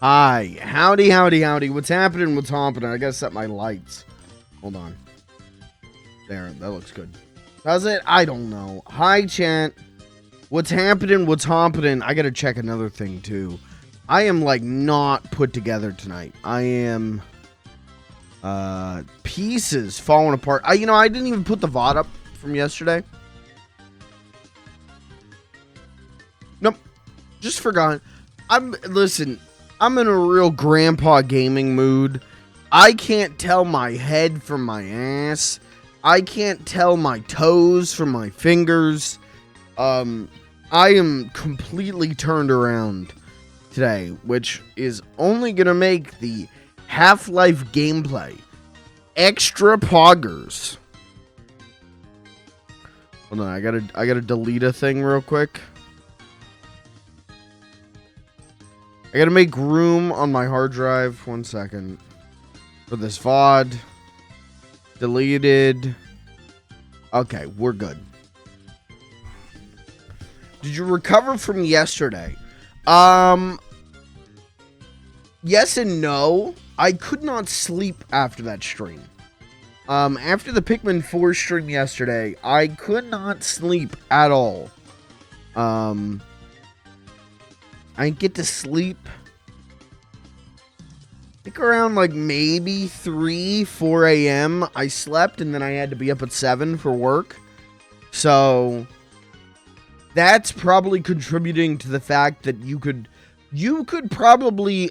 Hi. Howdy, howdy, howdy. What's happening? What's happening? I gotta set my lights. Hold on. There, that looks good. Does it? I don't know. Hi, chat. What's happening? What's happening? I gotta check another thing, too. I am, like, not put together tonight. I am... pieces falling apart. I didn't even put the VOD up from yesterday. Nope. Just forgot. Listen, I'm in a real grandpa gaming mood. I can't tell my head from my ass. I can't tell my toes from my fingers. I am completely turned around today, which is only gonna make the Half-Life gameplay extra poggers. Hold on, I gotta delete a thing real quick. I gotta make room on my hard drive. 1 second. For this VOD. Deleted. Okay, we're good. Did you recover from yesterday? Yes and no. I could not sleep after that stream. After the Pikmin 4 stream yesterday, I could not sleep at all. I didn't get to sleep. I think around like maybe 3, 4 a.m. I slept, and then I had to be up at 7 for work. So that's probably contributing to the fact that you could probably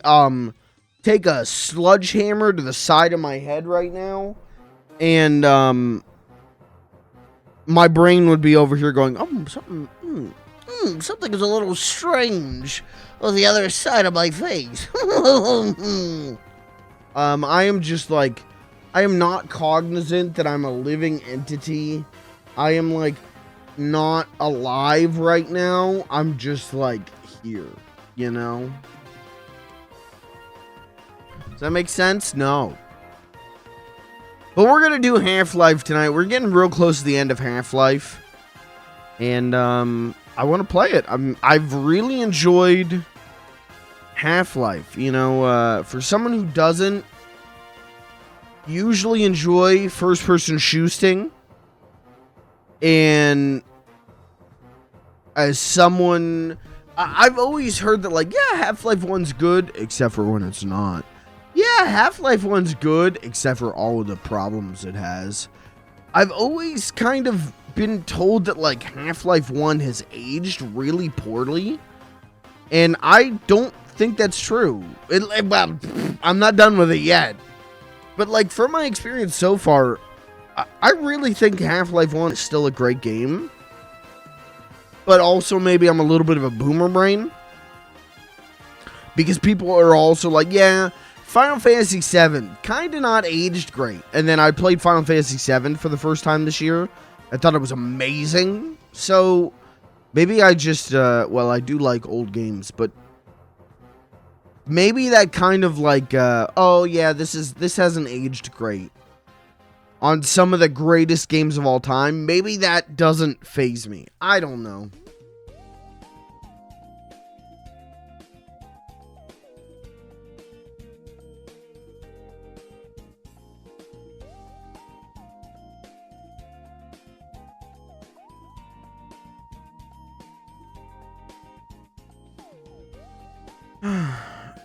take a sledgehammer to the side of my head right now, and my brain would be over here going, something is a little strange on the other side of my face. I am just like, I am not cognizant that I'm a living entity. I am like not alive right now. I'm just like here, you know? Does that make sense? No. But we're gonna do Half-Life tonight. We're getting real close to the end of Half-Life, and I want to play it. I've really enjoyed Half-Life. You know, for someone who doesn't usually enjoy first-person shooting, and as someone, I've always heard that, like, yeah, Half-Life 1's good, except for when it's not. Yeah, Half-Life 1's good, except for all of the problems it has. I've always kind of been told that, like, Half-Life 1 has aged really poorly, and I don't think that's true. Well, I'm not done with it yet, but, like, from my experience so far, I really think Half-Life 1 is still a great game, but also maybe I'm a little bit of a boomer brain, because people are also like, yeah, Final Fantasy VII, kind of not aged great. And then I played Final Fantasy VII for the first time this year. I thought it was amazing. So maybe I just, well, I do like old games, but maybe that kind of like, oh yeah, this hasn't aged great on some of the greatest games of all time. Maybe that doesn't faze me. I don't know.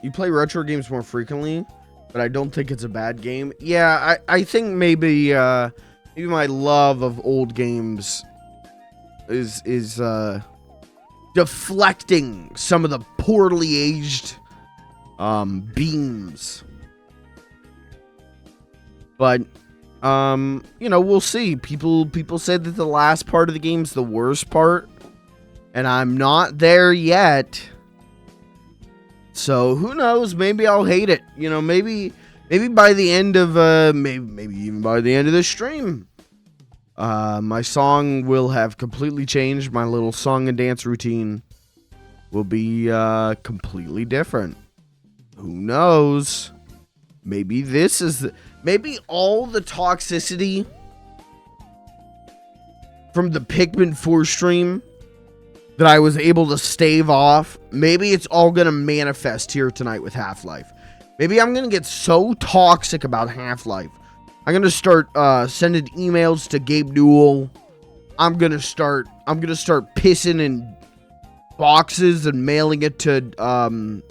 You play retro games more frequently, but I don't think it's a bad game. Yeah, I think maybe my love of old games is deflecting some of the poorly aged beams. But you know, we'll see. People said that the last part of the game's the worst part, and I'm not there yet. So who knows? Maybe I'll hate it. You know, maybe by the end of maybe even by the end of this stream, my song will have completely changed. My little song and dance routine will be completely different. Who knows? Maybe this is maybe all the toxicity from the Pikmin 4 stream that I was able to stave off. Maybe it's all going to manifest here tonight with Half-Life. Maybe I'm going to get so toxic about Half-Life. I'm going to start sending emails to Gabe Newell. I'm going to start pissing in boxes and mailing it to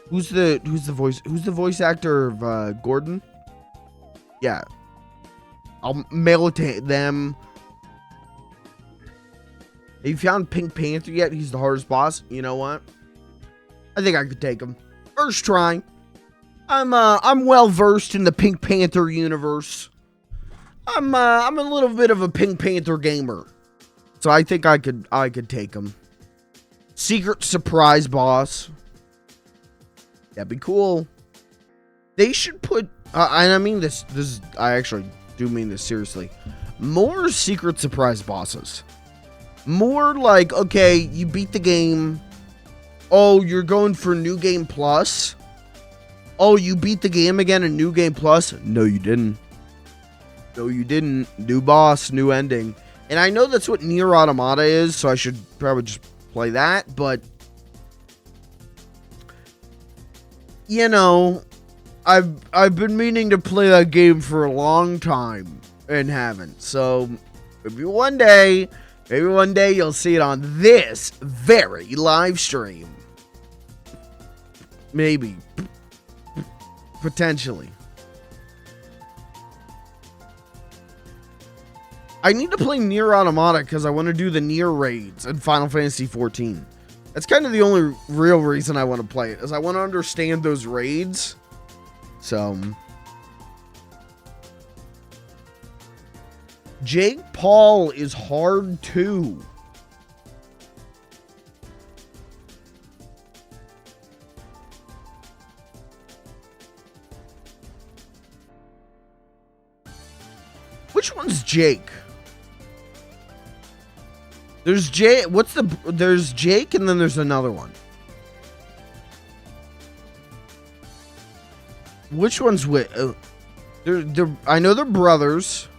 who's the voice actor of Gordon? Yeah. I'll mail it to them. Have you found Pink Panther yet? He's the hardest boss. You know what? I think I could take him. First try. I'm well versed in the Pink Panther universe. I'm a little bit of a Pink Panther gamer. So I think I could take him. Secret surprise boss. That'd be cool. They should put and I mean this I actually do mean this seriously. More secret surprise bosses. More like, okay, you beat the game. Oh, you're going for New Game Plus? Oh, you beat the game again in New Game Plus? No, you didn't. No, you didn't. New boss, new ending. And I know that's what Nier Automata is, so I should probably just play that, but you know, I've been meaning to play that game for a long time and haven't. So maybe one day you'll see it on this very live stream. Maybe. Potentially. I need to play Nier Automata because I want to do the Nier raids in Final Fantasy XIV. That's kind of the only real reason I want to play it, is I want to understand those raids. So Jake Paul is hard too. Which one's Jake? There's Jake. There's Jake, and then there's another one. Which one's which? I know they're brothers.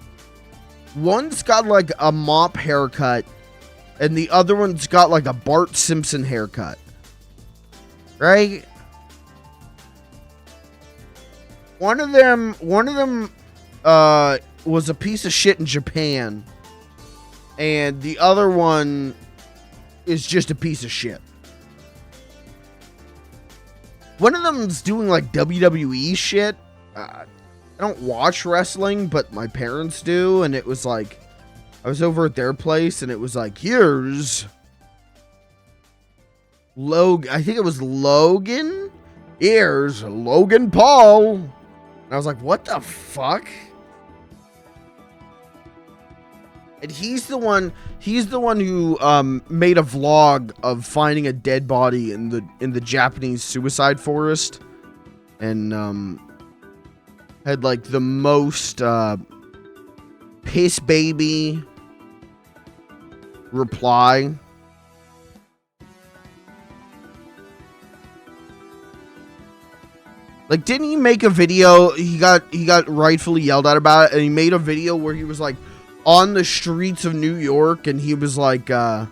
One's got like a mop haircut, and the other one's got like a Bart Simpson haircut. Right? One of them was a piece of shit in Japan, and the other one is just a piece of shit. One of them's doing like WWE shit. I don't watch wrestling, but my parents do, and it was like, I was over at their place, and it was like, here's Logan. I think it was Logan. Here's Logan Paul. And I was like, what the fuck? And he's the one who made a vlog of finding a dead body in the Japanese suicide forest, and had like the most piss baby reply. Like, didn't he make a video? He got rightfully yelled at about it, and he made a video where he was like on the streets of New York, and he was like, guys,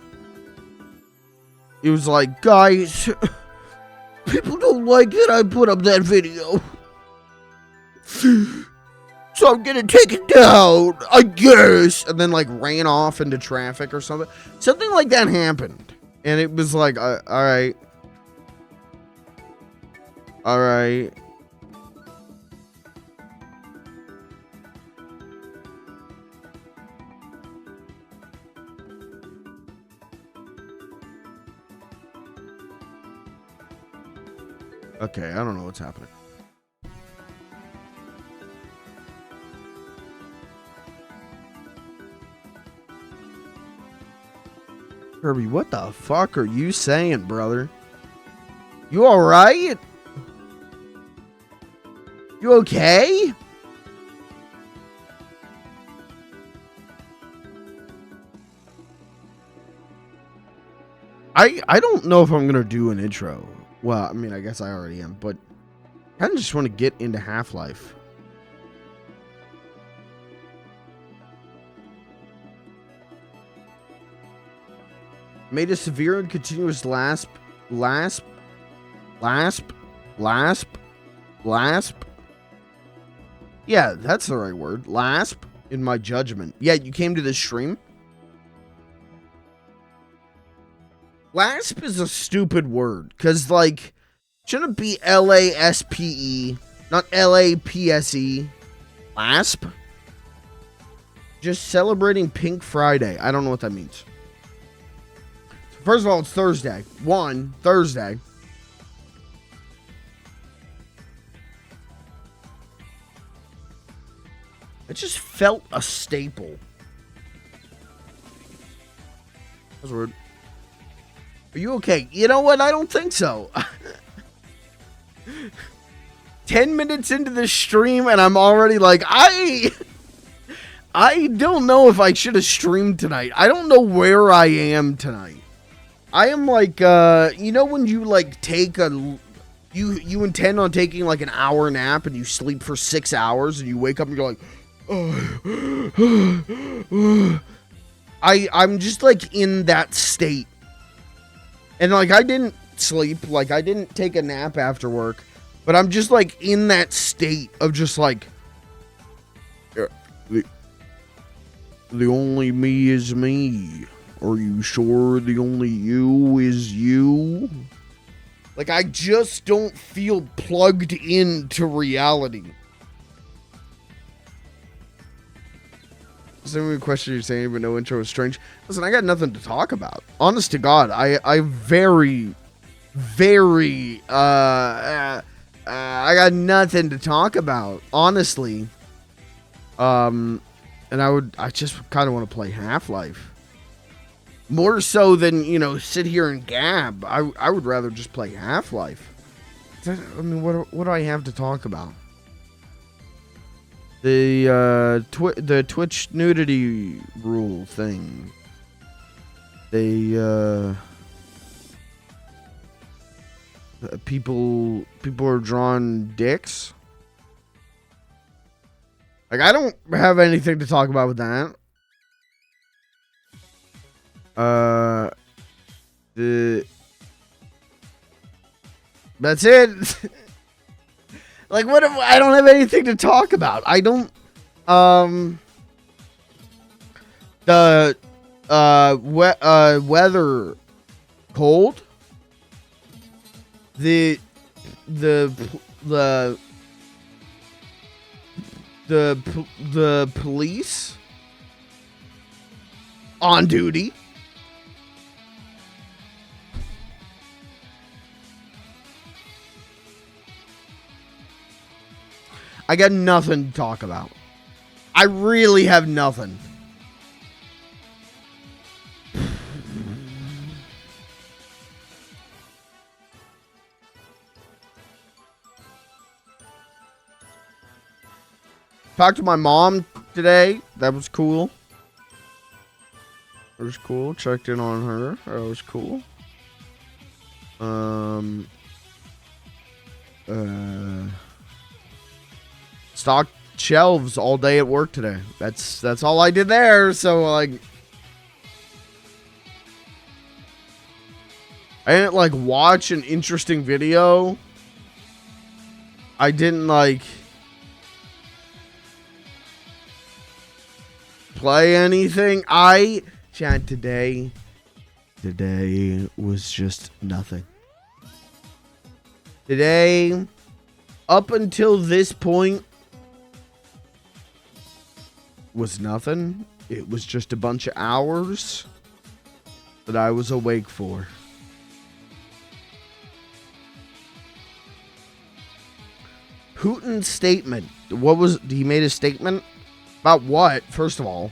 people don't like that I put up that video, so I'm gonna take it down, I guess. And then like ran off into traffic or something. Something like that happened, and it was like, all right. Okay, I don't know what's happening. Kirby, what the fuck are you saying, brother? You alright? You okay? I don't know if I'm gonna do an intro. Well, I mean, I guess I already am, but I kind of just want to get into Half-Life. Made a severe and continuous lasp. Yeah, that's the right word. Lasp in my judgment. Yeah, you came to this stream. Lasp is a stupid word, because, like, shouldn't it be LASPE, not LAPSE? Lasp? Just celebrating Pink Friday. I don't know what that means. First of all, it's Thursday. Thursday. It just felt a staple. That's weird. Are you okay? You know what? I don't think so. 10 minutes into the stream and I'm already like, I don't know if I should have streamed tonight. I don't know where I am tonight. I am like, you know when you like take you intend on taking like an hour nap and you sleep for 6 hours and you wake up and you're like, I'm just like in that state. And like I didn't sleep, like I didn't take a nap after work, but I'm just like in that state of just like the only me is me. Are you sure the only you is you? Like I just don't feel plugged into reality. Is there any question you're saying, but no intro is strange? Listen, I got nothing to talk about. Honest to God, I very, I got nothing to talk about, honestly. And I just kind of want to play Half-Life. More so than, you know, sit here and gab. I would rather just play Half-Life. I mean, what do I have to talk about? The Twitch nudity rule thing. People are drawing dicks. Like I don't have anything to talk about with that. That's it. Like, what if I don't have anything to talk about? I don't, weather cold. The police on duty. I got nothing to talk about. I really have nothing. Talked to my mom today. That was cool. It was cool. Checked in on her. That was cool. Stocked shelves all day at work today. That's all I did there. So like, I didn't like watch an interesting video. I didn't like play anything. Chat today was just nothing. Today, up until this point, was nothing. It was just a bunch of hours that I was awake for. Putin's statement. He made a statement? About what, first of all?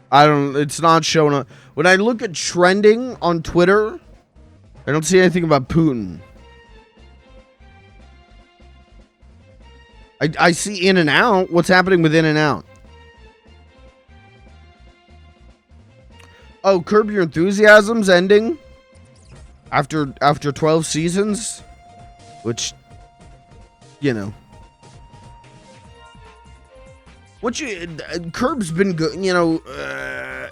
It's not showing up. When I look at trending on Twitter, I don't see anything about Putin. I see In and Out. What's happening with In and Out? Oh, Curb Your Enthusiasm's ending? After 12 seasons, which, you know, Curb's been good, you know,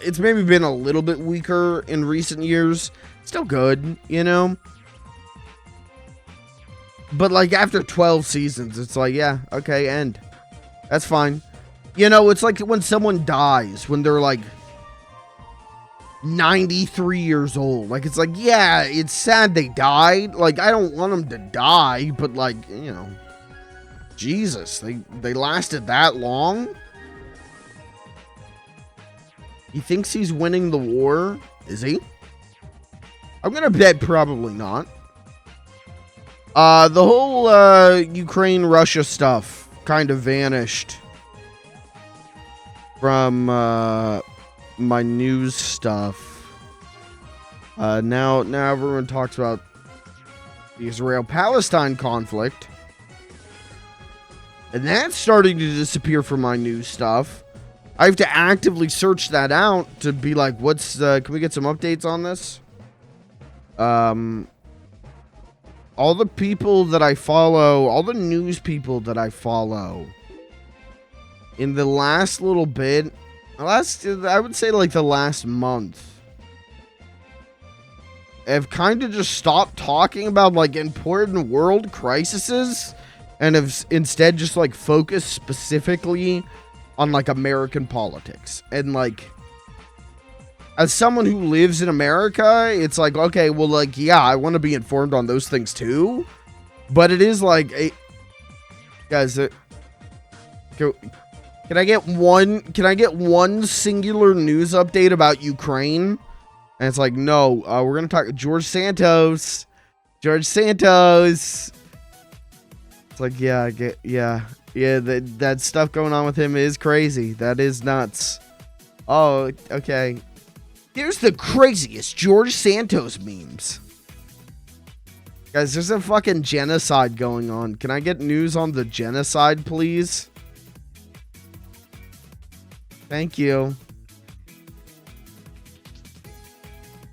it's maybe been a little bit weaker in recent years. Still good, you know. But like after 12 seasons, it's like, yeah, okay, end. That's fine. You know, it's like when someone dies when they're like 93 years old. Like, it's like, yeah, it's sad they died. Like, I don't want them to die, but like, you know, Jesus, they lasted that long? He thinks he's winning the war? Is he? I'm gonna bet probably not. The whole Ukraine-Russia stuff kind of vanished from my news stuff. Now everyone talks about the Israel-Palestine conflict, and that's starting to disappear from my news stuff. I have to actively search that out to be like, what's can we get some updates on this? All the people that I follow, all the news people that I follow, in the last little bit, I would say like the last month, have kind of just stopped talking about like important world crises and have instead just like focused specifically on like American politics. And like, as someone who lives in America, it's like, okay, well, like, yeah, I want to be informed on those things too. But it is like, guys, can I get one singular news update about Ukraine? And it's like, no, we're going to talk George Santos. It's like, yeah, that stuff going on with him is crazy. That is nuts. Oh, okay. Here's the craziest George Santos memes. Guys, there's a fucking genocide going on. Can I get news on the genocide, please? Thank you.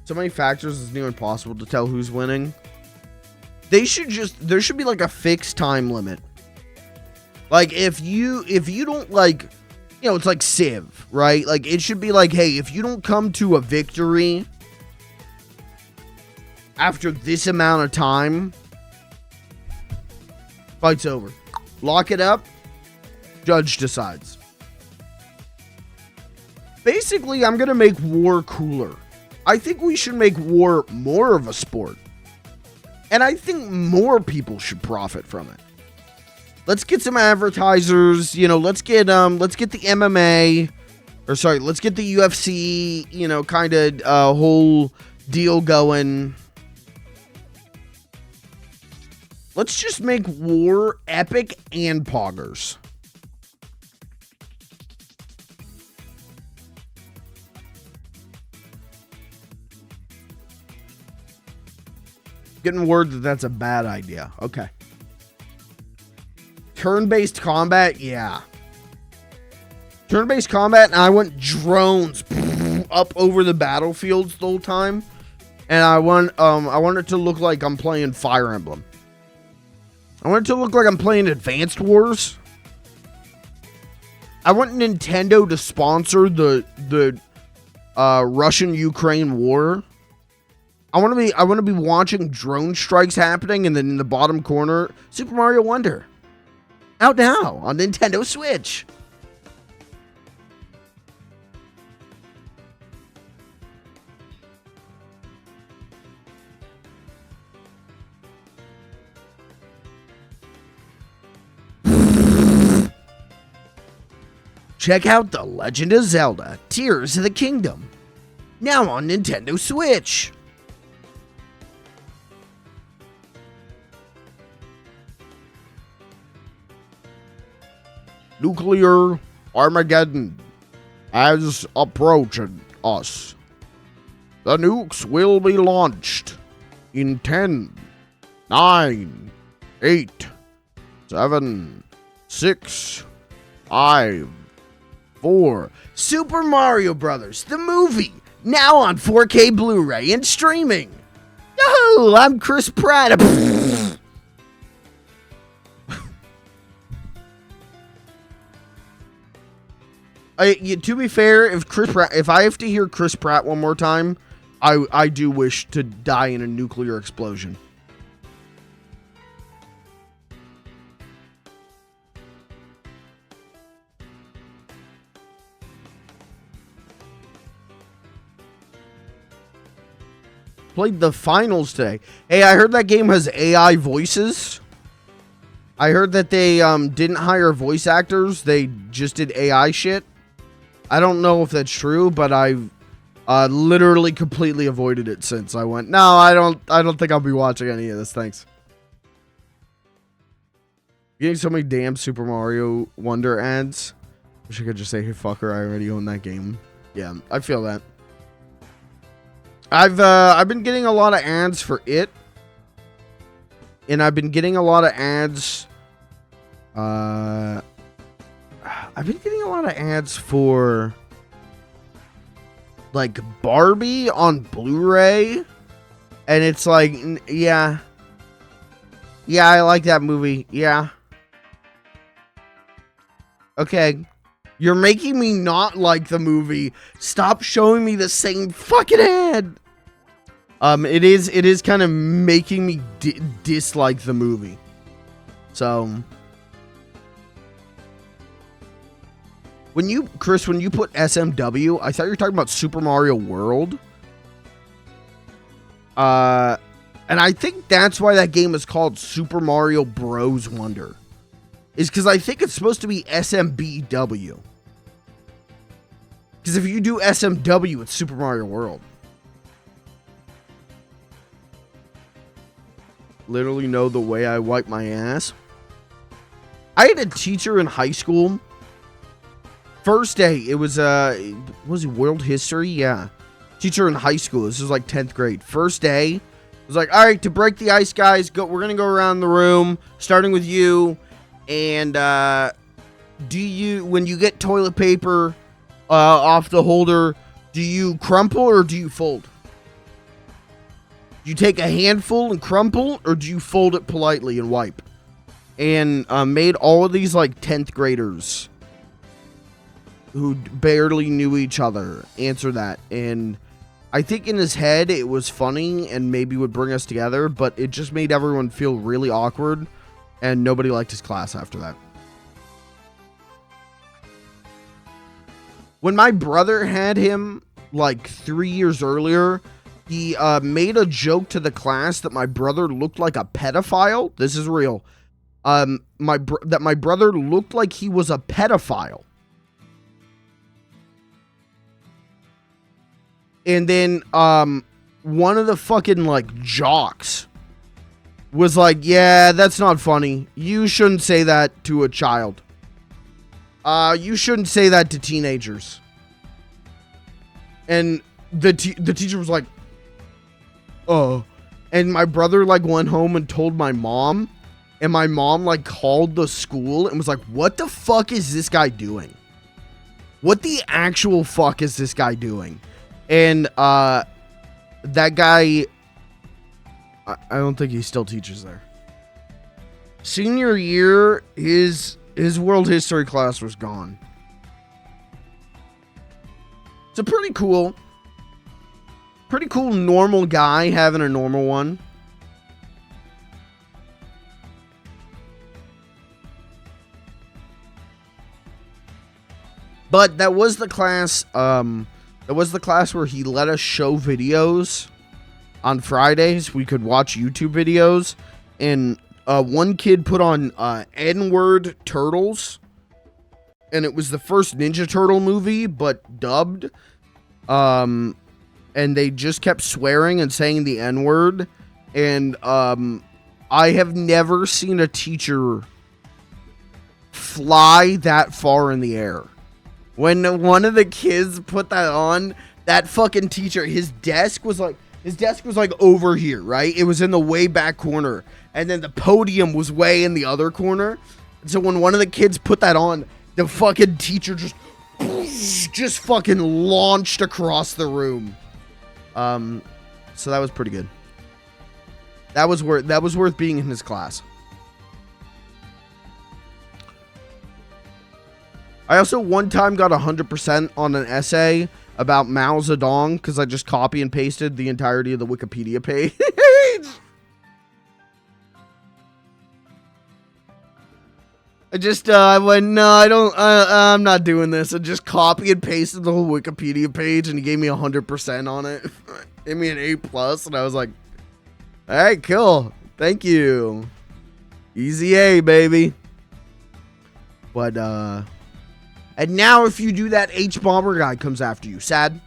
So many factors, it's near impossible to tell who's winning. There should be like a fixed time limit. Like if you don't like, you know, it's like Civ, right? Like, it should be like, hey, if you don't come to a victory after this amount of time, fight's over. Lock it up. Judge decides. Basically, I'm going to make war cooler. I think we should make war more of a sport. And I think more people should profit from it. Let's get some advertisers, you know, let's get the MMA, or sorry, let's get the UFC, you know, kind of whole deal going. Let's just make war epic and poggers. Getting word that that's a bad idea. Okay. Turn-based combat, yeah. Turn-based combat, and I want drones up over the battlefields the whole time. And I want it to look like I'm playing Fire Emblem. I want it to look like I'm playing Advanced Wars. I want Nintendo to sponsor the Russian-Ukraine war. I want to be watching drone strikes happening, and then in the bottom corner, Super Mario Wonder. Out now on Nintendo Switch. Check out The Legend of Zelda: Tears of the Kingdom. Now on Nintendo Switch. Nuclear Armageddon is approaching us. The nukes will be launched in 10, 9, 8, 7, 6, 5, 4. Super Mario Brothers, the movie, now on 4K Blu-ray and streaming. No, I'm Chris Pratt. To be fair, if I have to hear Chris Pratt one more time, I do wish to die in a nuclear explosion. Played the finals today. Hey, I heard that game has AI voices. I heard that they didn't hire voice actors. They just did AI shit. I don't know if that's true, but I've literally completely avoided it since I went. No, I don't think I'll be watching any of this. Thanks. Getting so many damn Super Mario Wonder ads. Wish I could just say, hey, fucker, I already own that game. Yeah, I feel that. I've been getting a lot of ads for it. And I've been getting a lot of ads. I've been getting a lot of ads for like Barbie on Blu-ray. And it's like, yeah. Yeah, I like that movie. Yeah. Okay. You're making me not like the movie. Stop showing me the same fucking ad. It is kind of making me dislike the movie. So, Chris, when you put SMW, I thought you were talking about Super Mario World. And I think that's why that game is called Super Mario Bros. Wonder. Is because I think it's supposed to be SMBW. Because if you do SMW, it's Super Mario World. Literally know the way I wipe my ass. I had a teacher in high school. First day, it was was it world history? Yeah. Teacher in high school. This was like 10th grade. First day, it was like, all right, to break the ice, guys, we're gonna go around the room, starting with you. And when you get toilet paper off the holder, do you crumple or do you fold? Do you take a handful and crumple, or do you fold it politely and wipe? And made all of these like 10th graders who barely knew each other answer that. And I think in his head it was funny and maybe would bring us together, but it just made everyone feel really awkward, and nobody liked his class after that. When my brother had him like 3 years earlier, he made a joke to the class that my brother looked like a pedophile. This is real. That my brother looked like he was a pedophile. And then one of the fucking like jocks was like, yeah, that's not funny. You shouldn't say that to a child. You shouldn't say that to teenagers. And the teacher was like, oh. And my brother like went home and told my mom. And my mom like called the school and was like, what the fuck is this guy doing? What the actual fuck is this guy doing? And that guy, I don't think he still teaches there. Senior year, his world history class was gone. It's a pretty cool normal guy having a normal one. But that was the class, where he let us show videos on Fridays. We could watch YouTube videos, and one kid put on N-word Turtles, and it was the first Ninja Turtle movie, but dubbed. And they just kept swearing and saying the N-word, and I have never seen a teacher fly that far in the air. When one of the kids put that on, that fucking teacher, his desk was like over here, right? It was in the way back corner. And then the podium was way in the other corner. And so when one of the kids put that on, the fucking teacher just fucking launched across the room. So that was pretty good. That was worth being in his class. I also one time got 100% on an essay about Mao Zedong because I just copy and pasted the entirety of the Wikipedia page. I went, no, I'm not doing this. I just copy and pasted the whole Wikipedia page, and he gave me 100% on it. Gave me an A+, and I was like, all right, cool. Thank you. Easy A, baby. But, and now if you do that, H-Bomber guy comes after you. Sad.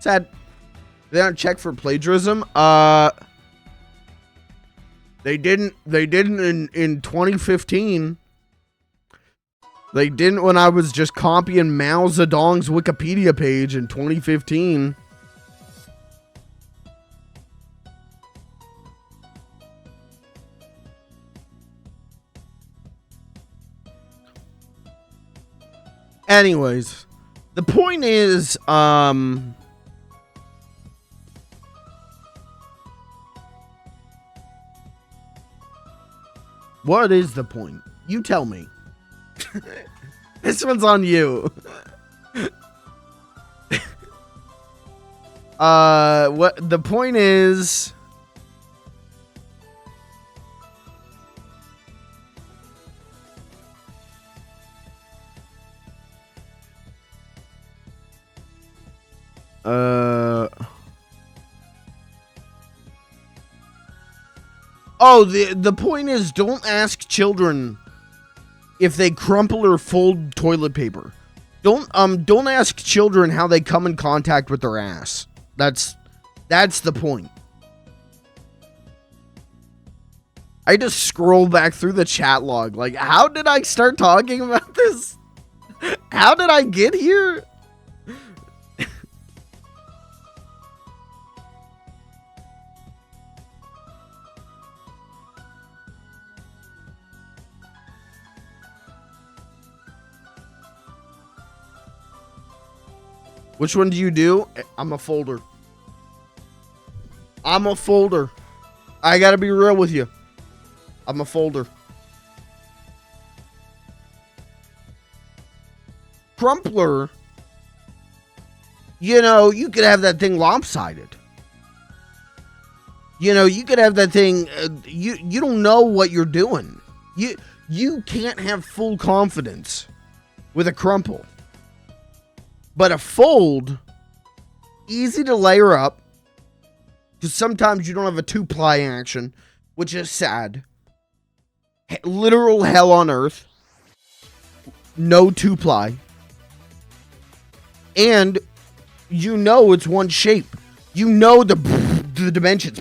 Sad. They don't check for plagiarism. They didn't in 2015. They didn't when I was just copying Mao Zedong's Wikipedia page in 2015. Anyways, the point is, what is the point? You tell me. This one's on you. What the point is? Oh, the point is, don't ask children if they crumple or fold toilet paper. Don't ask children how they come in contact with their ass. That's the point. I just scroll back through the chat log. Like, how did I start talking about this? How did I get here? Which one do you do? I'm a folder. I'm a folder. I gotta be real with you. I'm a folder. Crumpler. You know, you could have that thing lopsided. You know, you could have that thing. You don't know what you're doing. You can't have full confidence with a crumple. But a fold, easy to layer up, because sometimes you don't have a 2-ply action, which is sad. Literal hell on earth. No 2-ply. And you know it's one shape. You know the dimensions.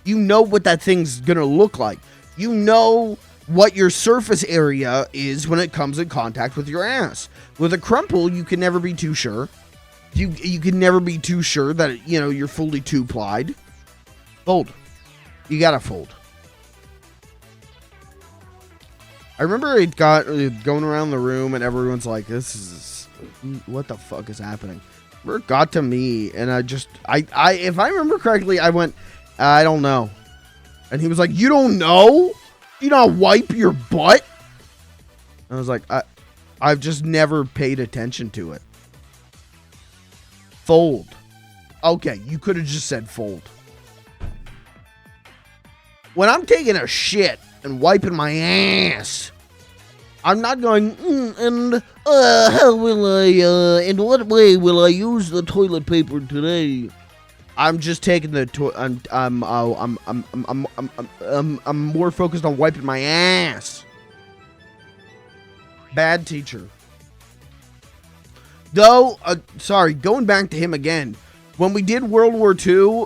You know what that thing's going to look like. You know what your surface area is when it comes in contact with your ass. With a crumple, you can never be too sure. You can never be too sure that, you know, you're fully 2-plied. Fold. You gotta fold. I remember it got going around the room and everyone's like, this is, what the fuck is happening? Remember it got to me and I if I remember correctly, I went, I don't know. And he was like, you don't know? You not wipe your butt? I was like, I've just never paid attention to it. Fold. Okay, you could have just said fold. When I'm taking a shit and wiping my ass, I'm not going, how will I, in what way will I use the toilet paper today? I'm just taking the I'm more focused on wiping my ass. Bad teacher. Though, sorry, going back to him again. When we did World War II,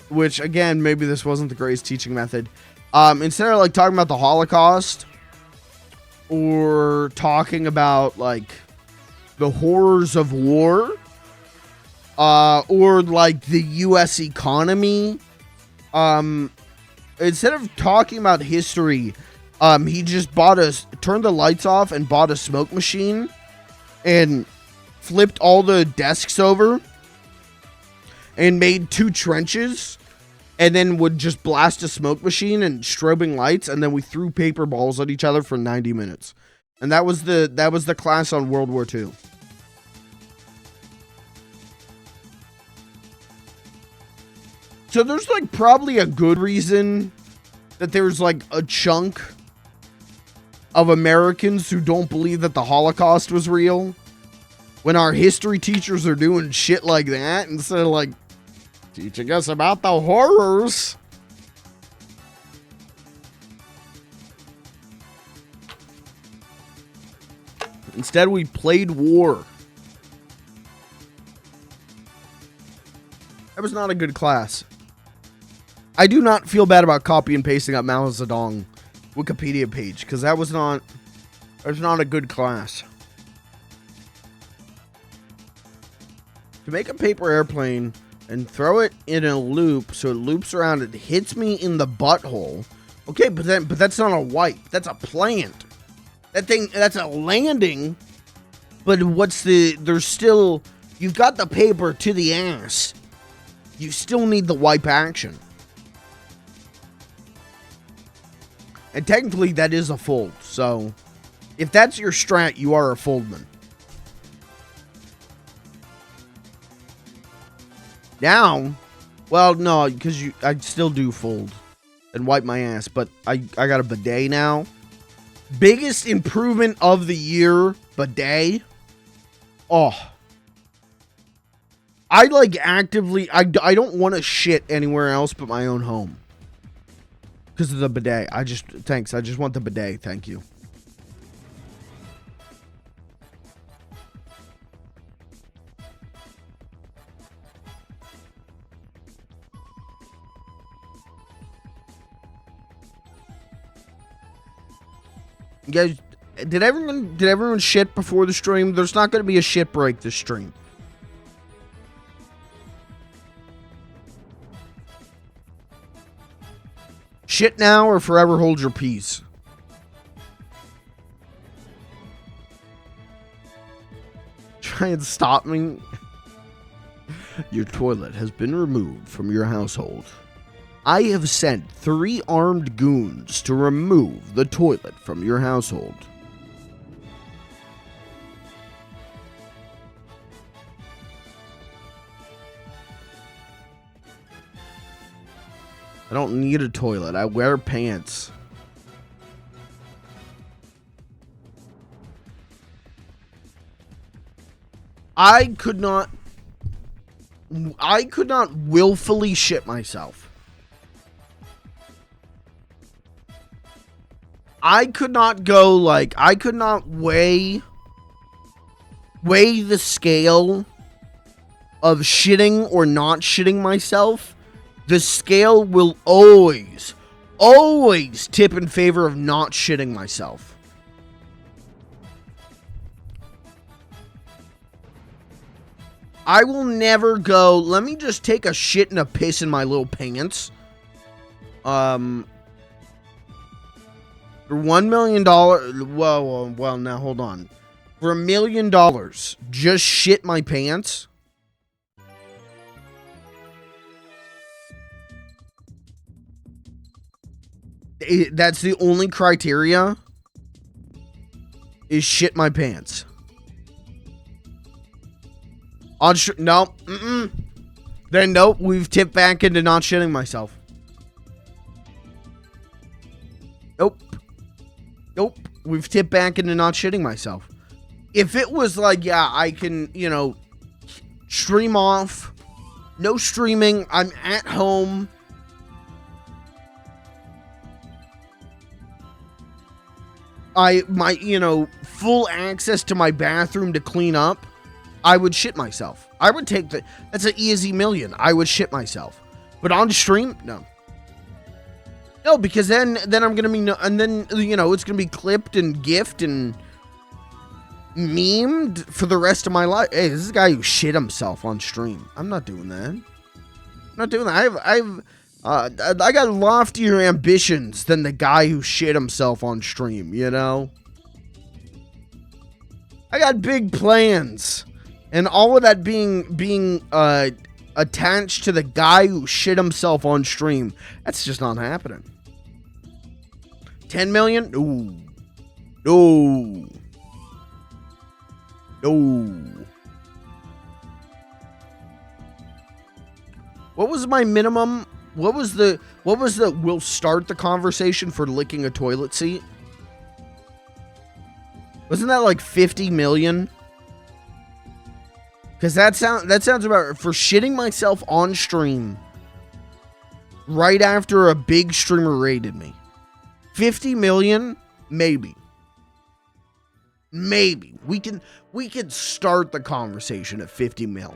which again, maybe this wasn't the greatest teaching method. Instead of like talking about the Holocaust or talking about like the horrors of war, or like the U.S. economy, instead of talking about history, he just turned the lights off and bought a smoke machine and flipped all the desks over and made 2 trenches and then would just blast a smoke machine and strobing lights, and then we threw paper balls at each other for 90 minutes. And that was the class on World War II. So there's like probably a good reason that there's like a chunk of Americans who don't believe that the Holocaust was real, when our history teachers are doing shit like that instead of like teaching us about the horrors. Instead, we played war. That was not a good class. I do not feel bad about copy and pasting up Mao Zedong Wikipedia page, because that was not a good class. To make a paper airplane and throw it in a loop so it loops around, it hits me in the butthole. Okay, but that's not a wipe. That's a plant. That's a landing. But there's still, you've got the paper to the ass. You still need the wipe action. And technically that is a fold. So if that's your strat, you are a foldman. Now, well, no, because I still do fold and wipe my ass, but I got a bidet now. Biggest improvement of the year, bidet. Oh. I like actively, I don't want to shit anywhere else but my own home. Because of the bidet. Thanks, I just want the bidet, thank you. You guys, did everyone shit before the stream? There's not going to be a shit break this stream. Shit now or forever hold your peace. Try and stop me. Your toilet has been removed from your household. I have sent 3 armed goons to remove the toilet from your household. I don't need a toilet. I wear pants. I could not willfully shit myself. I could not go like, I could not weigh the scale of shitting or not shitting myself. The scale will always tip in favor of not shitting myself. I will never go, let me just take a shit and a piss in my little pants. For $1 million, well, now hold on. For $1 million, just shit my pants? That's the only criteria? Is shit my pants? No, Then nope, we've tipped back into not shitting myself. Nope, we've tipped back into not shitting myself. If it was like, yeah, I can, stream off, no streaming, I'm at home, full access to my bathroom to clean up, I would shit myself. I would take that's an easy million. I would shit myself. But on stream, no. No, because then I'm gonna be, and then, it's gonna be clipped and gifted and memed for the rest of my life. Hey, this is a guy who shit himself on stream. I'm not doing that. I'm not doing that. I got loftier ambitions than the guy who shit himself on stream, I got big plans. And all of that being attached to the guy who shit himself on stream. That's just not happening. 10 million? Ooh. No. No. What was my minimum? What was the we'll start the conversation for licking a toilet seat? Wasn't that like 50 million? Because that sounds about for shitting myself on stream right after a big streamer raided me. 50 million? Maybe. Maybe. We can start the conversation at 50 mil.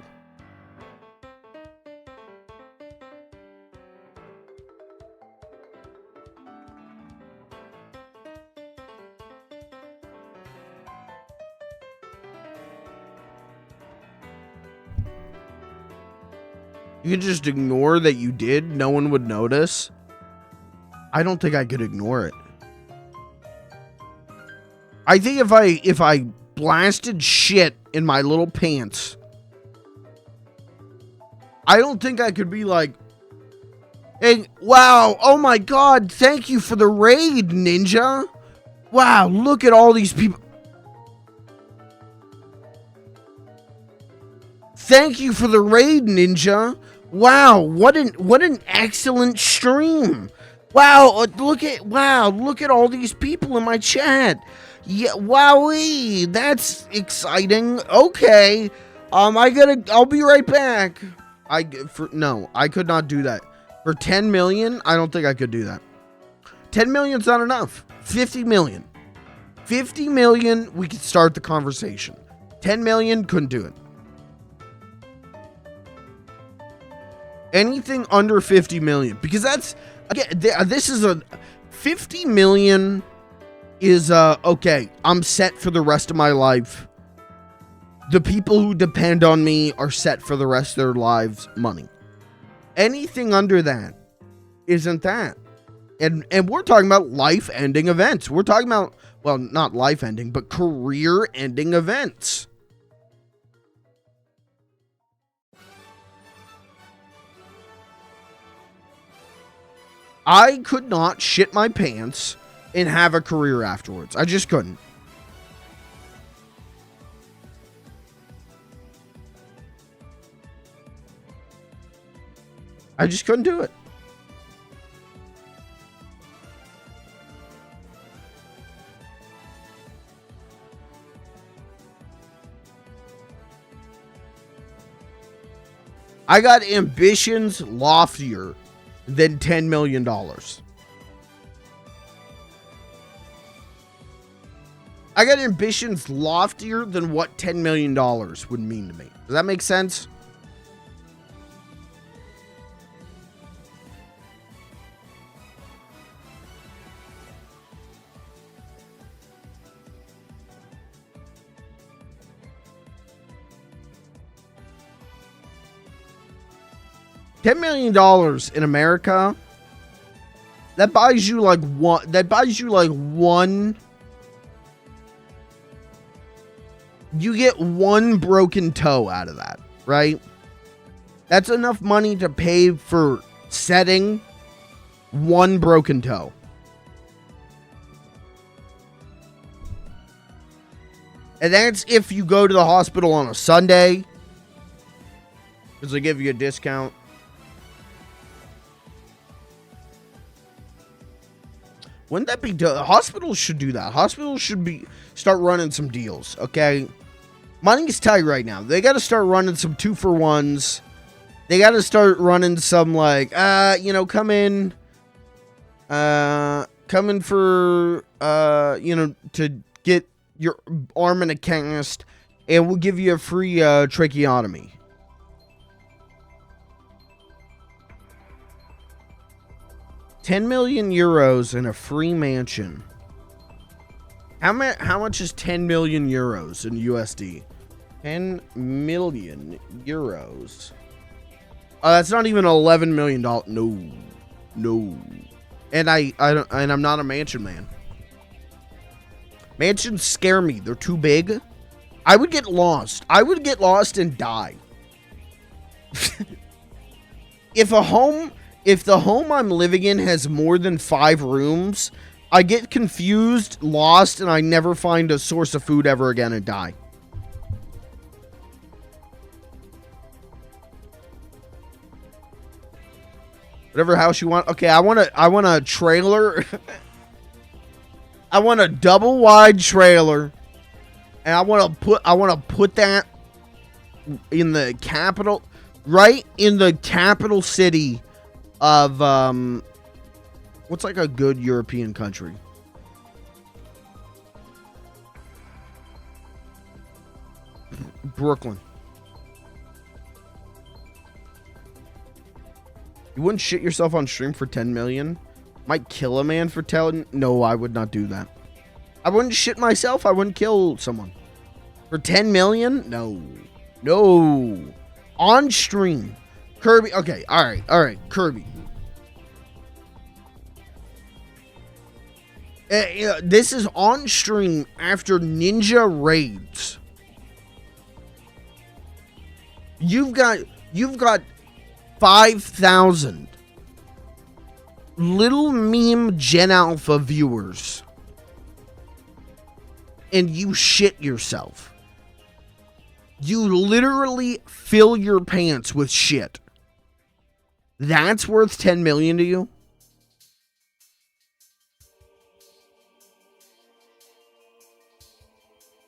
You could just ignore that you did. No one would notice. I don't think I could ignore it. I think if I blasted shit in my little pants, I don't think I could be like, hey, wow, oh my god, thank you for the raid, Ninja. Wow, look at all these people. Thank you for the raid, Ninja. Wow, what an excellent stream. Wow, look at all these people in my chat. Yeah, wowee, that's exciting. Okay. I'll be right back. No, I could not do that. For 10 million, I don't think I could do that. 10 million's not enough. 50 million. 50 million, we could start the conversation. 10 million, couldn't do it. Anything under 50 million, because that's, again, this is a 50 million is okay, I'm set for the rest of my life. The people who depend on me are set for the rest of their lives money. Anything under that isn't that. And we're talking about life-ending events. We're talking about, well, not life-ending, but career-ending events. I could not shit my pants and have a career afterwards. I just couldn't. I just couldn't do it. I got ambitions loftier than $10 million. I got ambitions loftier than what $10 million would mean to me. Does that make sense? $10 million in America, that buys you like one. You get one broken toe out of that, right? That's enough money to pay for setting one broken toe. And that's if you go to the hospital on a Sunday, because they give you a discount. Wouldn't that be done? Hospitals should do that. Hospitals should start running some deals, okay? Money's tight right now. They got to start running some 2-for-1s. They got to start running some like, come in for, to get your arm in a cast, and we'll give you a free tracheotomy. €10 million and a free mansion. How much is 10 million euros in USD? 10 million euros. That's not even $11 million. No. And I'm not a mansion man. Mansions scare me. They're too big. I would get lost. I would get lost and die. if the home I'm living in has more than 5 rooms, I get confused, lost, and I never find a source of food ever again and die. Whatever house you want. Okay, I want a trailer. I want a double wide trailer. And I want to put that in the capital, right in the capital city of what's like a good European country? Brooklyn. You wouldn't shit yourself on stream for 10 million? Might kill a man for telling. No, I would not do that. I wouldn't shit myself. I wouldn't kill someone. For 10 million? No. No. On stream. Kirby. Okay. All right. Kirby. This is on stream after Ninja raids. You've got 5,000 little meme Gen Alpha viewers. And you shit yourself. You literally fill your pants with shit. That's worth 10 million to you?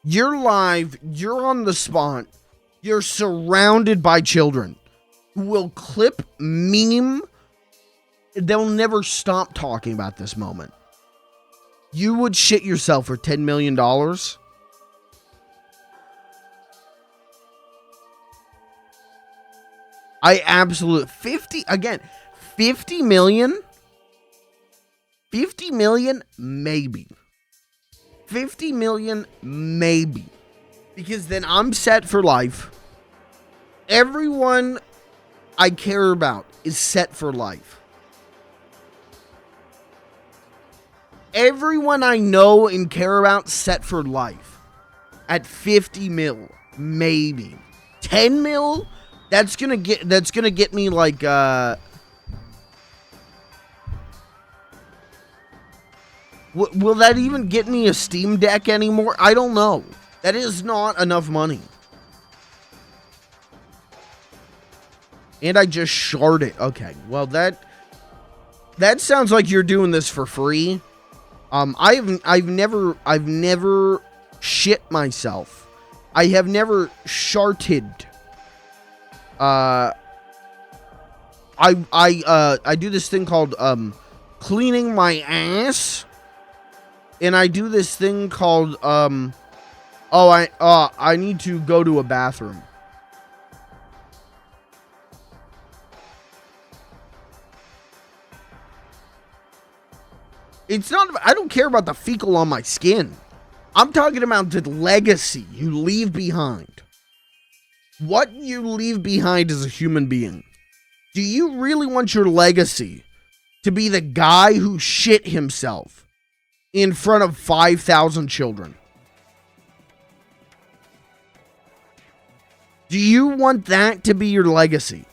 You're live, you're on the spot, you're surrounded by children who will clip meme. They'll never stop talking about this moment. You would shit yourself for $10 million? I absolutely... 50 million? 50 million? Maybe. 50 million? Maybe. Because then I'm set for life. Everyone I care about is set for life. Everyone I know and care about set for life. At 50 mil, maybe. 10 mil? That's gonna get me like will that even get me a Steam Deck anymore? I don't know. That is not enough money. And I just sharded. Okay, well that sounds like you're doing this for free. I've never shit myself. I have never sharted. I do this thing called cleaning my ass, and I do this thing called I need to go to a bathroom. It's not, I don't care about the fecal on my skin. I'm talking about the legacy you leave behind. What you leave behind as a human being. Do you really want your legacy to be the guy who shit himself in front of 5,000 children? Do you want that to be your legacy?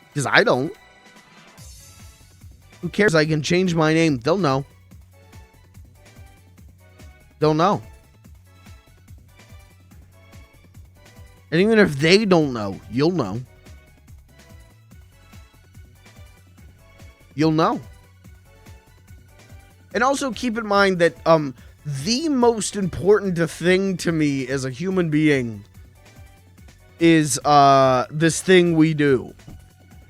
Because I don't. Who cares? I can change my name. They'll know. They'll know. And even if they don't know, you'll know. You'll know. And also keep in mind that the most important thing to me as a human being is this thing we do.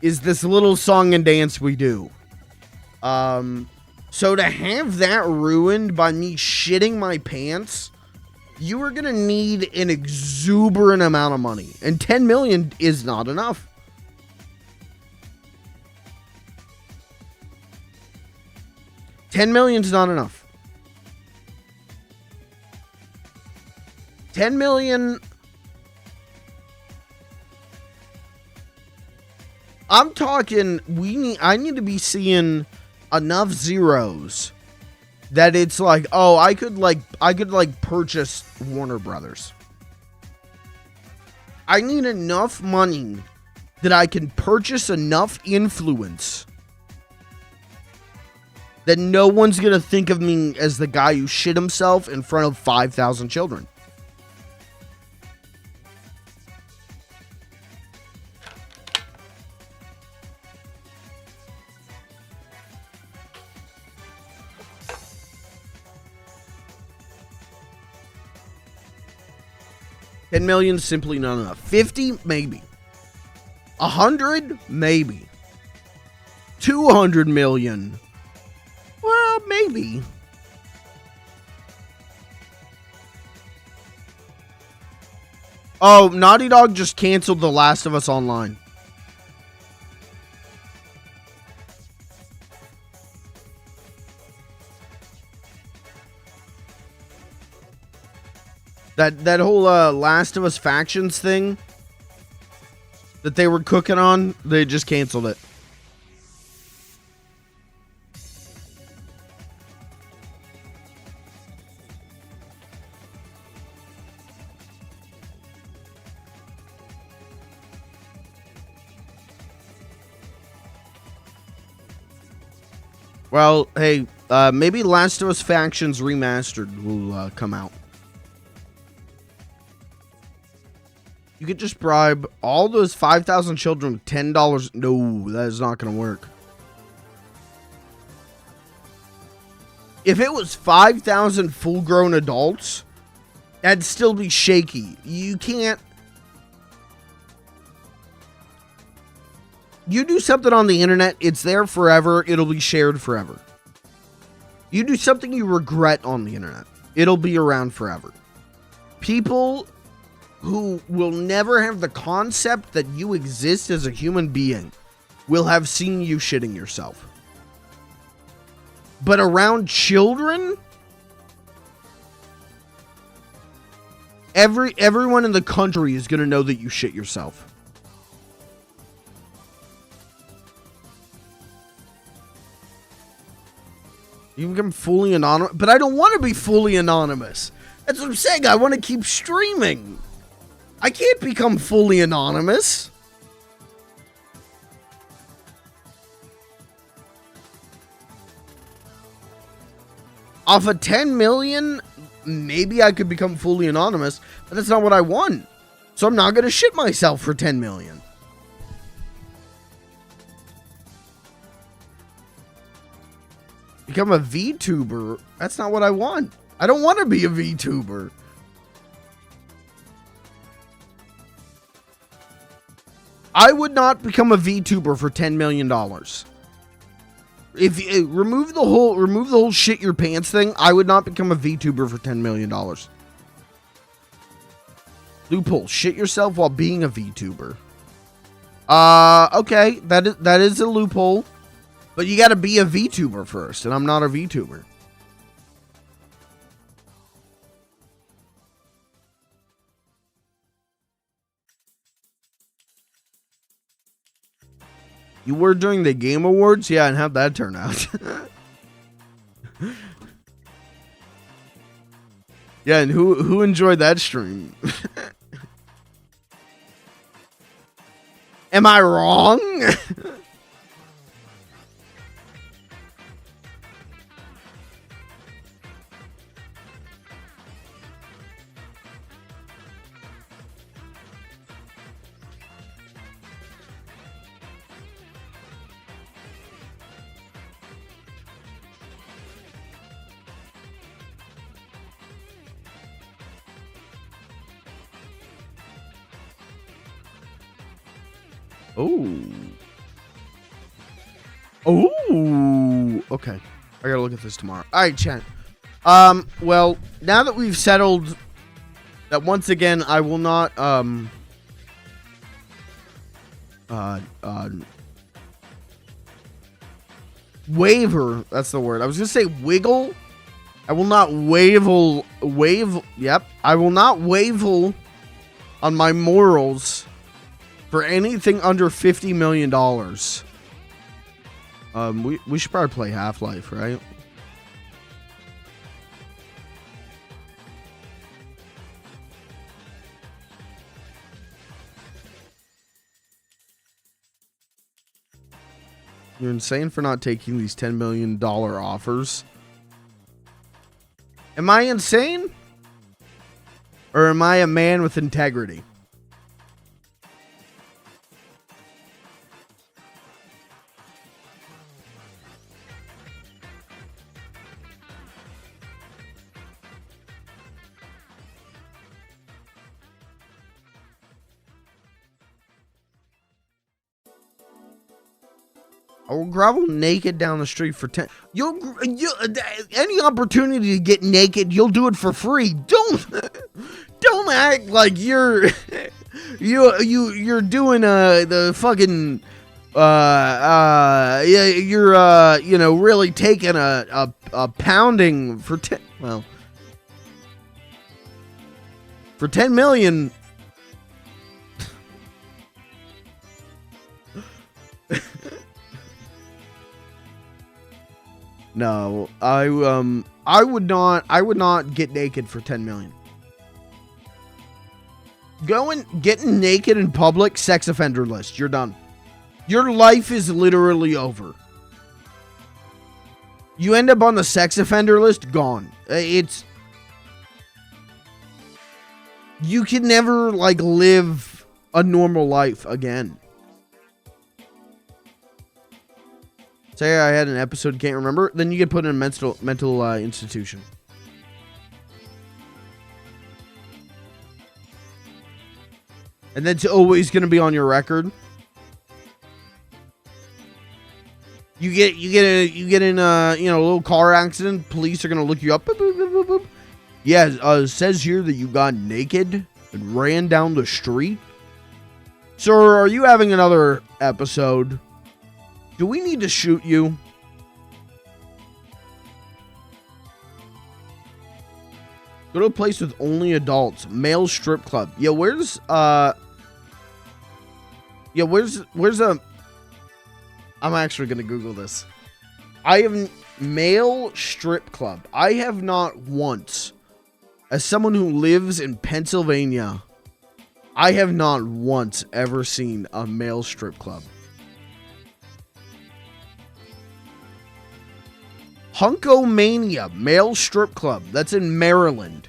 Is this little song and dance we do. So to have that ruined by me shitting my pants, you are going to need an exuberant amount of money. And 10 million is not enough. $10 million is not enough. 10 million. I'm talking, I need to be seeing enough zeros that it's like, oh, I could purchase Warner Brothers. I need enough money that I can purchase enough influence that no one's going to think of me as the guy who shit himself in front of 5,000 children. $10 million simply not enough. 50, maybe. 100, maybe. 200 million. Well, maybe. Oh, Naughty Dog just canceled The Last of Us Online. That whole Last of Us Factions thing that they were cooking on, they just canceled it. Well, hey, maybe Last of Us Factions Remastered will come out. You could just bribe all those 5,000 children with $10. No, that is not going to work. If it was 5,000 full-grown adults, that'd still be shaky. You can't... You do something on the internet, it's there forever, it'll be shared forever. You do something you regret on the internet, it'll be around forever. People who will never have the concept that you exist as a human being will have seen you shitting yourself. But around children, everyone in the country is going to know that you shit yourself. You can become fully anonymous, but I don't want to be fully anonymous. That's what I'm saying. I want to keep streaming. I can't become fully anonymous. Off of 10 million, maybe I could become fully anonymous, but that's not what I want. So I'm not going to shit myself for 10 million. Become a VTuber? That's not what I want. I don't want to be a VTuber. I would not become a VTuber for $10 million. If you remove the whole shit your pants thing, I would not become a VTuber for $10 million. Loophole, shit yourself while being a VTuber. Okay, that is a loophole. But you gotta be a VTuber first, and I'm not a VTuber. You were during the Game Awards? Yeah, and how'd that turn out? Yeah, and who enjoyed that stream? Am I wrong? Oh, okay. I gotta look at this tomorrow. All right, chat. Well, now that we've settled that once again, I will not, waver. That's the word. I was gonna say wiggle. I will not Yep. I will not wavel on my morals for anything under $50 million. We should probably play Half-Life, right? You're insane for not taking these $10 million offers. Am I insane? Or am I a man with integrity? I will grovel naked down the street for 10. Any opportunity to get naked, you'll do it for free. Don't act like you're doing the fucking you're really taking a pounding for 10. Well, for 10 million. No, I would not get naked for 10 million. Getting naked in public, sex offender list. You're done. Your life is literally over. You end up on the sex offender list, gone. You can never live a normal life again. Say I had an episode, can't remember, then you get put in a mental institution. And that's always going to be on your record. You get in a little car accident, police are going to look you up. Boop, boop, boop, boop, boop. Yeah, it says here that you got naked and ran down the street. Sir, are you having another episode? Do we need to shoot you? Go to a place with only adults. Male strip club. Yeah, where's I'm actually gonna Google this. I have male strip club. I have not once, as someone who lives in Pennsylvania, I have not once ever seen a male strip club. Hunkomania male strip club. That's in Maryland.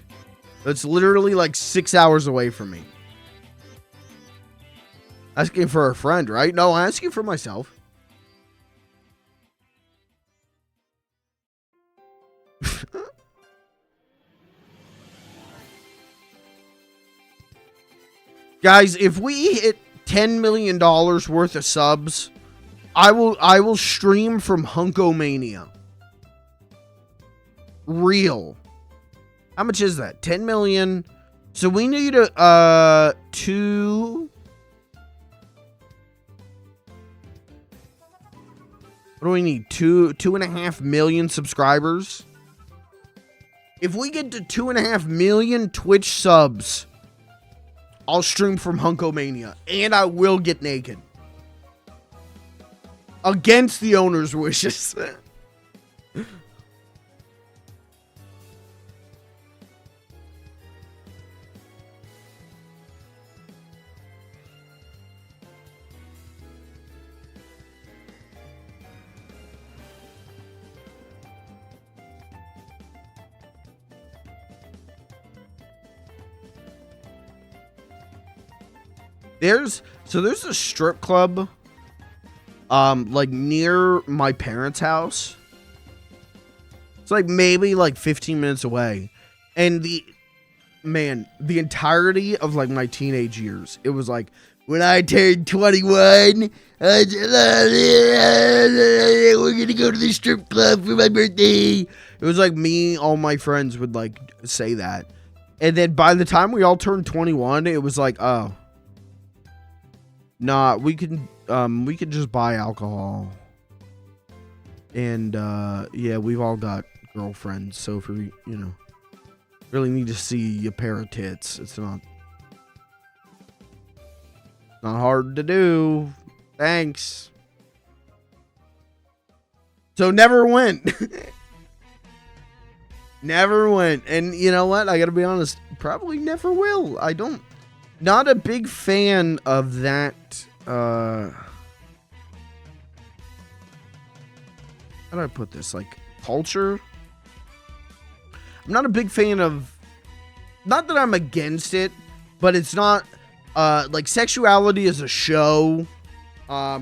That's literally 6 hours away from me. Asking for a friend, right? No, asking for myself. Guys, if we hit $10 million worth of subs, I will stream from Hunkomania. Real. How much is that? 10 million. So we need two. What do we need? 2.5 million subscribers. If we get to 2.5 million Twitch subs, I'll stream from Hunkomania, and I will get naked. Against the owner's wishes. There's a strip club near my parents' house. It's maybe 15 minutes away. And the entirety of my teenage years, it was when I turned 21, we're gonna go to the strip club for my birthday. It was me, all my friends would say that. And then by the time we all turned 21, it was oh, nah, we could just buy alcohol. And yeah, we've all got girlfriends, so if we, really need to see a pair of tits, it's not hard to do. Thanks. So never went. Never went. And you know what? I gotta be honest, probably never will. Not a big fan of that, how do I put this? Like, culture? I'm not a big fan of, not that I'm against it, but it's not, like, sexuality is a show,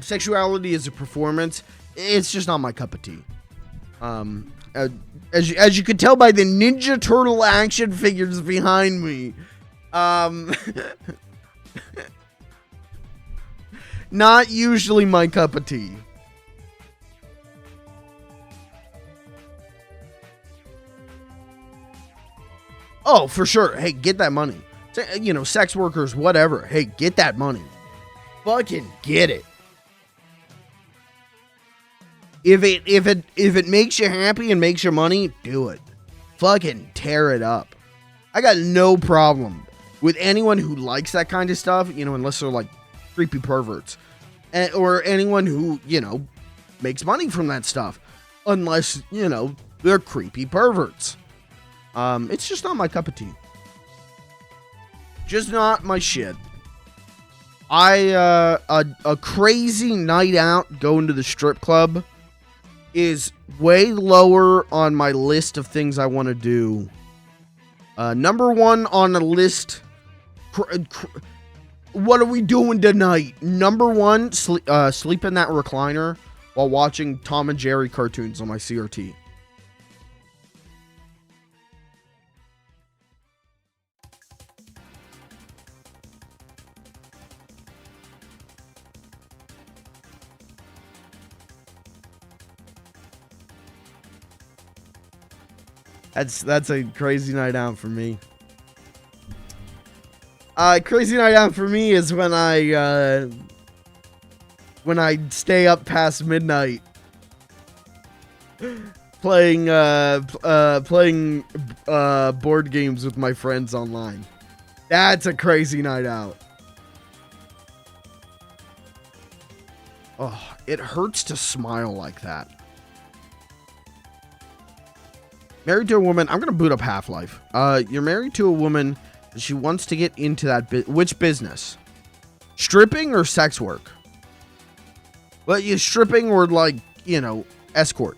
sexuality is a performance. It's just not my cup of tea. As you can tell by the Ninja Turtle action figures behind me, not usually my cup of tea. Oh, for sure. Hey, get that money. You know, sex workers, whatever. Hey, get that money. Fucking get it. If it makes you happy and makes you money, do it. Fucking tear it up. I got no problem with anyone who likes that kind of stuff, you know, unless they're like creepy perverts. Or anyone who, you know, makes money from that stuff. Unless, you know, they're creepy perverts. It's just not my cup of tea. Just not my shit. A crazy night out going to the strip club is way lower on my list of things I want to do. Number one on the list, what are we doing tonight? Number one, sleep in that recliner while watching Tom and Jerry cartoons on my CRT. That's a crazy night out for me. Crazy night out for me is when I stay up past midnight playing board games with my friends online. That's a crazy night out. Oh, it hurts to smile like that. Married to a woman. I'm going to boot up Half-Life. You're married to a woman. She wants to get into that which business? Stripping or sex work? Well, you stripping or like, you know, escort?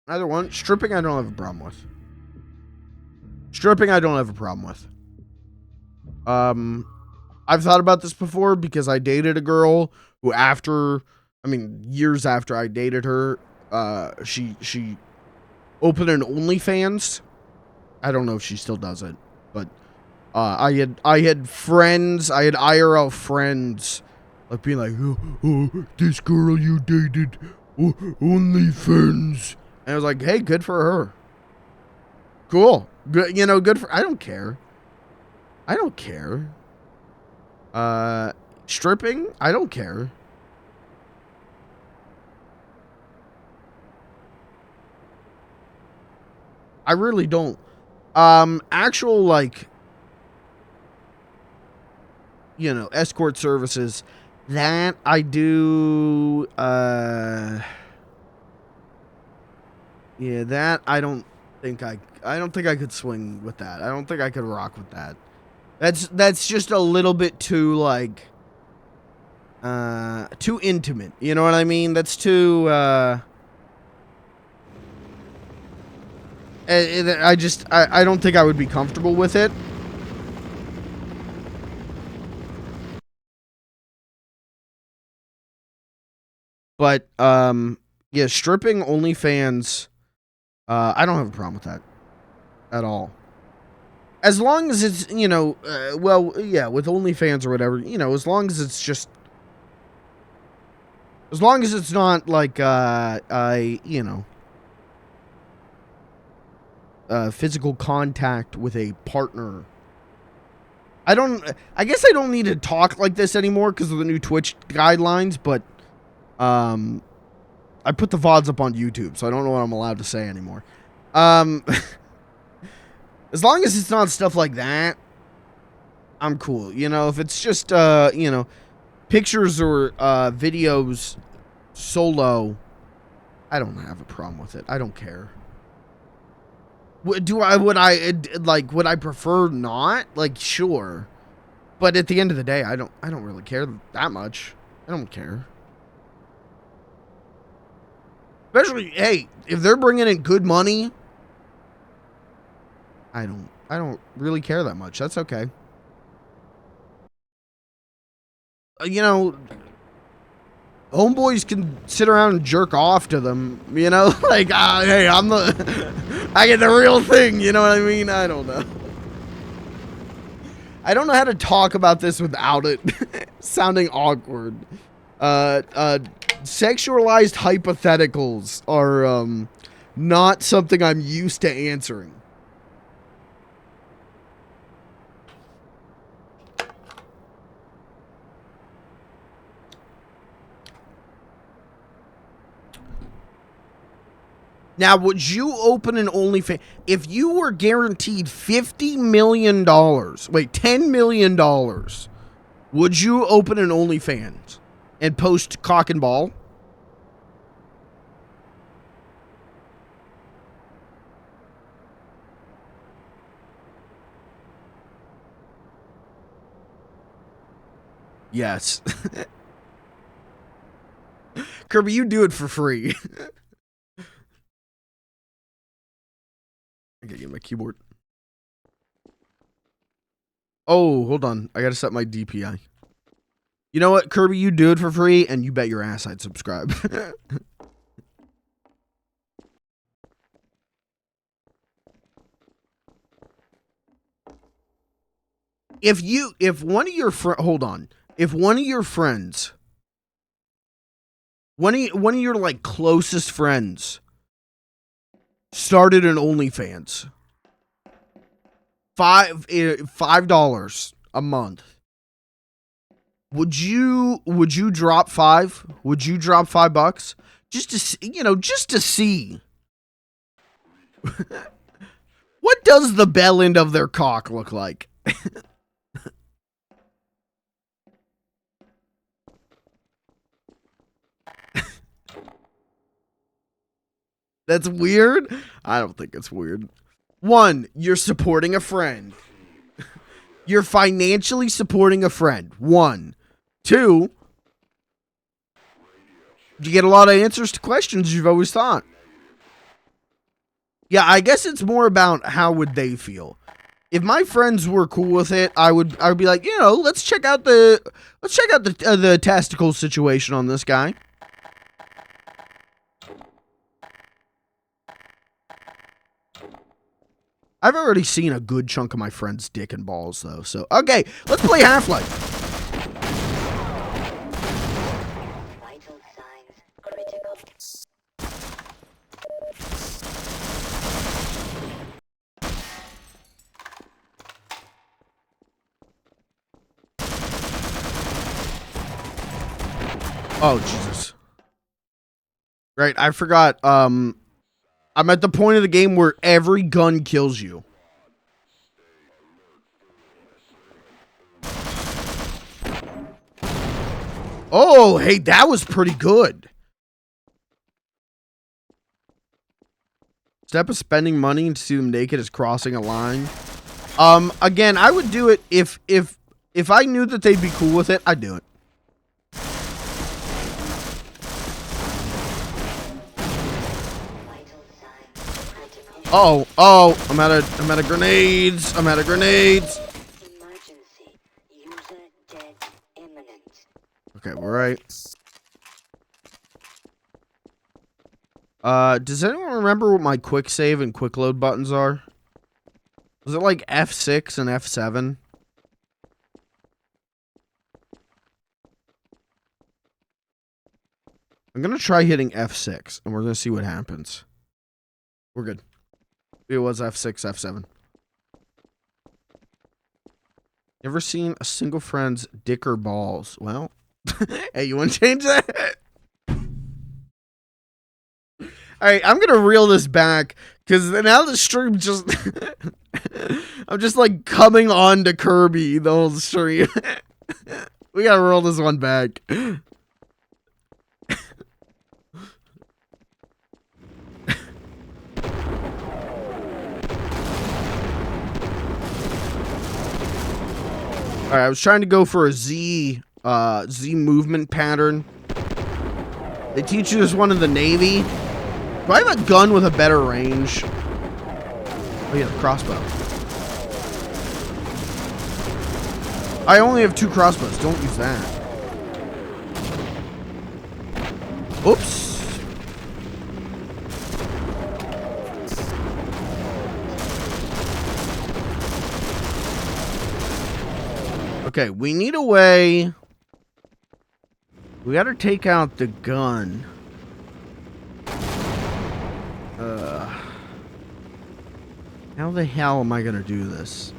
Either one. Stripping, I don't have a problem with. Stripping, I don't have a problem with. I've thought about this before because I dated a girl who years after I dated her, she opened an OnlyFans. I don't know if she still does it, but I had friends, I had IRL friends, like being like, oh, this girl you dated, OnlyFans. And I was like, hey, good for her. Cool. Good, you know, good for... I don't care. Stripping? I don't care. I really don't. Actual, like... You know, escort services. That I do... Yeah, that I don't think I could swing with that. I don't think I could rock with that. That's just a little bit too like too intimate. You know what I mean? That's too I don't think I would be comfortable with it. But yeah, stripping OnlyFans, I don't have a problem with that at all. As long as it's, you know, well, yeah, with OnlyFans or whatever, you know, as long as it's just, as long as it's not like, you know, physical contact with a partner. I guess I don't need to talk like this anymore because of the new Twitch guidelines, but, I put the VODs up on YouTube, so I don't know what I'm allowed to say anymore. As long as it's not stuff like that, I'm cool. You know, if it's just, you know, pictures or videos solo, I don't have a problem with it. I don't care. Would I prefer not? Like, sure. But at the end of the day, I don't really care that much. I don't care. Especially, hey, if they're bringing in good money, I don't really care that much. That's okay. You know, homeboys can sit around and jerk off to them, you know? Like, hey, I get the real thing, you know what I mean? I don't know. I don't know how to talk about this without it sounding awkward. Sexualized hypotheticals are, not something I'm used to answering. Now, would you open an OnlyFans if you were guaranteed $50 million? Wait, $10 million. Would you open an OnlyFans and post cock and ball? Yes. Kirby, you do it for free. I gotta get my keyboard. Oh, hold on. I gotta set my DPI. You know what, Kirby? You do it for free, and you bet your ass I'd subscribe. If one of your hold on. If one of your friends, one of your like closest friends started an OnlyFans, $5 a month. Would you drop $5? Would you drop $5 just to see, just to see? What does the bell end of their cock look like? That's weird? I don't think it's weird. One, you're supporting a friend. You're financially supporting a friend. One. Two, you get a lot of answers to questions you've always thought. Yeah, I guess it's more about how would they feel. If my friends were cool with it, I would be like, let's check out the testicle situation on this guy. I've already seen a good chunk of my friend's dick and balls, though. So, okay, let's play Half-Life. Vital signs critical. Oh, Jesus. Right, I forgot, I'm at the point of the game where every gun kills you. Oh, hey, that was pretty good. Step of spending money to see them naked is crossing a line. Again, I would do it if I knew that they'd be cool with it, I'd do it. Oh, I'm out of grenades. I'm out of grenades. Emergency. User dead imminent. Okay, we're right. Does anyone remember what my quick save and quick load buttons are? Was it like F6 and F7? I'm gonna try hitting F6 and we're gonna see what happens. We're good. It was F6, F7. Never seen a single friend's dick or balls. Well, hey, you want to change that? All right, I'm going to reel this back Because now the stream just... I'm just, like, coming on to Kirby the whole stream. We gotta roll this one back. Alright, I was trying to go for a Z movement pattern. They teach you this one in the Navy. Do I have a gun with a better range? Oh yeah, the crossbow. I only have 2 crossbows. Don't use that. Oops. Okay, we need a way. We gotta take out the gun. How the hell am I gonna do this?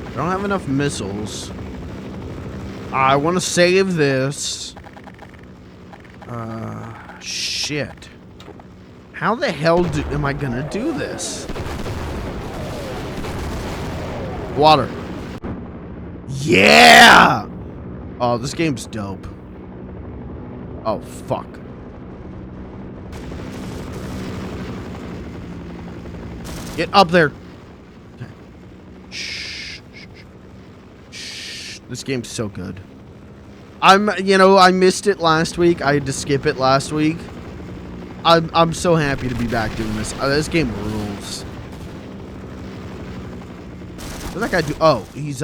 I don't have enough missiles. I want to save this. Shit. How the hell am I gonna do this? Water. Yeah! Oh, this game's dope. Oh, fuck. Get up there. Okay. Shh. Shh. This game's so good. I missed it last week. I had to skip it last week. I'm so happy to be back doing this. This game rules. What does that guy do? Oh, he's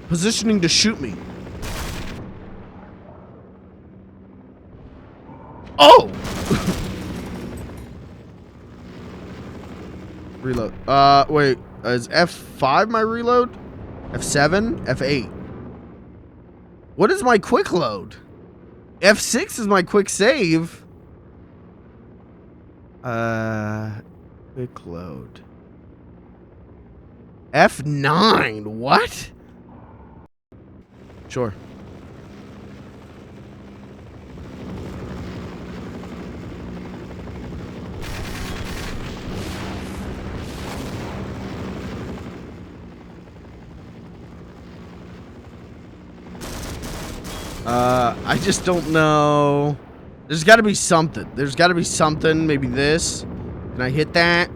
positioning to shoot me. Oh! Reload. Wait. Is F5 my reload? F7? F8. What is my quick load? F6 is my quick save. Quick load. F9. What? Sure. I just don't know. There's got to be something. There's got to be something. Maybe this. Can I hit that?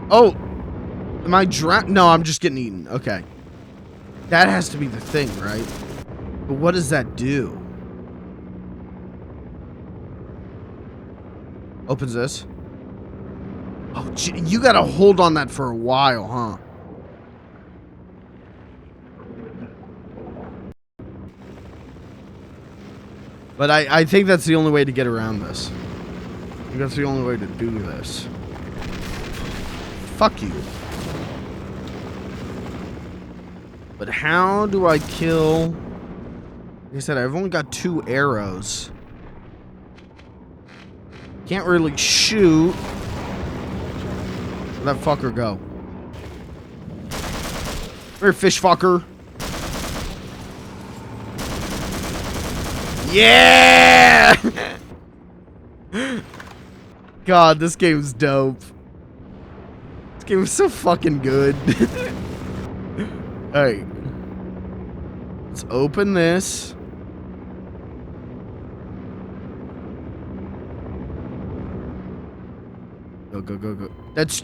Oh. Am I drowned? No, I'm just getting eaten. Okay. That has to be the thing, right? But what does that do? Opens this. Oh, gee, you got to hold on that for a while, huh? But I think that's the only way to get around this. I think that's the only way to do this. Fuck you. But how do I kill... Like I said, I've only got 2 arrows. Can't really shoot. Where'd that fucker go? Where, fish fucker? Yeah! God, this game's dope. This game is so fucking good. Alright. Let's open this. Go, go, go, go. That's...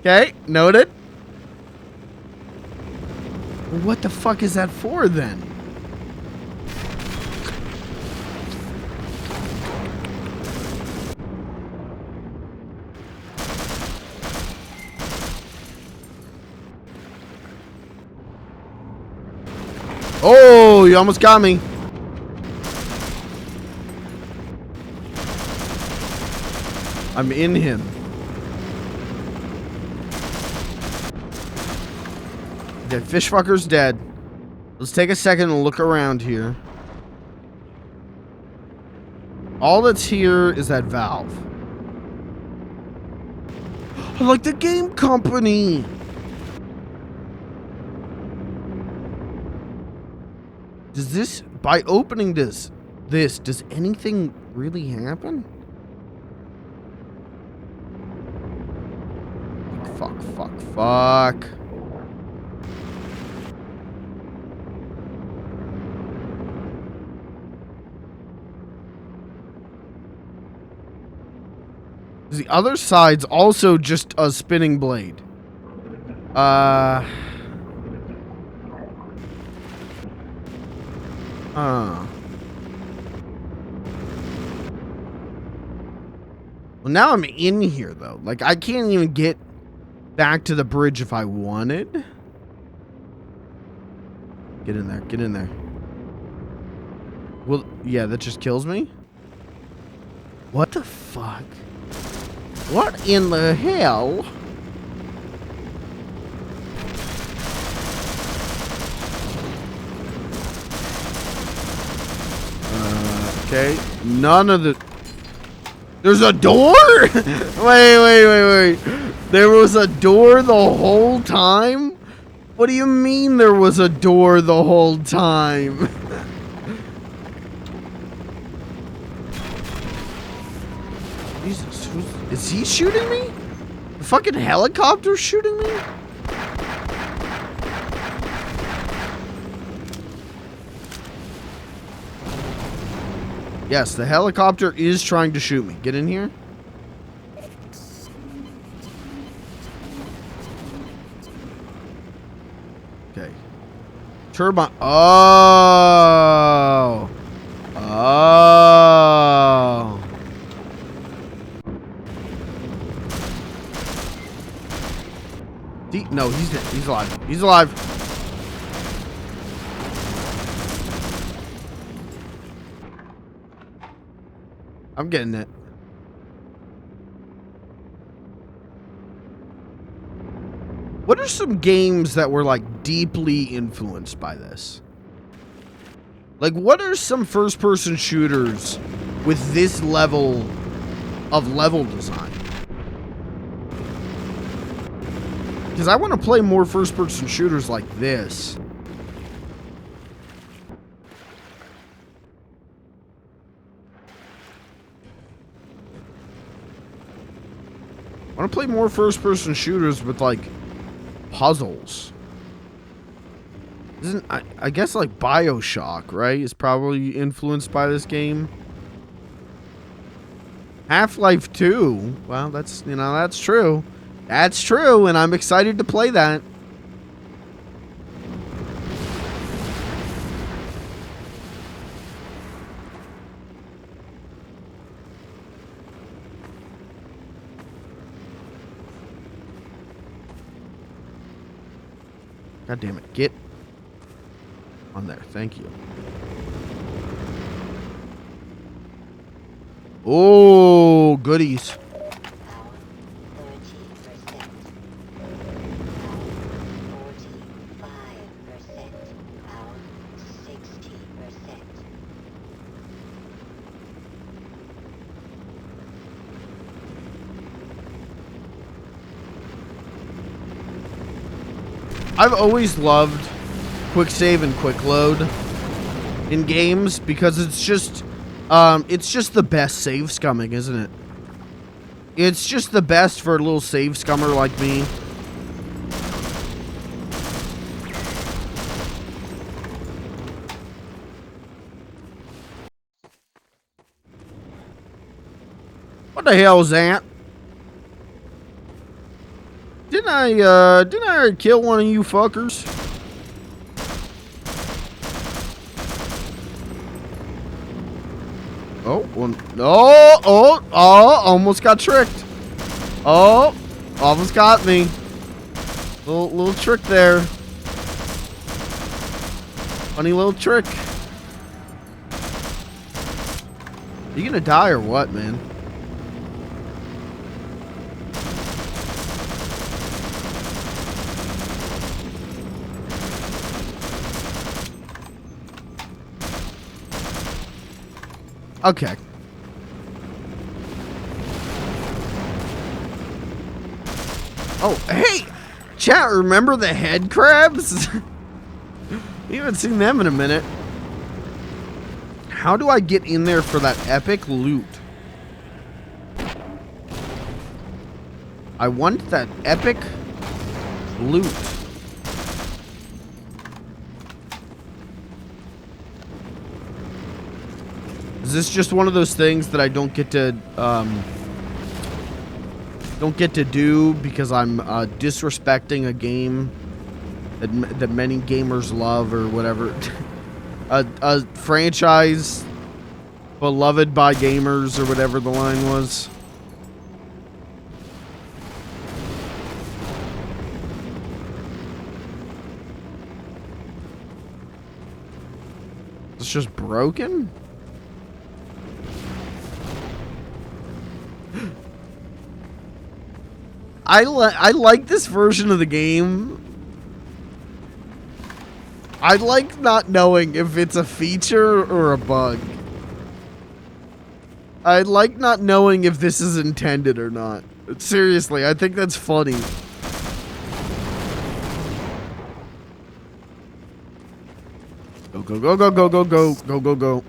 Okay, noted. What the fuck is that for then? Oh, you almost got me. I'm in him. Okay, fish fucker's dead. Let's take a second and look around here. All that's here is that valve. I like the game company. Does this, by opening this, does anything really happen? Fuck. The other side's also just a spinning blade. Well, now I'm in here, though. Like, I can't even get back to the bridge if I wanted. Get in there. Get in there. Well, yeah, that just kills me. What the fuck? What in the hell? Okay. None of the... There's a door? Wait. There was a door the whole time? What do you mean there was a door the whole time? Jesus, is he shooting me? The fucking helicopter's shooting me? Yes, the helicopter is trying to shoot me. Get in here. Okay. Turbine. Oh. No, he's dead. He's alive. He's alive. I'm getting it. What are some games that were like deeply influenced by this? Like, what are some first-person shooters with this level of level design? Because I want to play more first-person shooters like this. I want to play more first-person shooters with, like, puzzles. Isn't, I guess, like, BioShock, right? Is probably influenced by this game. Half-Life 2. Well, that's, you know, that's true. That's true, and I'm excited to play that. God damn it. Get on there. Thank you. Oh, goodies. I've always loved quick save and quick load in games because it's just the best save scumming, isn't it? It's just the best for a little save scummer like me. What the hell is that? Didn't I kill one of you fuckers? Oh, one. Oh, almost got tricked. Oh, almost got me. Little trick there. Funny little trick. You gonna die or what, man? Okay. Oh, hey! Chat, remember the head crabs? We haven't seen them in a minute. How do I get in there for that epic loot? I want that epic loot. Is this just one of those things that I don't get to do because I'm disrespecting a game that many gamers love or whatever? a franchise beloved by gamers or whatever the line was. It's just broken? I like this version of the game. I like not knowing if it's a feature or a bug. I like not knowing if this is intended or not. Seriously, I think that's funny. Go, go, go, go, go, go, go, go, go, go.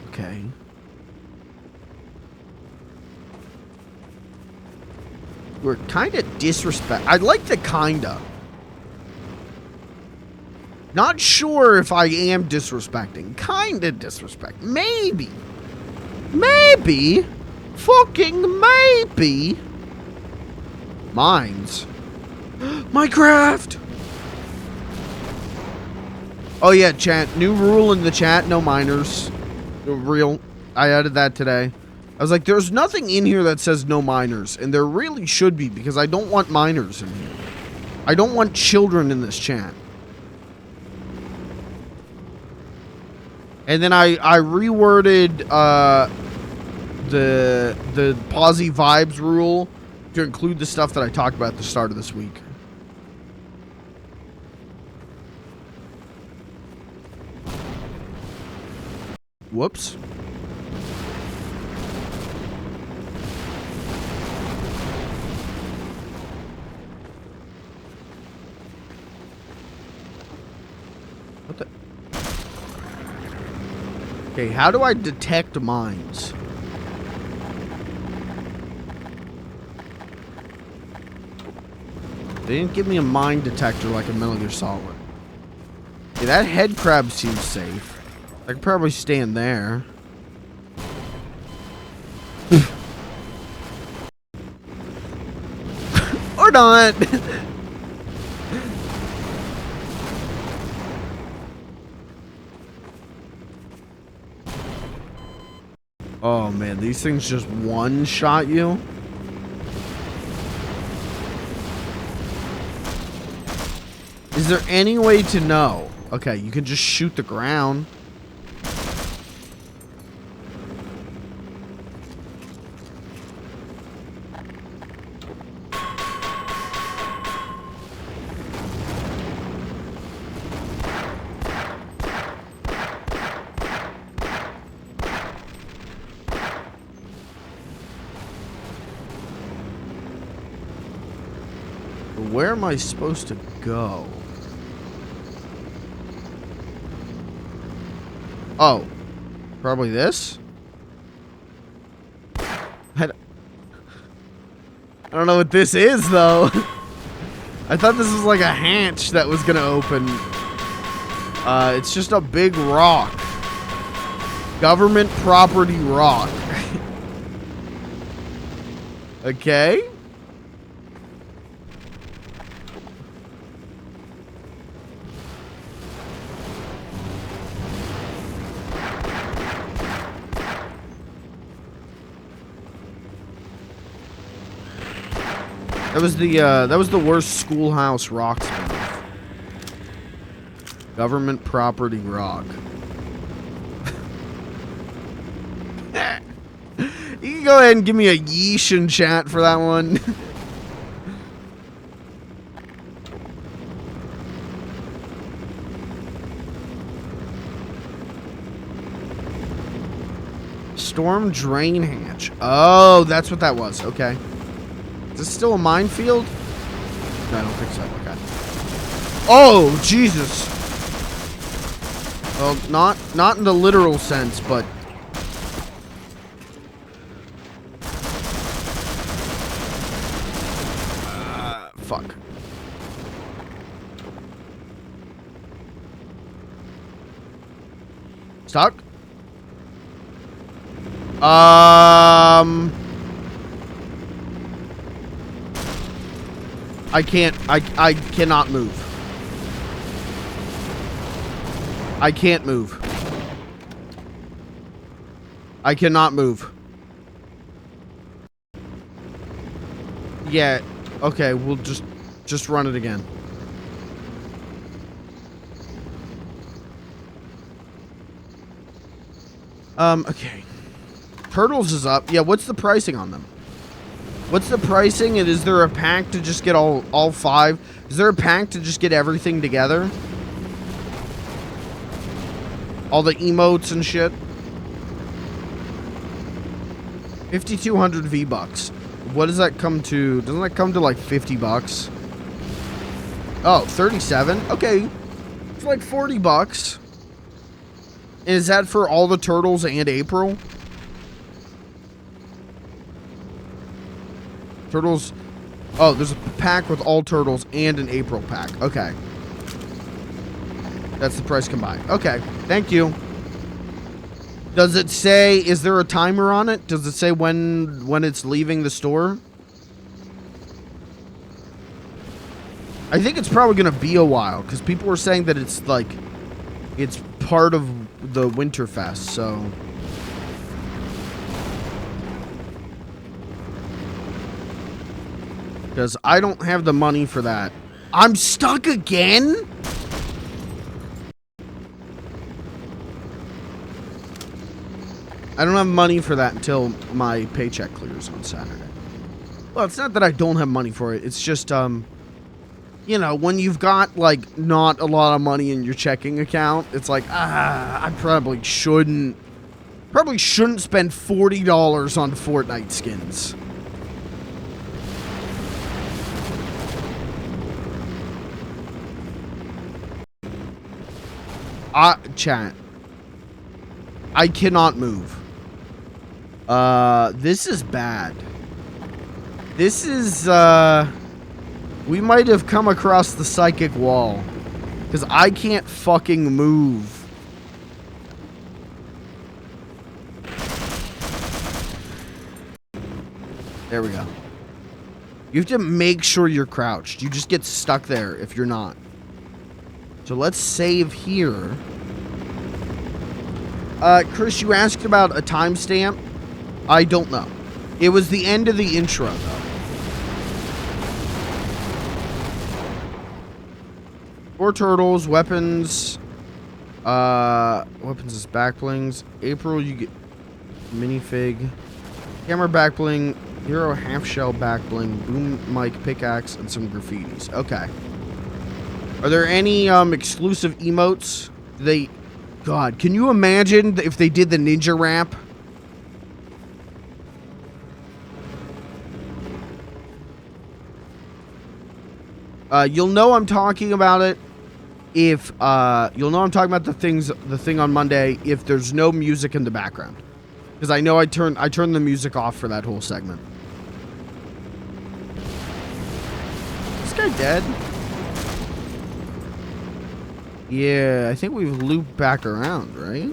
Okay. We're kind of disrespect. I'd like to kinda. Not sure if I am disrespecting. Kinda disrespect. Maybe. Maybe. Fucking maybe. Mines. Minecraft! Oh yeah, chat. New rule in the chat. No miners. Real. I added that today. I was like, there's nothing in here that says no minors. And there really should be, because I don't want minors in here. I don't want children in this chat. And then I reworded the Posy Vibes rule to include the stuff that I talked about at the start of this week. Whoops. What the? Okay, how do I detect mines? They didn't give me a mine detector like a Metal Gear Solid. Okay, that head crab seems safe. I could probably stand there. Or not. Oh man, these things just one-shot you? Is there any way to know? Okay, you can just shoot the ground. Where am I supposed to go? Oh, probably this? I don't know what this is, though. I thought this was like a hatch that was gonna open. It's just a big rock. Government property rock. Okay. That was the worst Schoolhouse Rock spin-off. Government property rock. You can go ahead and give me a yeesh in chat for that one. Storm Drain Hatch. Oh, that's what that was. Okay. Is this still a minefield? No, I don't think so. Okay. Oh, Jesus. Well, not in the literal sense, but... fuck. Stuck? I cannot move. I can't move. I cannot move. Yeah, okay, we'll just run it again. Okay. Turtles is up. Yeah, what's the pricing on them? What's the pricing, and is there a pack to just get all 5? Is there a pack to just get everything together? All the emotes and shit? 5,200 V-Bucks. What does that come to? Doesn't that come to like 50 bucks? Oh, 37? Okay. It's like 40 bucks. Is that for all the turtles and April? Turtles. Oh, there's a pack with all turtles and an April pack. Okay. That's the price combined. Okay. Thank you. Does it say, is there a timer on it? Does it say when it's leaving the store? I think it's probably going to be a while, because people were saying that it's like, it's part of the Winterfest, so. Because I don't have the money for that. I'm stuck again? I don't have money for that until my paycheck clears on Saturday. Well, it's not that I don't have money for it. It's just, you know, when you've got, like, not a lot of money in your checking account, it's like, I probably shouldn't spend $40 on Fortnite skins. Chat. I cannot move. This is bad. This is, we might have come across the psychic wall. Because I can't fucking move. There we go. You have to make sure you're crouched. You just get stuck there if you're not. So let's save here. Chris, you asked about a timestamp. I don't know. It was the end of the intro, though. 4 turtles, weapons. Weapons is backblings. April, you get minifig. Camera backbling. Hero half shell backbling. Boom mic pickaxe and some graffitis. Okay. Are there any exclusive emotes? God, can you imagine if they did the ninja rap? You'll know I'm talking about it if you'll know I'm talking about the thing on Monday if there's no music in the background, because I know I turned the music off for that whole segment. Is this guy dead? Yeah, I think we've looped back around, right?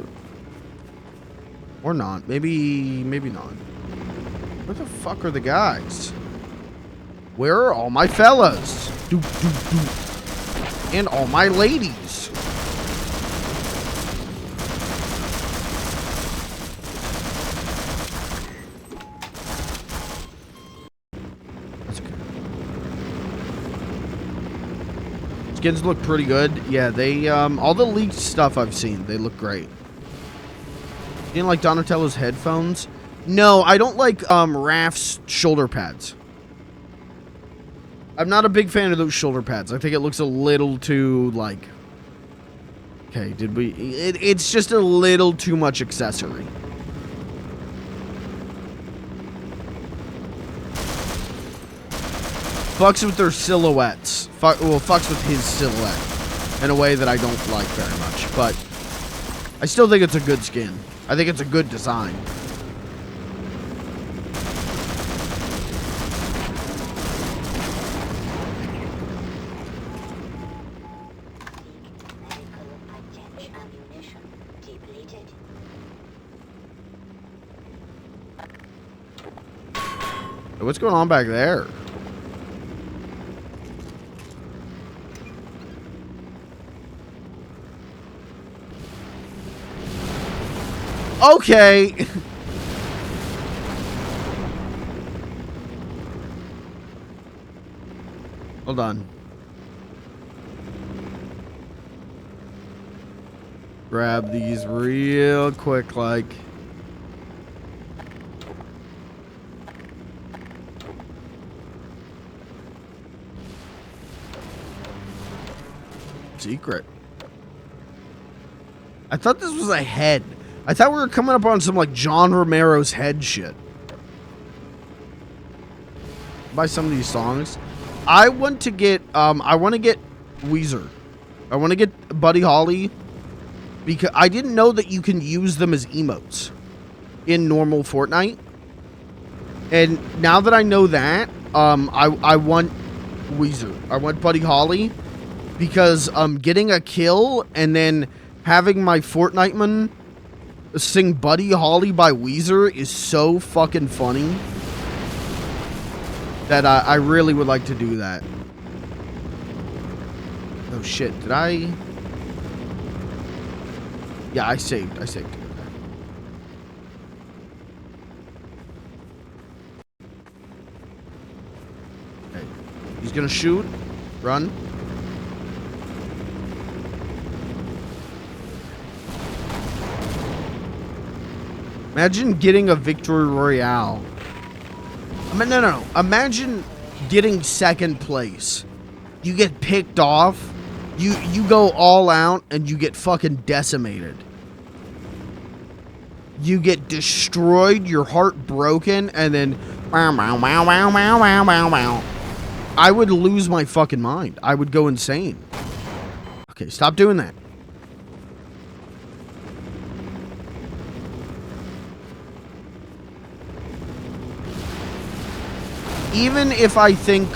Or not. Maybe not. Where the fuck are the guys? Where are all my fellas? And all my ladies. That's okay. Skins look pretty good. Yeah, they all the leaked stuff I've seen, they look great. You didn't like Donatello's headphones? No, I don't like Raph's shoulder pads. I'm not a big fan of those shoulder pads. I think it looks a little too, like... Okay, did we... It's just a little too much accessory. fucks with their silhouettes. Fucks with his silhouette in a way that I don't like very much. But I still think it's a good skin. I think it's a good design. What's going on back there? Okay. Hold on. Grab these real quick, like. Secret. I thought this was a head. I thought we were coming up on some like John Romero's head shit. By some of these songs, I want to get Weezer. I want to get Buddy Holly because I didn't know that you can use them as emotes in normal Fortnite. And now that I know that, I want Weezer. I want Buddy Holly. Because getting a kill and then having my Fortnite-man sing Buddy Holly by Weezer is so fucking funny that I really would like to do that. Oh shit, did I? Yeah, I saved. Okay. He's gonna shoot. Run. Imagine getting a victory royale. I mean, no. Imagine getting second place. You get picked off. You go all out and you get fucking decimated. You get destroyed, your heart broken, and then I would lose my fucking mind. I would go insane. Okay, stop doing that. Even if I think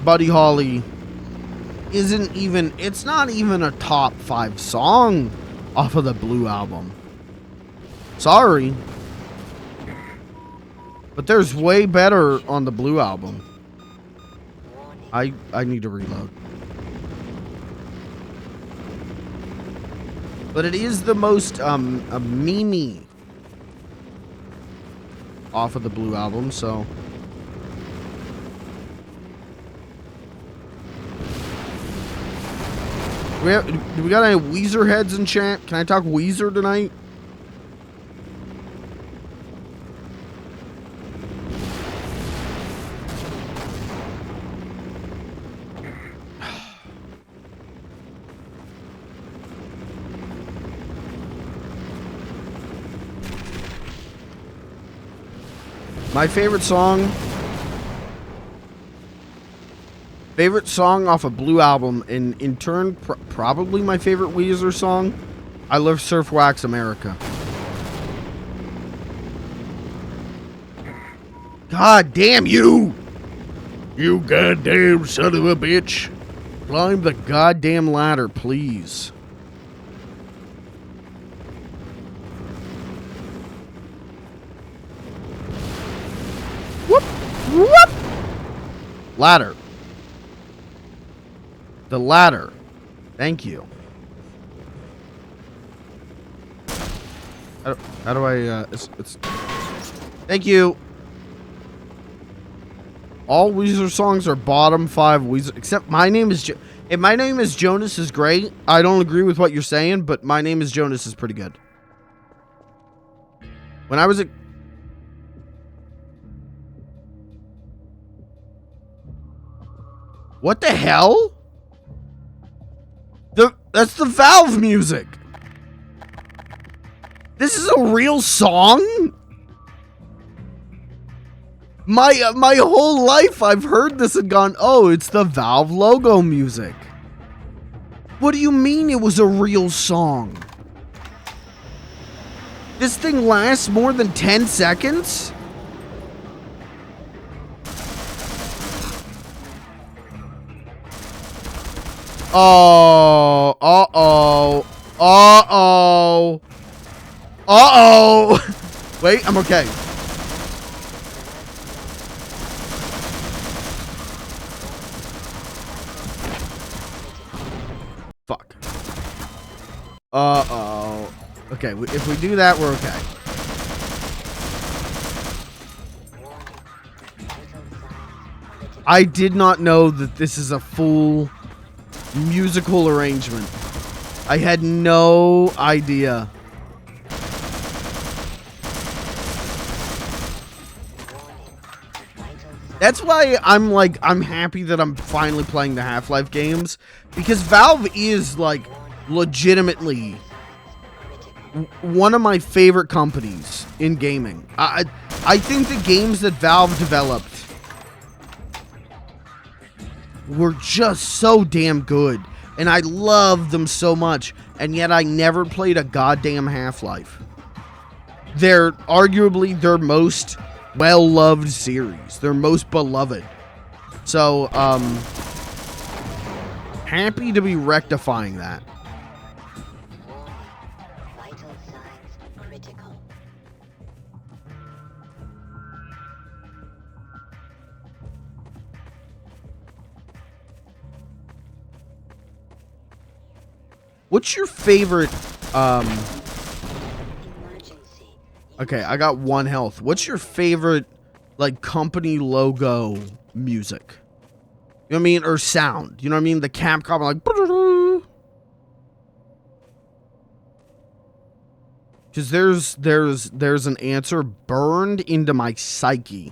Buddy Holly isn't even, it's not even a top 5 song off of the Blue album. Sorry. But there's way better on the Blue album. I need to reload. But it is the most a meme off of the Blue album, so do we got any Weezer heads in chat? Can I talk Weezer tonight? My favorite song off a Blue album, and in turn, probably my favorite Weezer song. I love Surf Wax America. God damn you! You goddamn son of a bitch! Climb the goddamn ladder, please. Whoop! Whoop! Ladder. The ladder. Thank you. How do I, thank you. All Weezer songs are bottom 5 Weezer, except My Name is if My Name is Jonas is great. I don't agree with what you're saying, but My Name is Jonas is pretty good. When I was a... What the hell? That's the Valve music. This is a real song? My whole life I've heard this and gone, oh, it's the Valve logo music. What do you mean it was a real song? This thing lasts more than 10 seconds? Oh, uh-oh. Uh-oh. Uh-oh. Wait, I'm okay. Fuck. Uh-oh. Okay, if we do that, we're okay. I did not know that this is a full musical arrangement. I had no idea. That's why I'm happy that I'm finally playing the Half-Life games, because Valve is like legitimately one of my favorite companies in gaming. I think the games that Valve developed were just so damn good, and I love them so much, and yet I never played a goddamn Half-Life. They're arguably their most well-loved series, their most beloved. So, happy to be rectifying that. Vital signs critical. What's your favorite, Emergency. okay, I got 1 health. What's your favorite, like, company logo music? You know what I mean? Or sound. You know what I mean? The Capcom, like, because there's an answer burned into my psyche.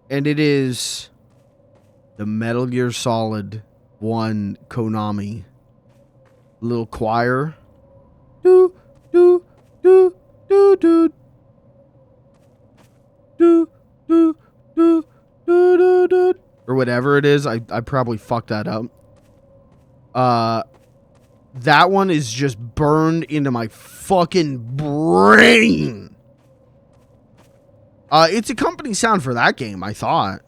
And it is the Metal Gear Solid 1 Konami little choir. Do, do, do, do, do. Do, do, do, do, do, do. Or whatever it is. I probably fucked that up. That one is just burned into my fucking brain. It's a company sound for that game, I thought.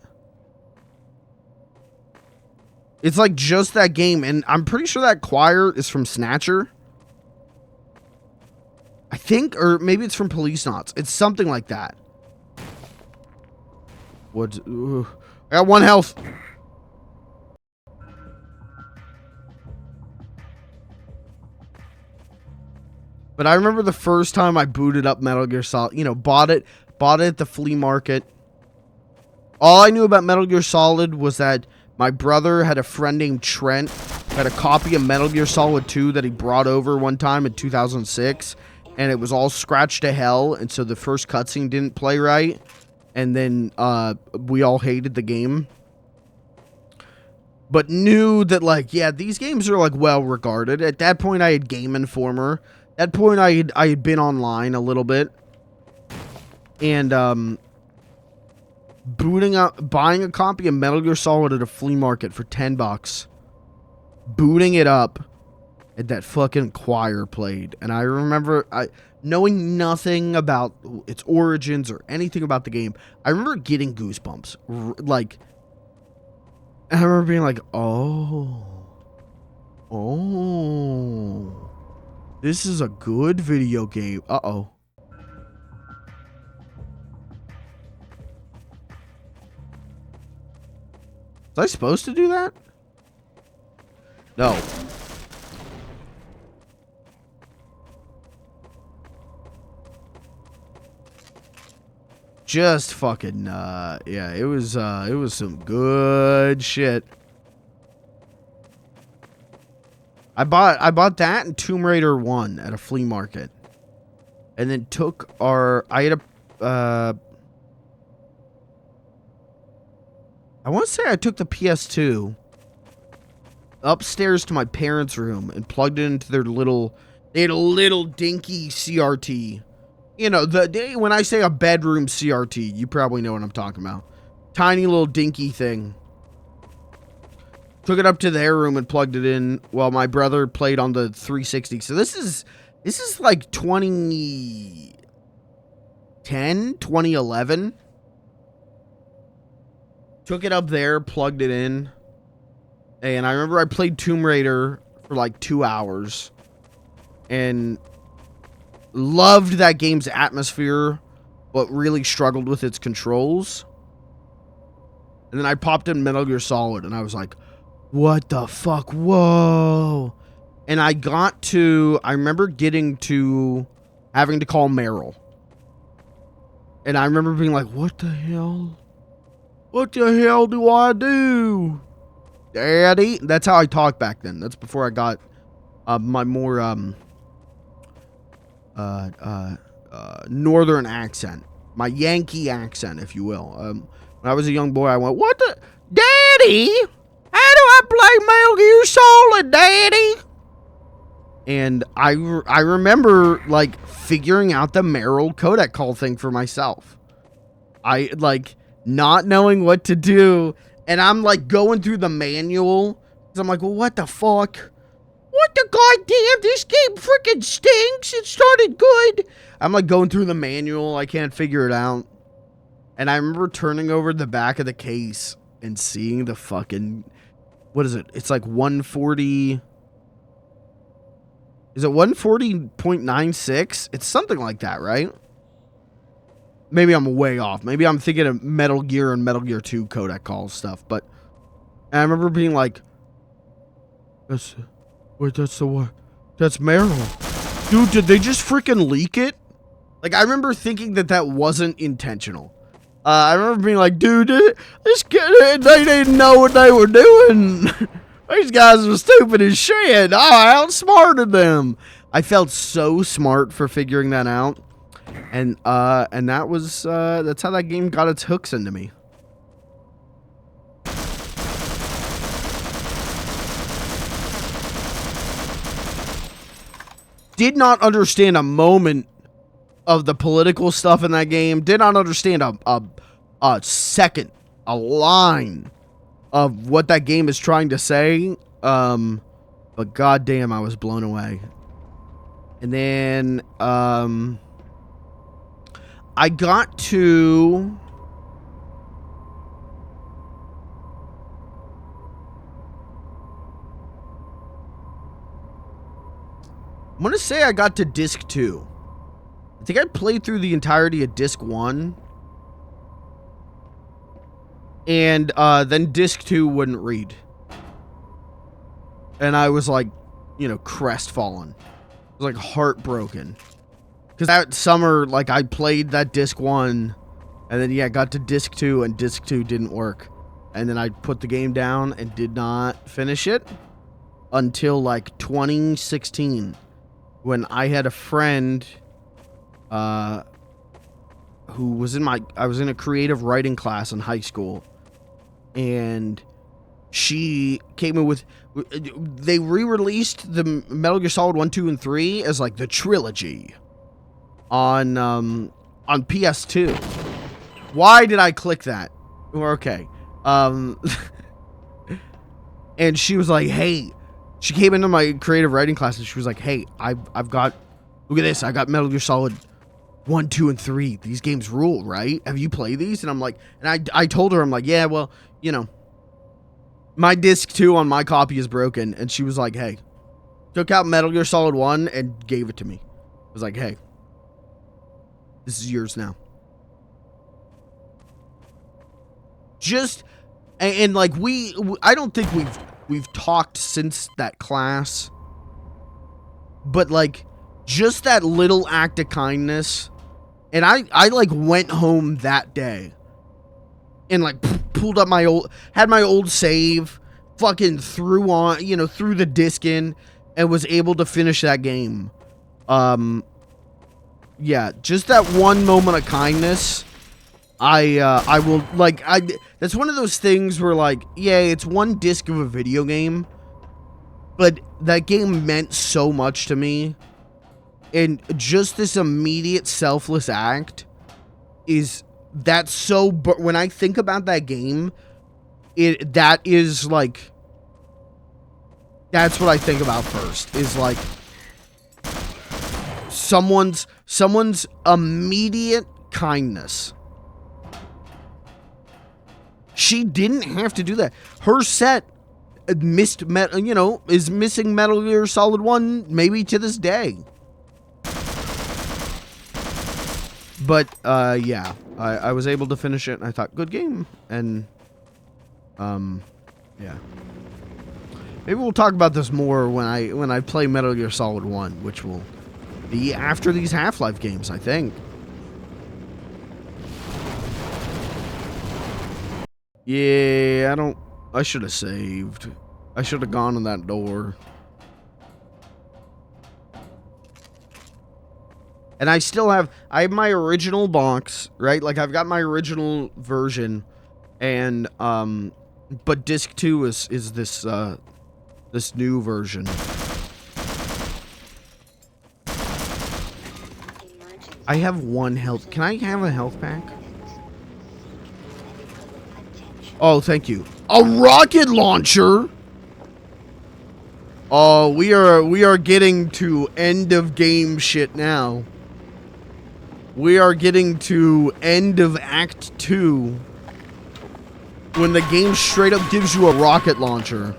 It's like just that game, and I'm pretty sure that choir is from Snatcher. I think, or maybe it's from Police Knots. It's something like that. What? I got 1 health. But I remember the first time I booted up Metal Gear Solid, you know, bought it at the flea market. All I knew about Metal Gear Solid was that my brother had a friend named Trent who had a copy of Metal Gear Solid 2 that he brought over one time in 2006, and it was all scratched to hell, and so the first cutscene didn't play right, and then we all hated the game. But knew that, like, yeah, these games are, like, well regarded. At that point, I had Game Informer. At that point, I had been online a little bit. And, buying a copy of Metal Gear Solid at a flea market for $10, booting it up, and that fucking choir played. And I remember, knowing nothing about its origins or anything about the game, I remember getting goosebumps. Like, and I remember being like, oh, this is a good video game. Uh-oh. Was I supposed to do that? No. Just fucking, yeah, it was some good shit. I bought that and Tomb Raider 1 at a flea market. And then took I had a, I want to say I took the PS2 upstairs to my parents' room and plugged it into they had a little dinky CRT You know, when I say a bedroom CRT, you probably know what I'm talking about. Tiny little dinky thing. Took it up to their room and plugged it in while my brother played on the 360. So this is like 2010, 2011. Took it up there, plugged it in. And I remember I played Tomb Raider for like 2 hours. And loved that game's atmosphere, but really struggled with its controls. And then I popped in Metal Gear Solid, and I was like, what the fuck? Whoa. And I remember getting to having to call Meryl. And I remember being like, what the hell? What the hell do I do? Daddy? That's how I talked back then. That's before I got my more northern accent. My Yankee accent, if you will. When I was a young boy, I went, what the? Daddy? How do I play Metal Gear Solid, Daddy? And I remember, like, figuring out the Meryl codec call thing for myself. I, like, not knowing what to do. And I'm, like, going through the manual. Because I'm like, well, what the fuck? What the goddamn? This game freaking stinks. It started good. I'm, like, going through the manual. I can't figure it out. And I remember turning over the back of the case and seeing the fucking... What is it? It's like 140... Is it 140.96? It's something like that, right? Maybe I'm way off. Maybe I'm thinking of Metal Gear and Metal Gear 2 codec call stuff. But I remember being like... That's the what? That's Meryl. Dude, did they just freaking leak it? Like, I remember thinking that wasn't intentional. I remember being like, dude, this kid, they didn't know what they were doing. These guys were stupid as shit. I outsmarted them. I felt so smart for figuring that out. And that was, that's how that game got its hooks into me. Did not understand a moment of the political stuff in that game. Did not understand a second, a line of what that game is trying to say. But goddamn, I was blown away. And then I got to... I'm going to say I got to Disc 2. I think I played through the entirety of Disc 1. And then Disc 2 wouldn't read. And I was like, you know, crestfallen. I was like heartbroken. Because that summer, like, I played that Disc 1. And then, yeah, got to Disc 2 and Disc 2 didn't work. And then I put the game down and did not finish it until like 2016. When I had a friend... who was I was in a creative writing class in high school, and she came in with, they re-released the Metal Gear Solid 1, 2, and 3 as like the trilogy on PS2. Why did I click that? Okay. And she was like, hey, she came into my creative writing class and she was like, hey, I've got, look at this, I got Metal Gear Solid 1, 2, and 3. These games rule, right? Have you played these? And I'm like, and I told her, I'm like, yeah, well, you know, my disc 2 on my copy is broken. And she was like, hey, took out Metal Gear Solid 1 and gave it to me. I was like, hey, this is yours now. Just, and like I don't think we've talked since that class, but like, just that little act of kindness. And I like went home that day and like pulled up had my old save, fucking threw the disc in and was able to finish that game. Yeah, just that one moment of kindness. I will, like, that's one of those things where, like, yeah, it's one disc of a video game, but that game meant so much to me. And just this immediate selfless act is, that's so, but when I think about that game, that is like, that's what I think about first, is like someone's immediate kindness. She didn't have to do that. Her set missed, you know, is missing Metal Gear Solid 1 maybe to this day. But yeah, I was able to finish it, and I thought, good game. And yeah, maybe we'll talk about this more when I play Metal Gear Solid 1, which will be after these Half-Life games, I think. Yeah, I should have saved. I should have gone in that door. And I have my original box, right? Like, I've got my original version, and but disc 2 is this this new version. I have 1 health. Can I have a health pack? Oh, thank you. A rocket launcher? Oh, we are getting to end of game shit now. We are getting to end of Act 2. When the game straight up gives you a rocket launcher.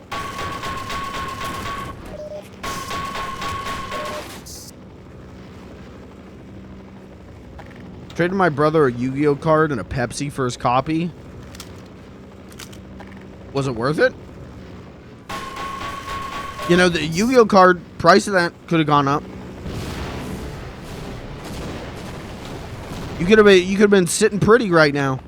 Traded my brother a Yu-Gi-Oh card and a Pepsi for his copy. Was it worth it? You know, the Yu-Gi-Oh card, price of that could have gone up. You could have been sitting pretty right now.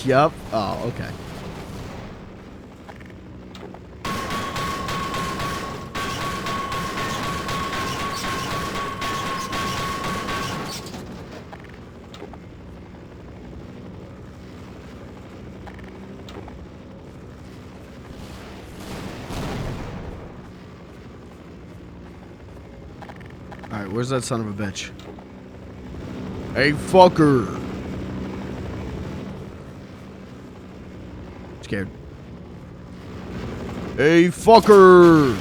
Yup. Oh, okay. Alright, where's that son of a bitch? Hey, fucker! Scared. Hey, fucker!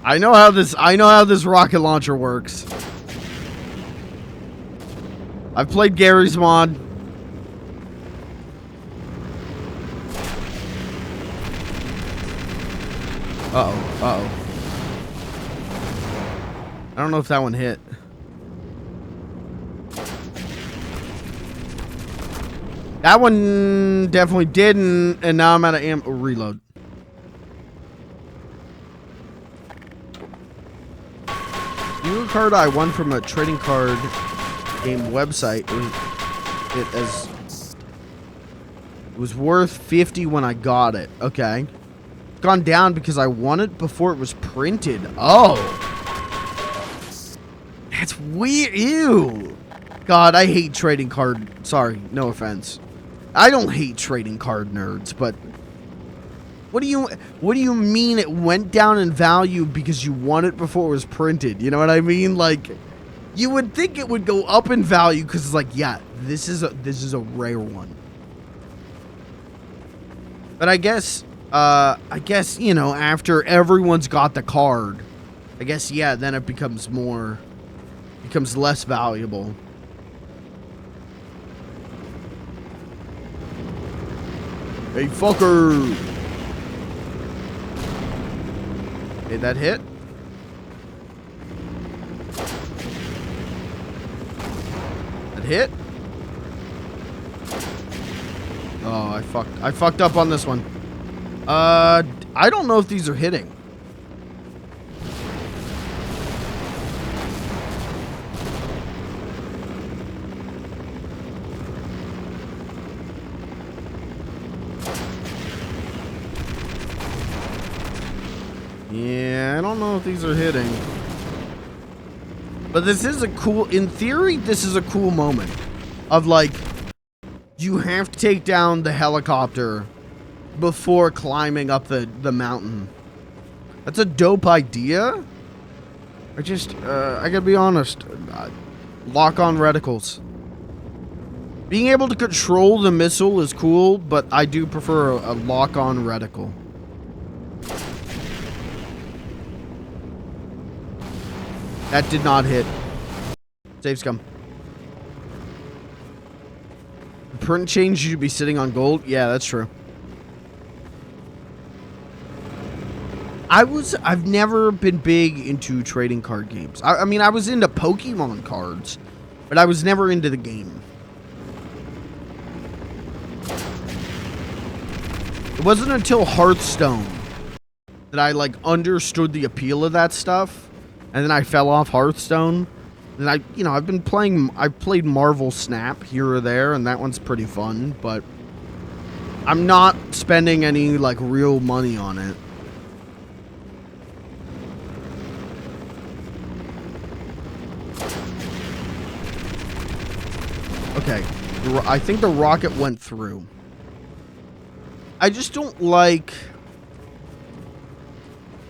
I know how this rocket launcher works. I've played Gary's mod. Uh-oh, uh-oh. I don't know if that one hit. That one definitely didn't, and now I'm out of ammo. Reload. New card I won from a trading card game website. It was worth 50 when I got it. Okay. Gone down because I won it before it was printed. Oh. That's weird. Ew. God, I hate trading card. Sorry, no offense. I don't hate trading card nerds, but what do you mean it went down in value because you won it before it was printed? You know what I mean? Like, you would think it would go up in value because it's like, yeah, this is a rare one. But I guess, you know, after everyone's got the card, I guess, yeah, then it becomes less valuable. Hey, fucker! Did that hit? That hit? Oh, I fucked up on this one. I don't know if these are hitting. Yeah, I don't know if these are hitting. But this is a cool, in theory, this is a cool moment of like, You have to take down the helicopter before climbing up the mountain. That's a dope idea. I gotta be honest. Lock on reticles. Being able to control the missile is cool, but I do prefer a lock on reticle. That did not hit. Save scum. The print change should be sitting on gold. Yeah, that's true. I've never been big into trading card games. I mean, I was into Pokemon cards, but I was never into the game. It wasn't until Hearthstone that I, like, understood the appeal of that stuff, and then I fell off Hearthstone. And I've played Marvel Snap here or there, and that one's pretty fun, but I'm not spending any, like, real money on it. Okay, I think the rocket went through. I just don't like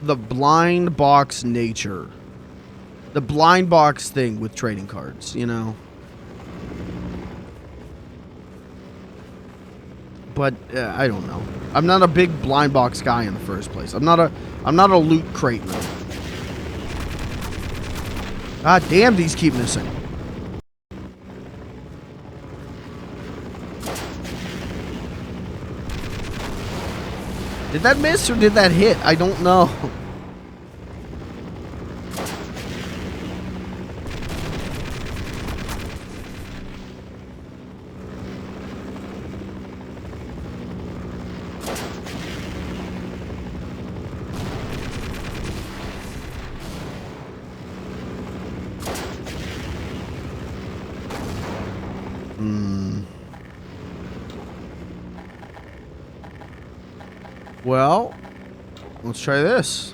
the blind box nature. The blind box thing with trading cards, you know? But I don't know. I'm not a big blind box guy in the first place. I'm not a loot crate man. Ah, damn, these keep missing. Did that miss or did that hit? I don't know. Well, let's try this.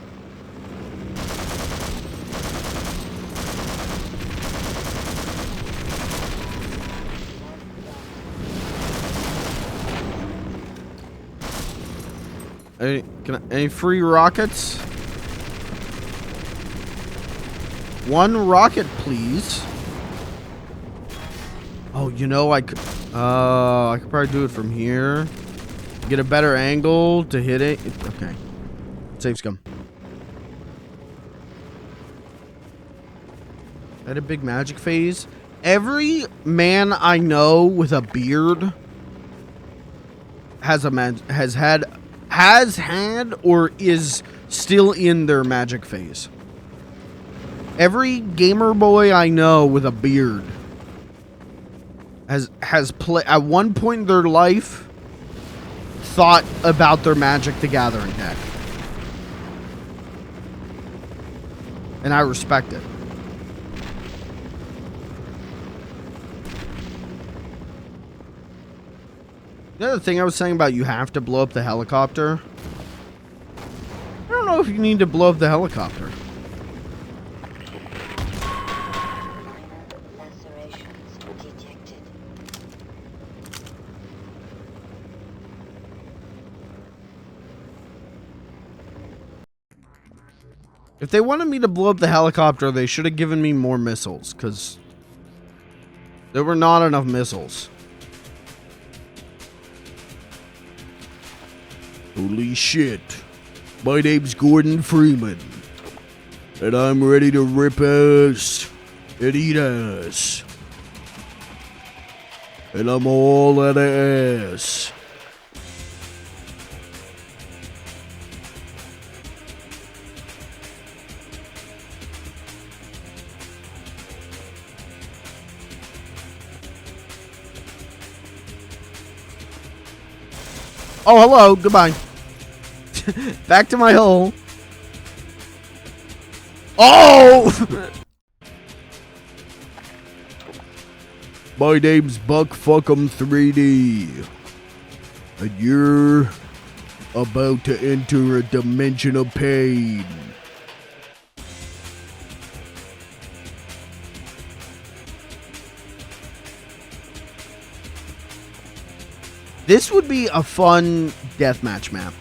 Any free rockets? One rocket, please. Oh, you know, I could probably do it from here. Get a better angle to hit it. Okay. Save scum. Had a big magic phase. Every man I know with a beard has had or is still in their magic phase. Every gamer boy I know with a beard has played at one point in their life thought about their Magic the Gathering deck. And I respect it. The other thing I was saying about you have to blow up the helicopter. I don't know if you need to blow up the helicopter. Lacerations detected. If they wanted me to blow up the helicopter, they should have given me more missiles, because there were not enough missiles. Holy shit. My name's Gordon Freeman, and I'm ready to rip ass and eat ass. And I'm all out of ass. Oh, hello. Goodbye. Back to my hole. Oh! My name's Buck Fuckum 3D. And you're about to enter a dimension of pain. This would be a fun deathmatch map.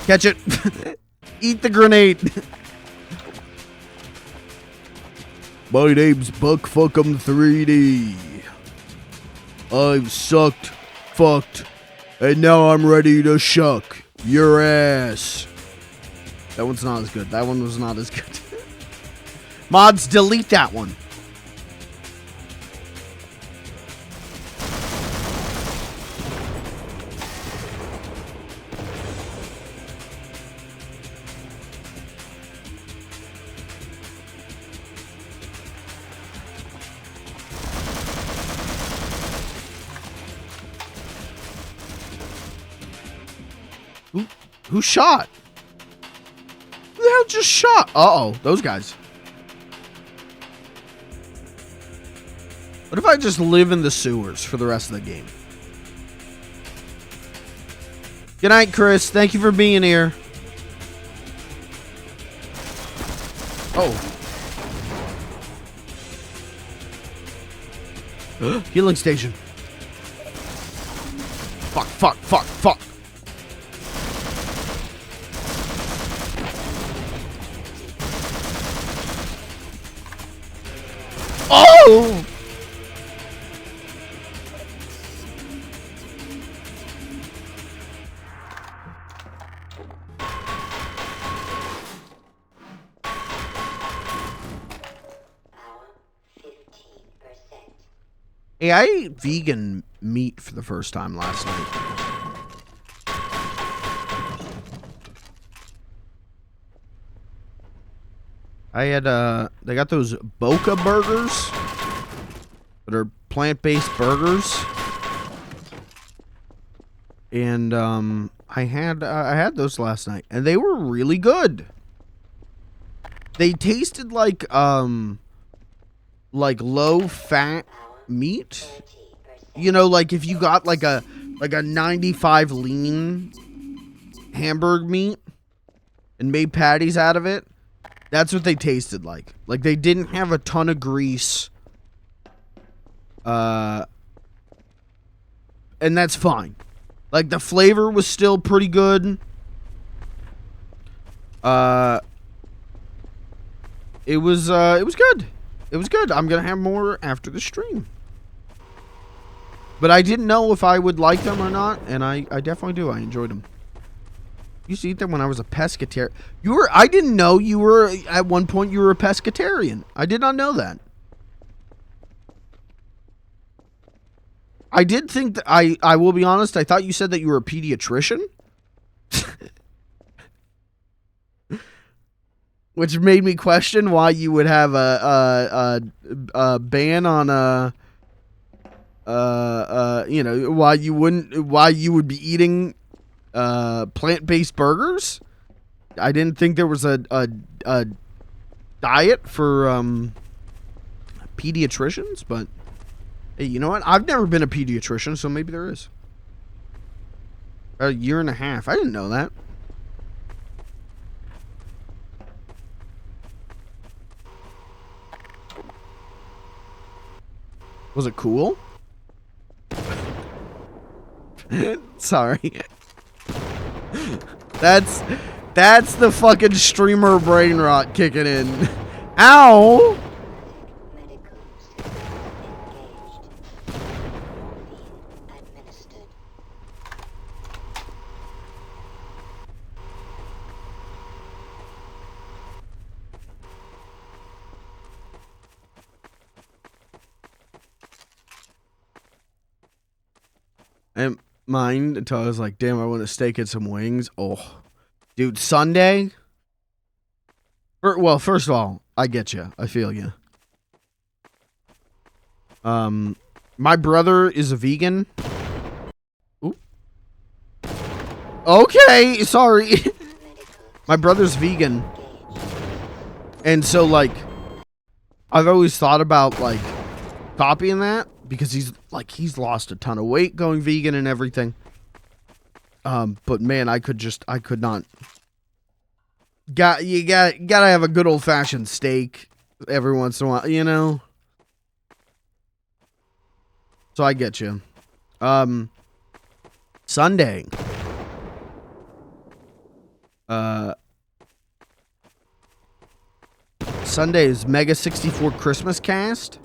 Catch it. Eat the grenade. My name's Buckfuck'em 3D. I've sucked, fucked, and now I'm ready to shuck your ass. That one's not as good. That one was not as good. Mods, delete that one. Who shot? Who the hell just shot? Uh-oh, those guys. What if I just live in the sewers for the rest of the game? Good night, Chris. Thank you for being here. Oh. Healing station. Fuck, fuck, fuck, fuck. Oh! Hey, I ate vegan meat for the first time last night. I had, they got those Boca burgers that are plant-based burgers. And, I had those last night, and they were really good. They tasted like low-fat meat. You know, like if you got like a 95 lean hamburger meat and made patties out of it. That's what they tasted like. Like they didn't have a ton of grease. And that's fine. Like the flavor was still pretty good. It was good. It was good. I'm gonna have more after the stream. But I didn't know if I would like them or not, and I definitely do. I enjoyed them. I used to eat them when I was a pescatarian. I didn't know you were, at one point you were a pescatarian. I did not know that. I did think that, I will be honest, I thought you said that you were a pediatrician. Which made me question why you would have a ban on you know, why you would be eating plant-based burgers. I didn't think there was a diet for pediatricians, but hey, you know what? I've never been a pediatrician, so maybe there is. A year and a half. I didn't know that. Was it cool? Sorry. That's the fucking streamer brain rot kicking in. Ow! And mine until I was like, damn, I want a steak and some wings. Oh, dude, Sunday. Well, first of all, I get you. I feel you. My brother is a vegan. Ooh. Okay, sorry. My brother's vegan. And so, like, I've always thought about, like, copying that. Because he's lost a ton of weight going vegan and everything. But man, I could not. You gotta have a good old fashioned steak, every once in a while, you know? So I get you. Sunday. Sunday is Mega 64 Christmas Cast,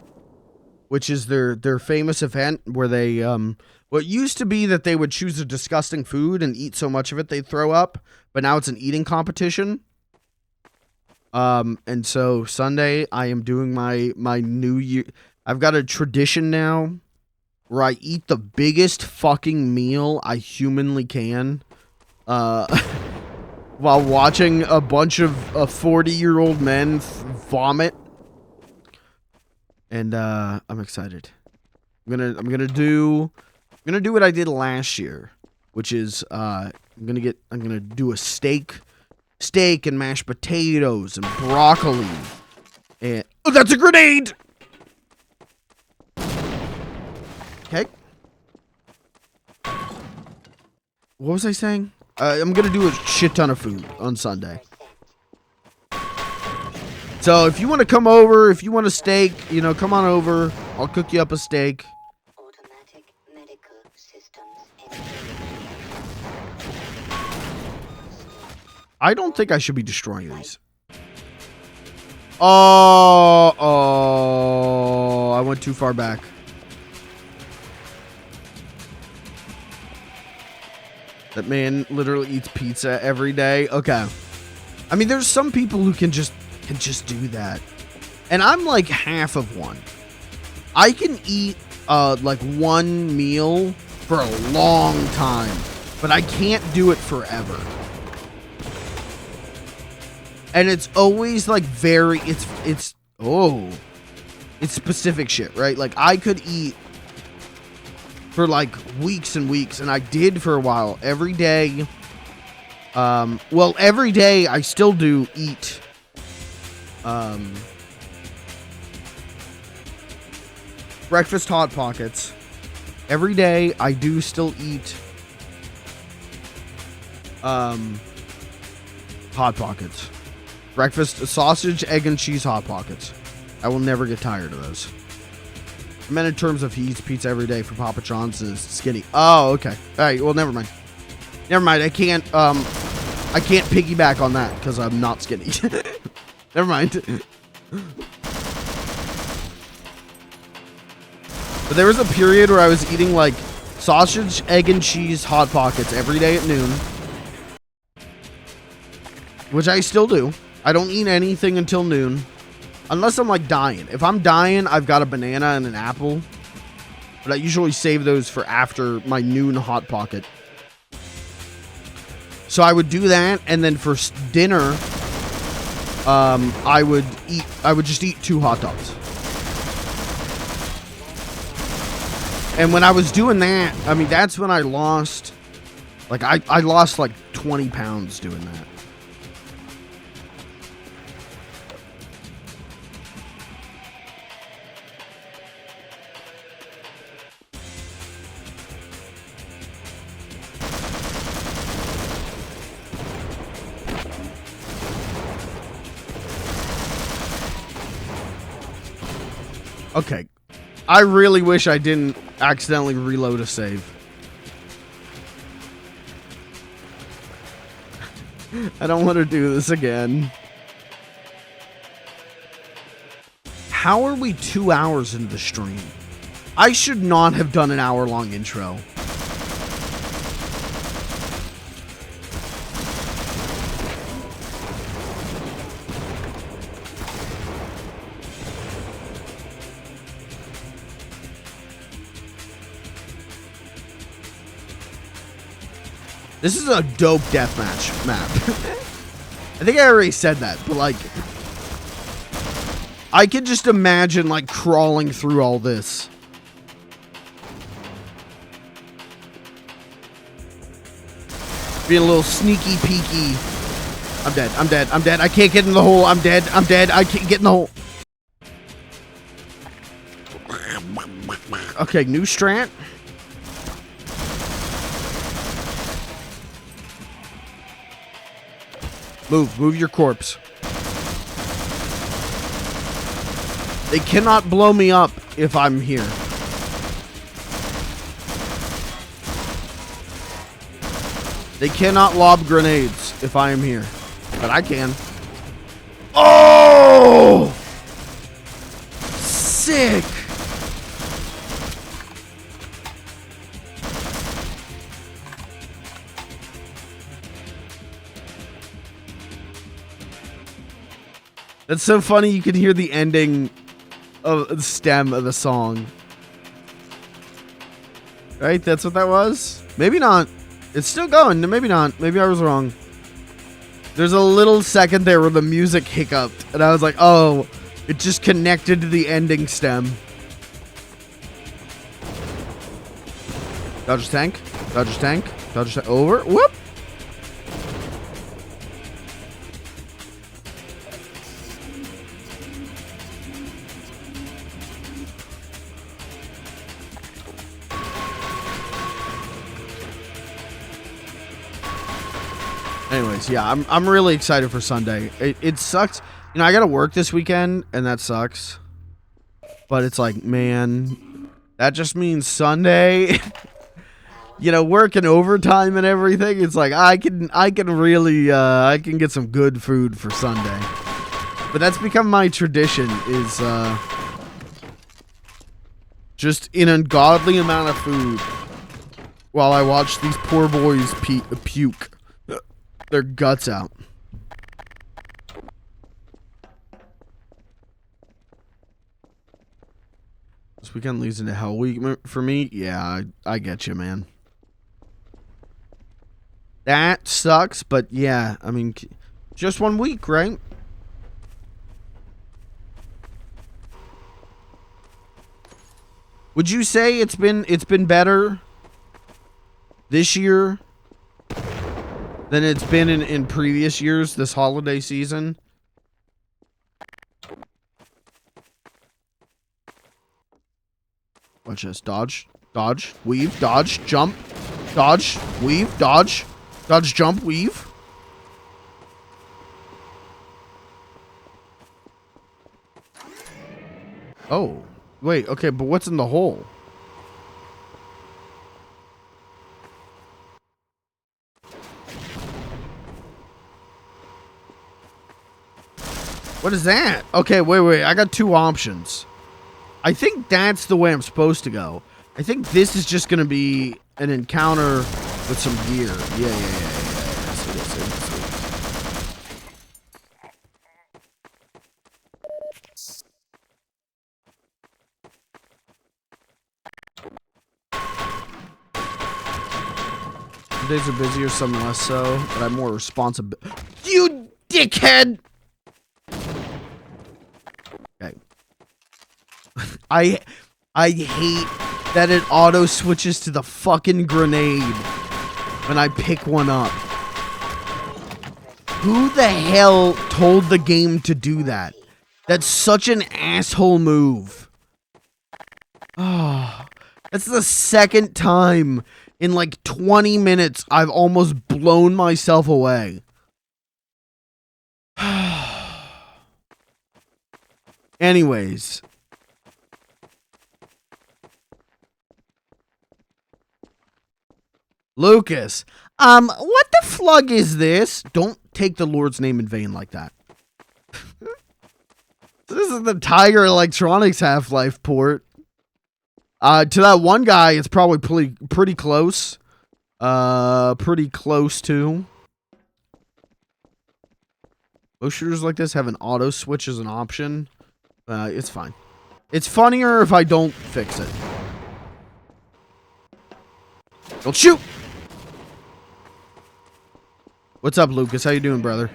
which is their famous event where they, what used to be that they would choose a disgusting food and eat so much of it they'd throw up, but now it's an eating competition. And so Sunday I am doing my New Year. I've got a tradition now where I eat the biggest fucking meal I humanly can, while watching a bunch of 40-year-old men vomit. And I'm excited. I'm gonna do what I did last year, which is I'm gonna do a steak and mashed potatoes and broccoli. And oh, that's a grenade. Okay. What was I saying? I'm gonna do a shit ton of food on Sunday. So if you want to come over, if you want a steak, you know, come on over. I'll cook you up a steak. Automatic medical systems. I don't think I should be destroying these. Oh, I went too far back. That man literally eats pizza every day. Okay. I mean, there's some people who can just do that. And I'm like half of one. I can eat like one meal for a long time, but I can't do it forever. And it's always like it's specific shit, right? Like I could eat for like weeks and weeks, and I did for a while every day. Well, every day I still do eat breakfast Hot Pockets. Every day I do still eat Hot Pockets. Breakfast sausage, egg, and cheese Hot Pockets. I will never get tired of those. I meant in terms of he eats pizza every day for Papa John's and is skinny. Oh, okay. All right. Well, never mind. Never mind. I can't piggyback on that because I'm not skinny. Never mind. But there was a period where I was eating like sausage, egg, and cheese Hot Pockets every day at noon, which I still do. I don't eat anything until noon. Unless I'm like dying. If I'm dying, I've got a banana and an apple. But I usually save those for after my noon Hot Pocket. So I would do that, and then for dinner, I would just eat 2 hot dogs. And when I was doing that, I mean, that's when I lost, like, I lost like 20 pounds doing that. Okay, I really wish I didn't accidentally reload a save. I don't want to do this again. How are we 2 hours into the stream? I should not have done an hour-long intro. This is a dope deathmatch map. I think I already said that, but like, I could just imagine like crawling through all this. Being a little sneaky peeky. I'm dead. I'm dead. I'm dead. I can't get in the hole. I'm dead. I'm dead. I can't get in the hole. Okay, new strat. Move your corpse. They cannot blow me up if I'm here. They cannot lob grenades if I am here. But I can. Oh! Sick! That's so funny, you can hear the ending of the stem of the song. Right? That's what that was? Maybe not. It's still going. Maybe not. Maybe I was wrong. There's a little second there where the music hiccuped, and I was like, oh, it just connected to the ending stem. Dodge tank. Dodge tank. Dodge tank. Over. Whoop. Anyways, yeah, I'm really excited for Sunday. It sucks. You know, I got to work this weekend, and that sucks. But it's like, man, that just means Sunday. You know, working overtime and everything. It's like I can really I can get some good food for Sunday. But that's become my tradition, is just an ungodly amount of food while I watch these poor boys puke their guts out. This weekend leads into hell week for me. Yeah, I get you, man. That sucks, but yeah, I mean, just 1 week, right? Would you say it's been better this year than it's been in previous years this holiday season? Watch this. Dodge, dodge, weave, dodge, jump, dodge, weave, dodge, dodge, jump, weave. Oh, wait, okay, but what's in the hole? What is that? Okay, wait. I got two options. I think that's the way I'm supposed to go. I think this is just going to be an encounter with some gear. Yeah. Yes, it is. Some days are busier, some less so, but I'm more responsible. You dickhead! Okay. I hate that it auto switches to the fucking grenade when I pick one up. Who the hell told the game to do that? That's such an asshole move. Oh, that's the second time in like 20 minutes I've almost blown myself away. Anyways. Lucas, what the flug is this? Don't take the Lord's name in vain like that. This is the Tiger Electronics Half-Life port. To that one guy, it's probably pretty close. Pretty close to. Most shooters like this have an auto switch as an option. It's fine. It's funnier if I don't fix it. Don't shoot! What's up, Lucas? How you doing, brother?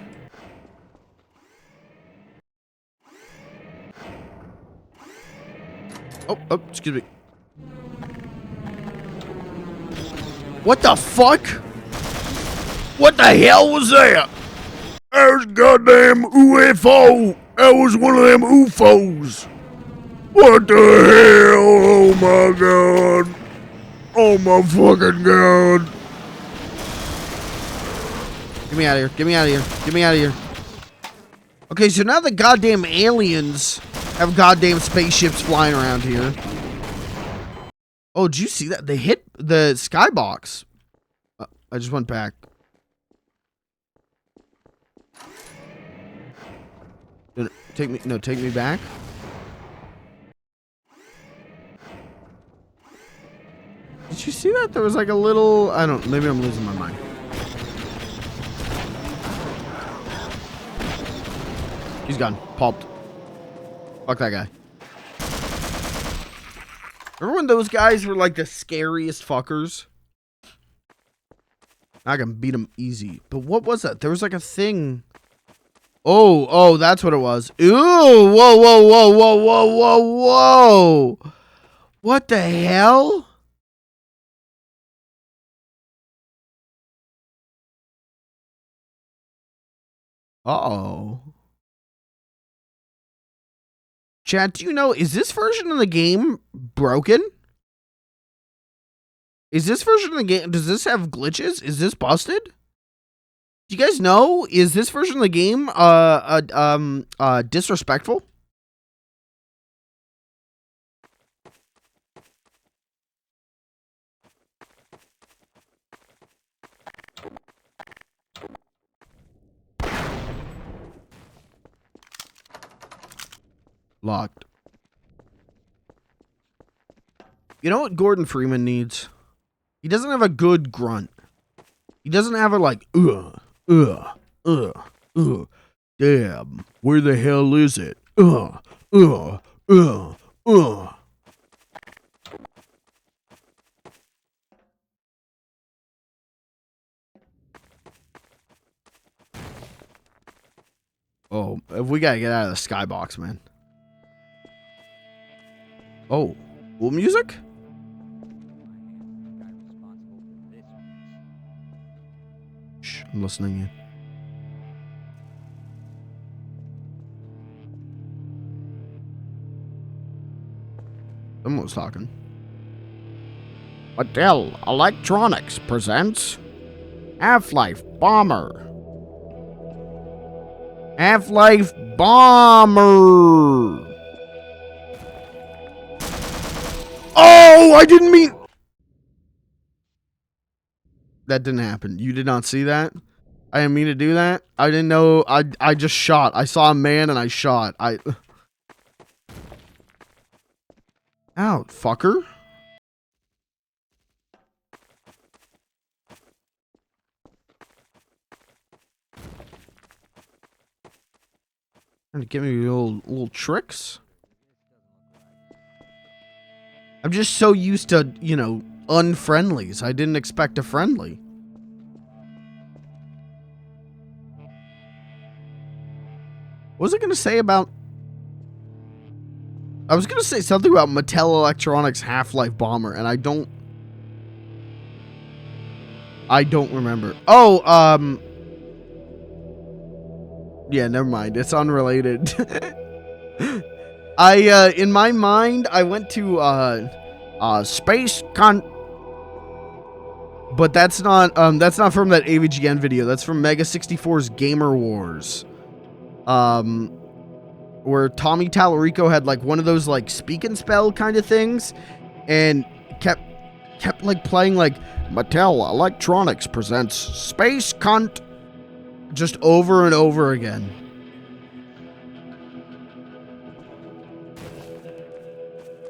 Oh, excuse me. What the fuck? What the hell was that? That was goddamn UFO. That was one of them UFOs. What the hell? Oh my god. Oh my fucking god. Get me out of here. Get me out of here. Get me out of here. Okay, so now the goddamn aliens Have goddamn spaceships flying around here. Oh, did you see that? They hit the skybox. I just went back. Take me back. Did you see that? There was like a little, maybe I'm losing my mind. He's gone. Pulped. Fuck that guy. Remember when those guys were like the scariest fuckers? I can beat them easy. But what was that? There was like a thing. Oh, that's what it was. Ooh, whoa. What the hell? Uh-oh. Chat, do you know, is this version of the game broken? Is this version of the game, does this have glitches? Is this busted? Do you guys know, is this version of the game disrespectful? Locked. You know what Gordon Freeman needs? He doesn't have a good grunt. He doesn't have a like, damn, where the hell is it? Oh, we gotta get out of the skybox, man. Oh, cool music? Shh, I'm listening in. Someone was talking. Mattel Electronics presents Half-Life Bomber. Half-Life Bomber. Oh, I didn't mean... That didn't happen. You did not see that? I didn't mean to do that. I didn't know. I just shot. I saw a man and I shot. Ow, fucker. Trying to give me little tricks. I'm just so used to, you know, unfriendlies. I didn't expect a friendly. What was I gonna say about... I was gonna say something about Mattel Electronics Half-Life Bomber, and I don't remember. Oh, yeah, never mind. It's unrelated. In my mind, I went to, but that's not from that AVGN video. That's from Mega 64's Gamer Wars. Where Tommy Tallarico had like one of those like speak and spell kind of things, and kept like playing like Mattel Electronics presents Space Cunt just over and over again.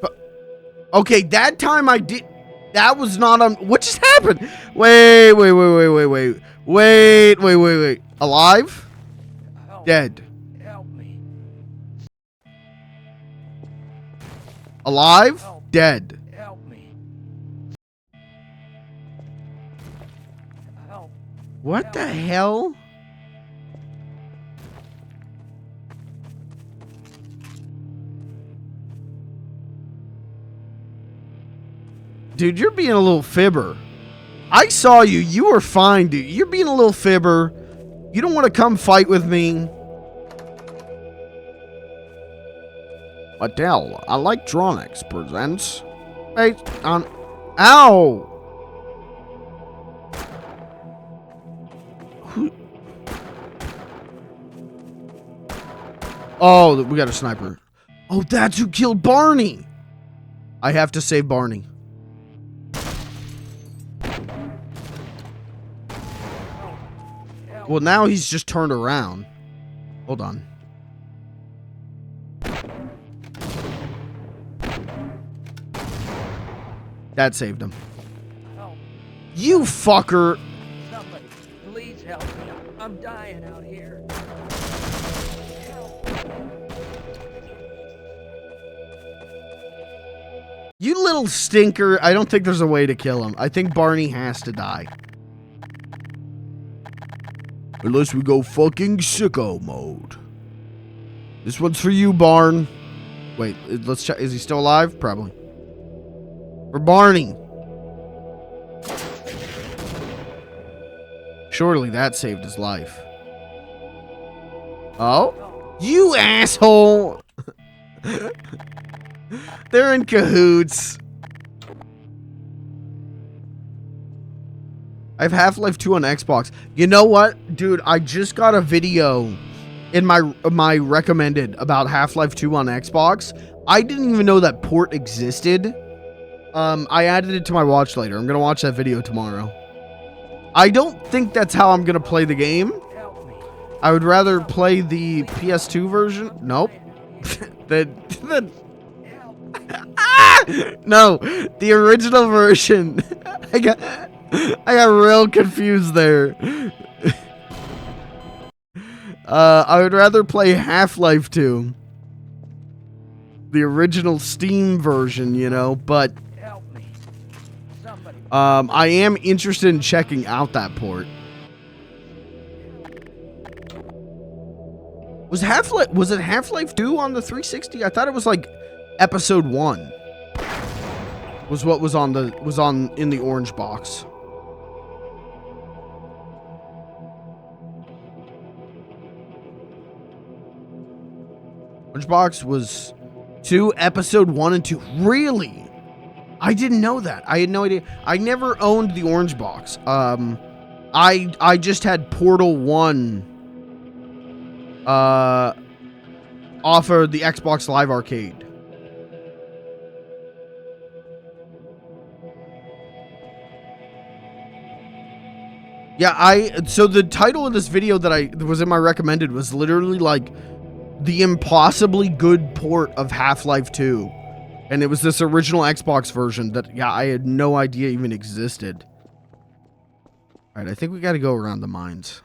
But okay, that time I did. That was not on. What just happened? Wait. Alive? Dead. Alive? Help. Dead. Help me. Help. What the hell? Dude, you're being a little fibber. I saw you. You were fine, dude. You're being a little fibber. You don't want to come fight with me. Mattel Electronics presents based on... Ow! Oh, we got a sniper. Oh, that's who killed Barney. I have to save Barney. Well, now he's just turned around. Hold on. That saved him. You fucker. Somebody, please help me. I'm dying out here. You little stinker. I don't think there's a way to kill him. I think Barney has to die. Unless we go fucking sicko mode. This one's for you, Barn. Wait, let's check. Is he still alive? Probably. For Barney. Surely that saved his life. Oh? You asshole! They're in cahoots. I have Half-Life 2 on Xbox. You know what? Dude, I just got a video in my recommended about Half-Life 2 on Xbox. I didn't even know that port existed. I added it to my watch later. I'm going to watch that video tomorrow. I don't think that's how I'm going to play the game. I would rather play the PS2 version. Nope. No, the original version. I got real confused there. I would rather play Half-Life 2. The original Steam version, you know, but I am interested in checking out that port. Was it Half-Life 2 on the 360? I thought it was like episode 1. Was what was in the orange box. Orange box was 2, episode 1 and 2. Really? I didn't know that. I had no idea. I never owned the orange box. I just had Portal 1 off of the Xbox Live Arcade. Yeah, so the title of this video that was in my recommended was literally like the impossibly good port of Half-Life 2. And it was this original Xbox version that, yeah, I had no idea even existed. Alright, I think we gotta go around the mines.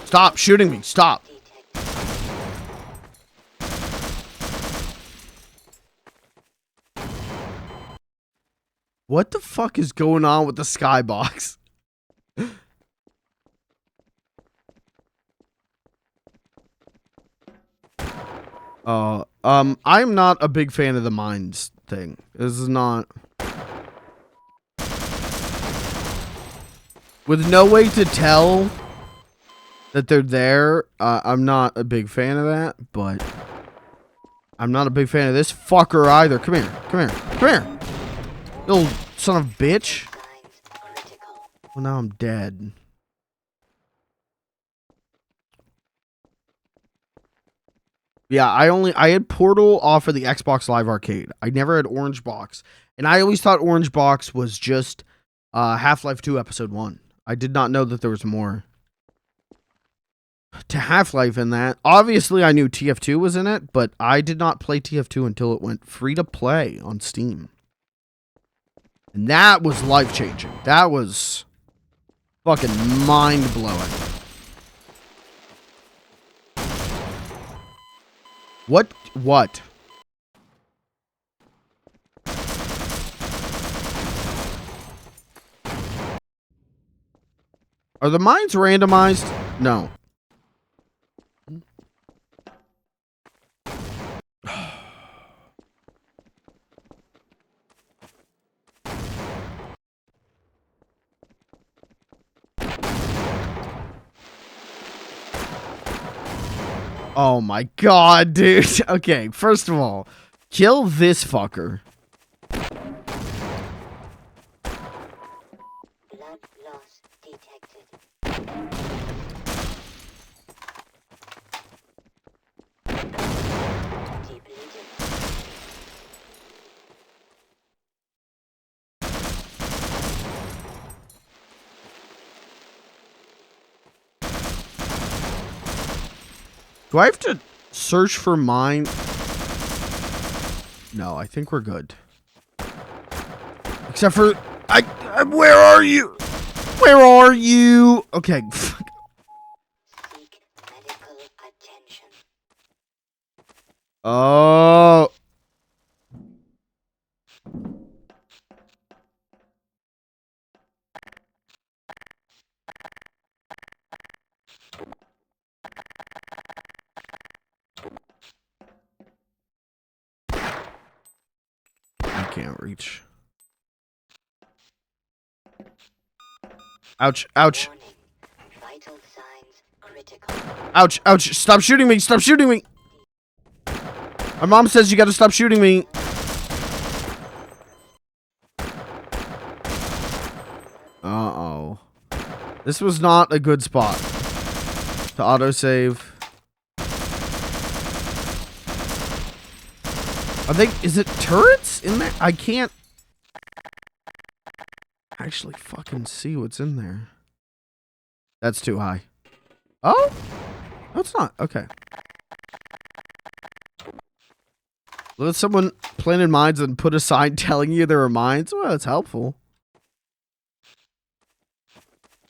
Stop shooting me. Stop. What the fuck is going on with the skybox? I'm not a big fan of the mines thing. This is not... With no way to tell that they're there, I'm not a big fan of that, but I'm not a big fan of this fucker either. Come here, come here, come here. Little son of a bitch. Well, now I'm dead. Yeah, I had Portal off of the Xbox Live Arcade. I never had Orange Box. And I always thought Orange Box was just Half-Life 2 Episode 1. I did not know that there was more to Half-Life in that. Obviously, I knew TF2 was in it, but I did not play TF2 until it went free to play on Steam. And that was life-changing. That was fucking mind-blowing. What? What? Are the mines randomized? No. Oh my god, dude. Okay, first of all, Kill this fucker. Blood loss detected. Depleted. Do I have to search for mine? No, I think we're good. Except for... where are you? Where are you? Okay. Seek medical attention. Oh. I can't reach. Ouch, ouch. Warning. Vital signs critical. Ouch, ouch. Stop shooting me. Stop shooting me. My mom says you gotta stop shooting me. Uh-oh. This was not a good spot to autosave. Is it turrets in there? I can't actually fucking see what's in there. That's too high. Oh? No, it's not. Okay. Let someone planted mines and put a sign telling you there are mines. Well, that's helpful.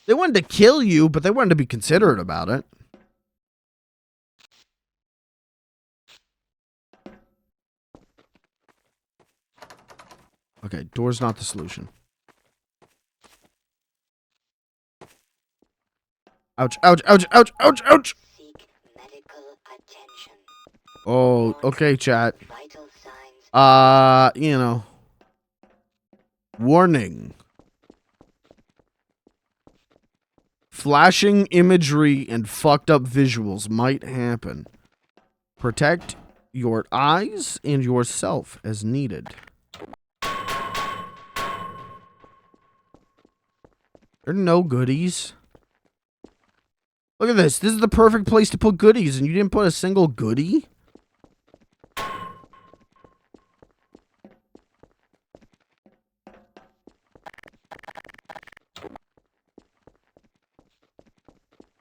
They wanted to kill you, but they wanted to be considerate about it. Okay, door's not the solution. Ouch, ouch, ouch, ouch, ouch, ouch! Seek medical attention. Oh, okay, chat. Vital signs. You know. Warning. Flashing imagery and fucked up visuals might happen. Protect your eyes and yourself as needed. There are no goodies. Look at this. This is the perfect place to put goodies, and you didn't put a single goodie?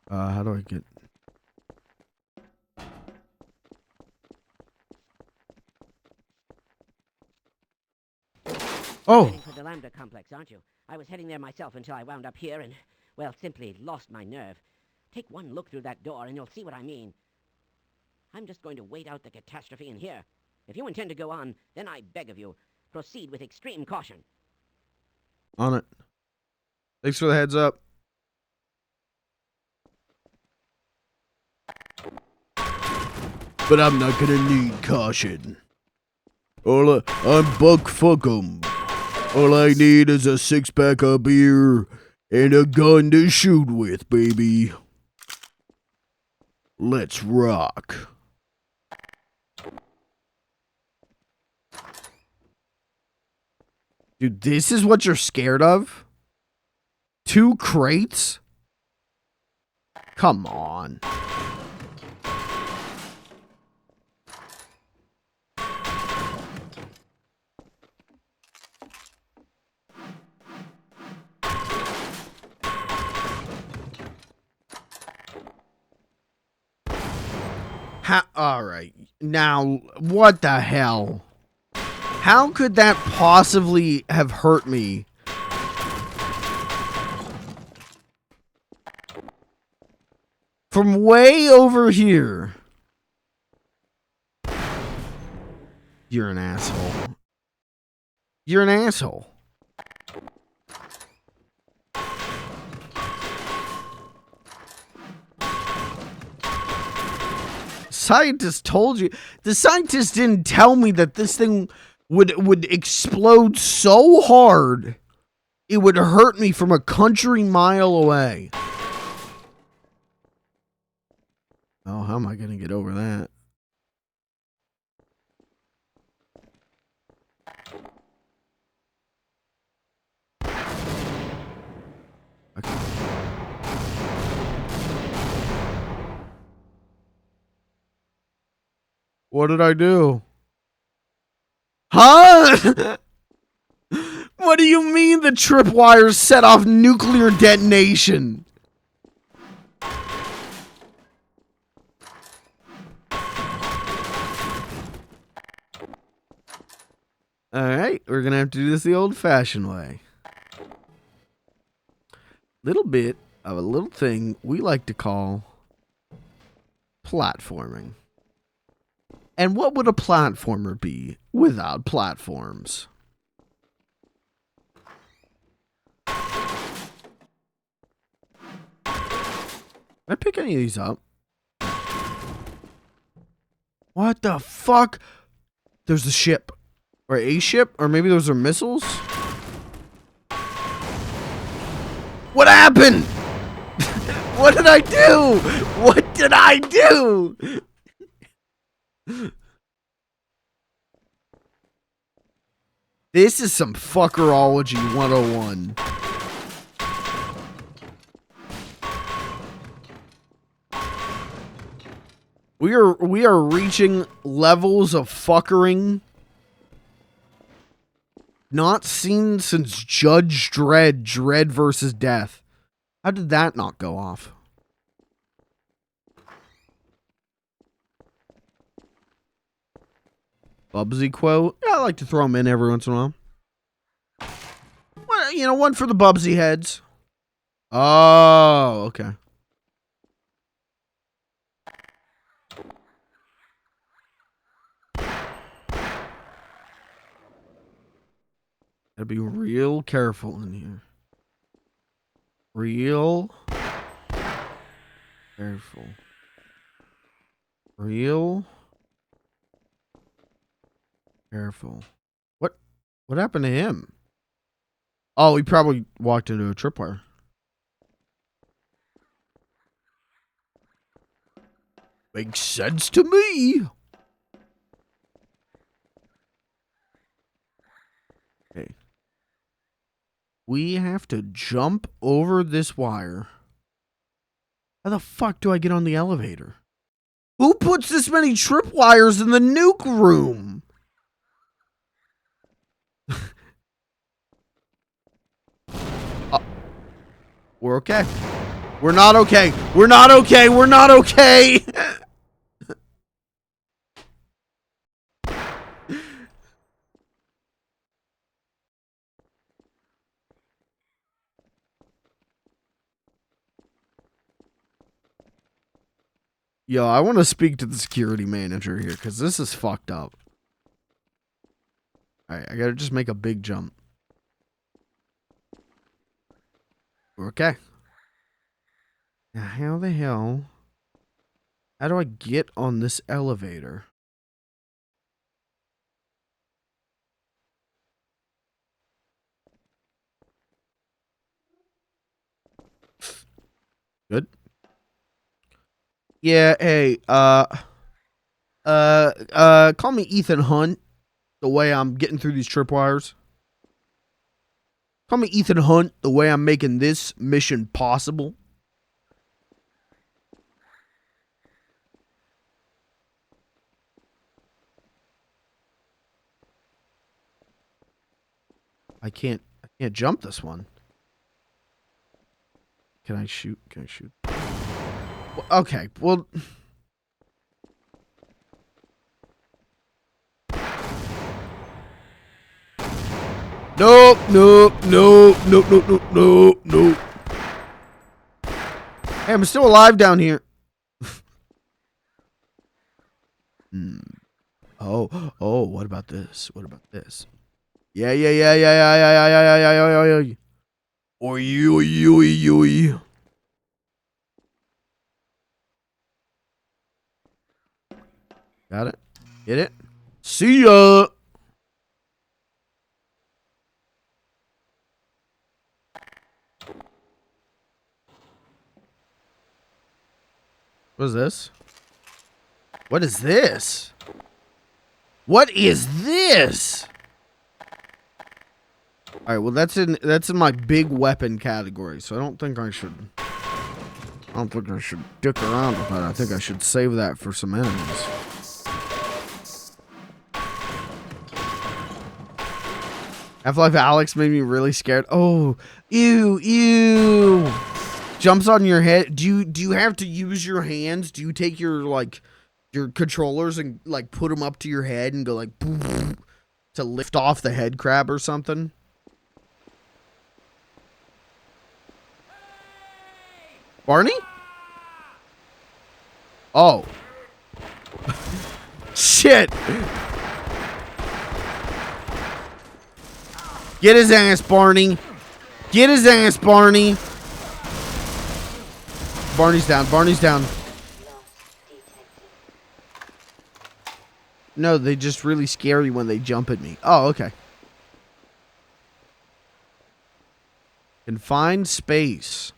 How do I get... Oh! Heading for the Lambda complex, aren't you? I was heading there myself until I wound up here and, well, simply lost my nerve. Take one look through that door and you'll see what I mean. I'm just going to wait out the catastrophe in here. If you intend to go on, then I beg of you, proceed with extreme caution. On it. Thanks for the heads up. But I'm not gonna need caution. I'm Buck Fuckum. All I need is a 6-pack of beer and a gun to shoot with, baby. Let's rock. Dude, this is what you're scared of? 2 crates? Come on. Alright, now, what the hell? How could that possibly have hurt me? From way over here. You're an asshole. You're an asshole. Scientists told you. The scientists didn't tell me that this thing would explode so hard it would hurt me from a country mile away. Oh, how am I gonna get over that? What did I do? Huh? What do you mean the tripwires set off nuclear detonation? Alright, we're gonna have to do this the old-fashioned way. Little bit of a little thing we like to call platforming. And what would a platformer be without platforms? Can I pick any of these up? What the fuck? There's a ship. Or a ship? Or maybe those are missiles? What happened? What did I do? What did I do? This is some fuckerology 101. We are reaching levels of fuckering not seen since Judge Dredd, Dredd versus Death. How did that not go off? Bubsy quote. Yeah, I like to throw them in every once in a while. Well, you know, one for the Bubsy heads. Oh, okay. Gotta be real careful in here. Real careful. Real careful. What happened to him? Oh, he probably walked into a tripwire. Makes sense to me. Okay. We have to jump over this wire. How the fuck do I get on the elevator? Who puts this many tripwires in the nuke room? We're okay. We're not okay. We're not okay. We're not okay. Yo, I want to speak to the security manager here because this is fucked up. Alright, I gotta just make a big jump. We're okay. Now, how the hell? How do I get on this elevator? Good. Yeah, hey, call me Ethan Hunt, the way I'm getting through these tripwires. Call me Ethan Hunt, the way I'm making this mission possible. I can't jump this one. Can I shoot? Can I shoot? Well, okay, well... Nope, nope, nope, nope, nope, nope, nope, nope. Hey, I'm still alive down here. Oh, what about this? What about this? Yeah. Oi. Got it? Get it? See ya! What is this? What is this? What is this? Alright, well that's in my big weapon category, so I don't think I should dick around with that. I think I should save that for some enemies. Half-Life Alex made me really scared. Oh, ew. Jumps on your head. Do you have to use your hands? Do you take your your controllers and like put them up to your head and go like to lift off the head crab or something? Barney? Oh. Shit. Get his ass, Barney. Get his ass, Barney. Barney's down. Barney's down. No, they just really scare you when they jump at me. Oh, okay. Confined space.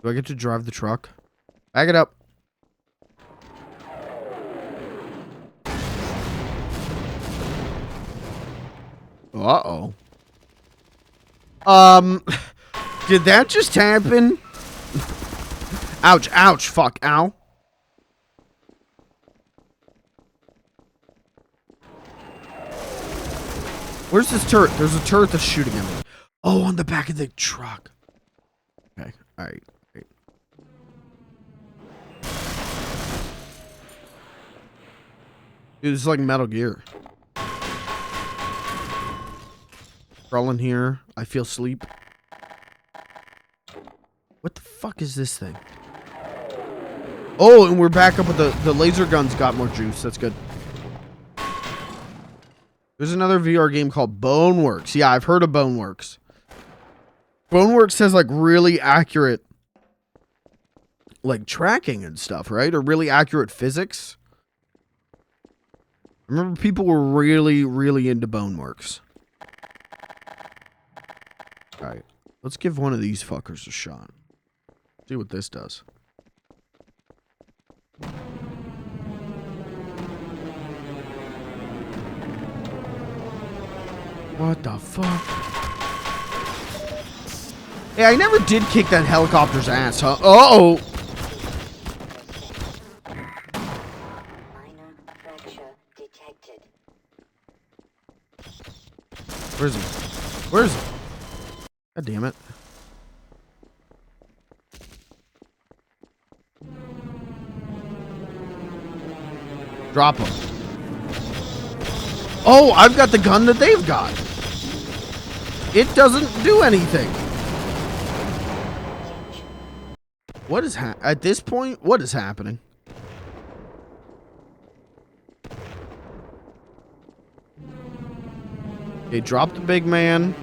Do I get to drive the truck? Back it up. Uh-oh. Did that just happen? Ouch, ouch, fuck, ow. Where's this turret? There's a turret that's shooting at me. Oh, on the back of the truck. Okay, alright. Dude, this is like Metal Gear. Crawling here. I feel sleep. What the fuck is this thing? Oh, and we're back up with the laser guns got more juice. That's good. There's another VR game called Boneworks. Yeah, I've heard of Boneworks. Boneworks has like really accurate like tracking and stuff, right? Or really accurate physics. I remember people were really into Boneworks. Alright, let's give one of these fuckers a shot. See what this does. What the fuck? Hey, I never did kick that helicopter's ass, huh? Uh-oh! Minor fracture detected. Where is he? Where is he? God damn it. Drop him. Oh, I've got the gun that they've got. It doesn't do anything. What is at this point? What is happening? Okay, drop the big man.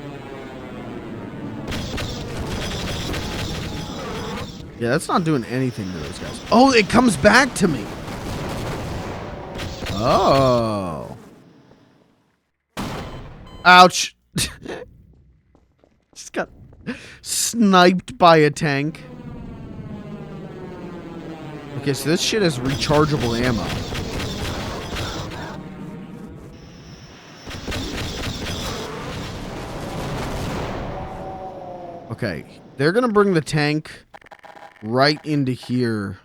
Yeah, that's not doing anything to those guys. Oh, it comes back to me. Oh. Ouch. Just got sniped by a tank. Okay, so this shit has rechargeable ammo. Okay, they're gonna bring the tank right into here.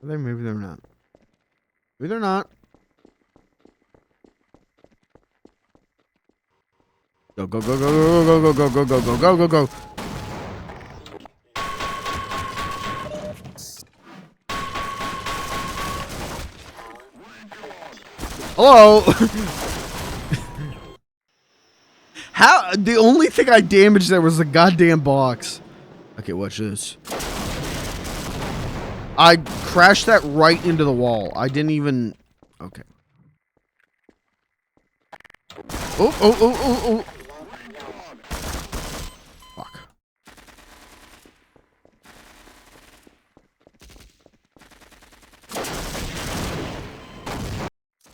Are they? Maybe they're not. Maybe they're not. Go, go, go, go, go, go, go, go, go, go, go, go, go, go. Hello? How? The only thing I damaged there was the goddamn box. Okay, watch this. I crashed that right into the wall. I didn't even... Okay. Oh, oh, oh, oh, oh. Fuck.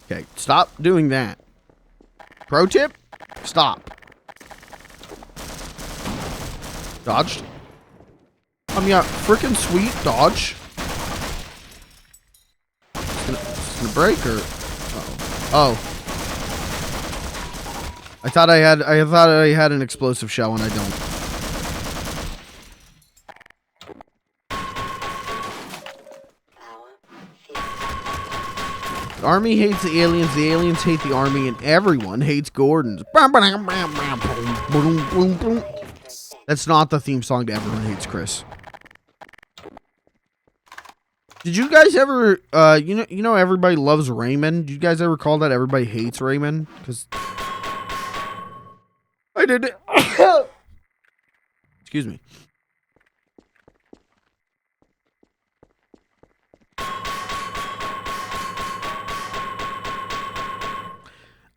Okay, stop doing that. Pro tip? Stop. Dodged. Yeah, freaking sweet dodge. It's gonna break or... Uh-oh. Oh. I thought I had an explosive shell and I don't. Army hates the aliens hate the army, and everyone hates Gordon's. That's not the theme song to Everyone Hates Chris. Did you guys ever, you know, Everybody Loves Raymond? Did you guys ever call that Everybody Hates Raymond? Because I did it. Excuse me.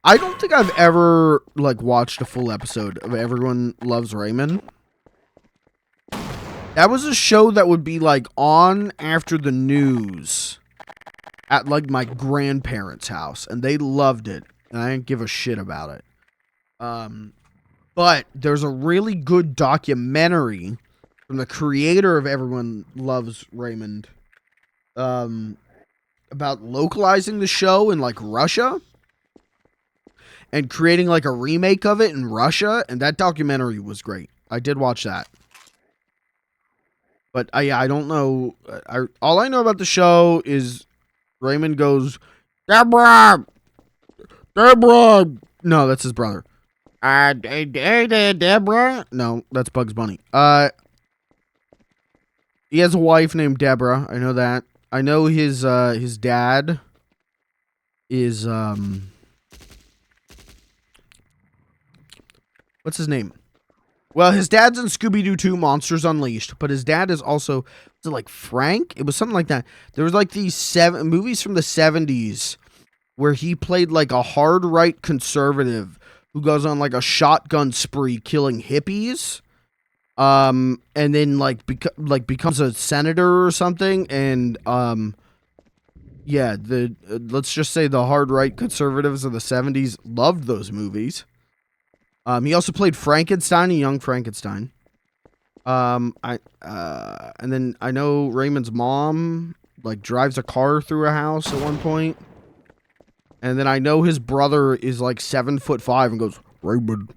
I don't think I've ever, like, watched a full episode of Everyone Loves Raymond. That was a show that would be, like, on after the news at, like, my grandparents' house. And they loved it. And I didn't give a shit about it. But there's a really good documentary from the creator of Everyone Loves Raymond about localizing the show in, like, Russia. And creating, like, a remake of it in Russia. And that documentary was great. I did watch that. But, I don't know. All I know about the show is Raymond goes, Deborah! Deborah! No, that's his brother. Deborah? No, that's Bugs Bunny. He has a wife named Deborah. I know that. I know his dad is, what's his name? Well, his dad's in Scooby-Doo 2 Monsters Unleashed, but his dad is also, was it like Frank? It was something like that. There was like these movies from the 70s where he played like a hard right conservative who goes on like a shotgun spree killing hippies. And then like becomes a senator or something. And yeah, let's just say the hard right conservatives of the 70s loved those movies. He also played Frankenstein, a young Frankenstein. And then I know Raymond's mom, like, drives a car through a house at one point. And then I know his brother is, like, 7'5" and goes, Raymond,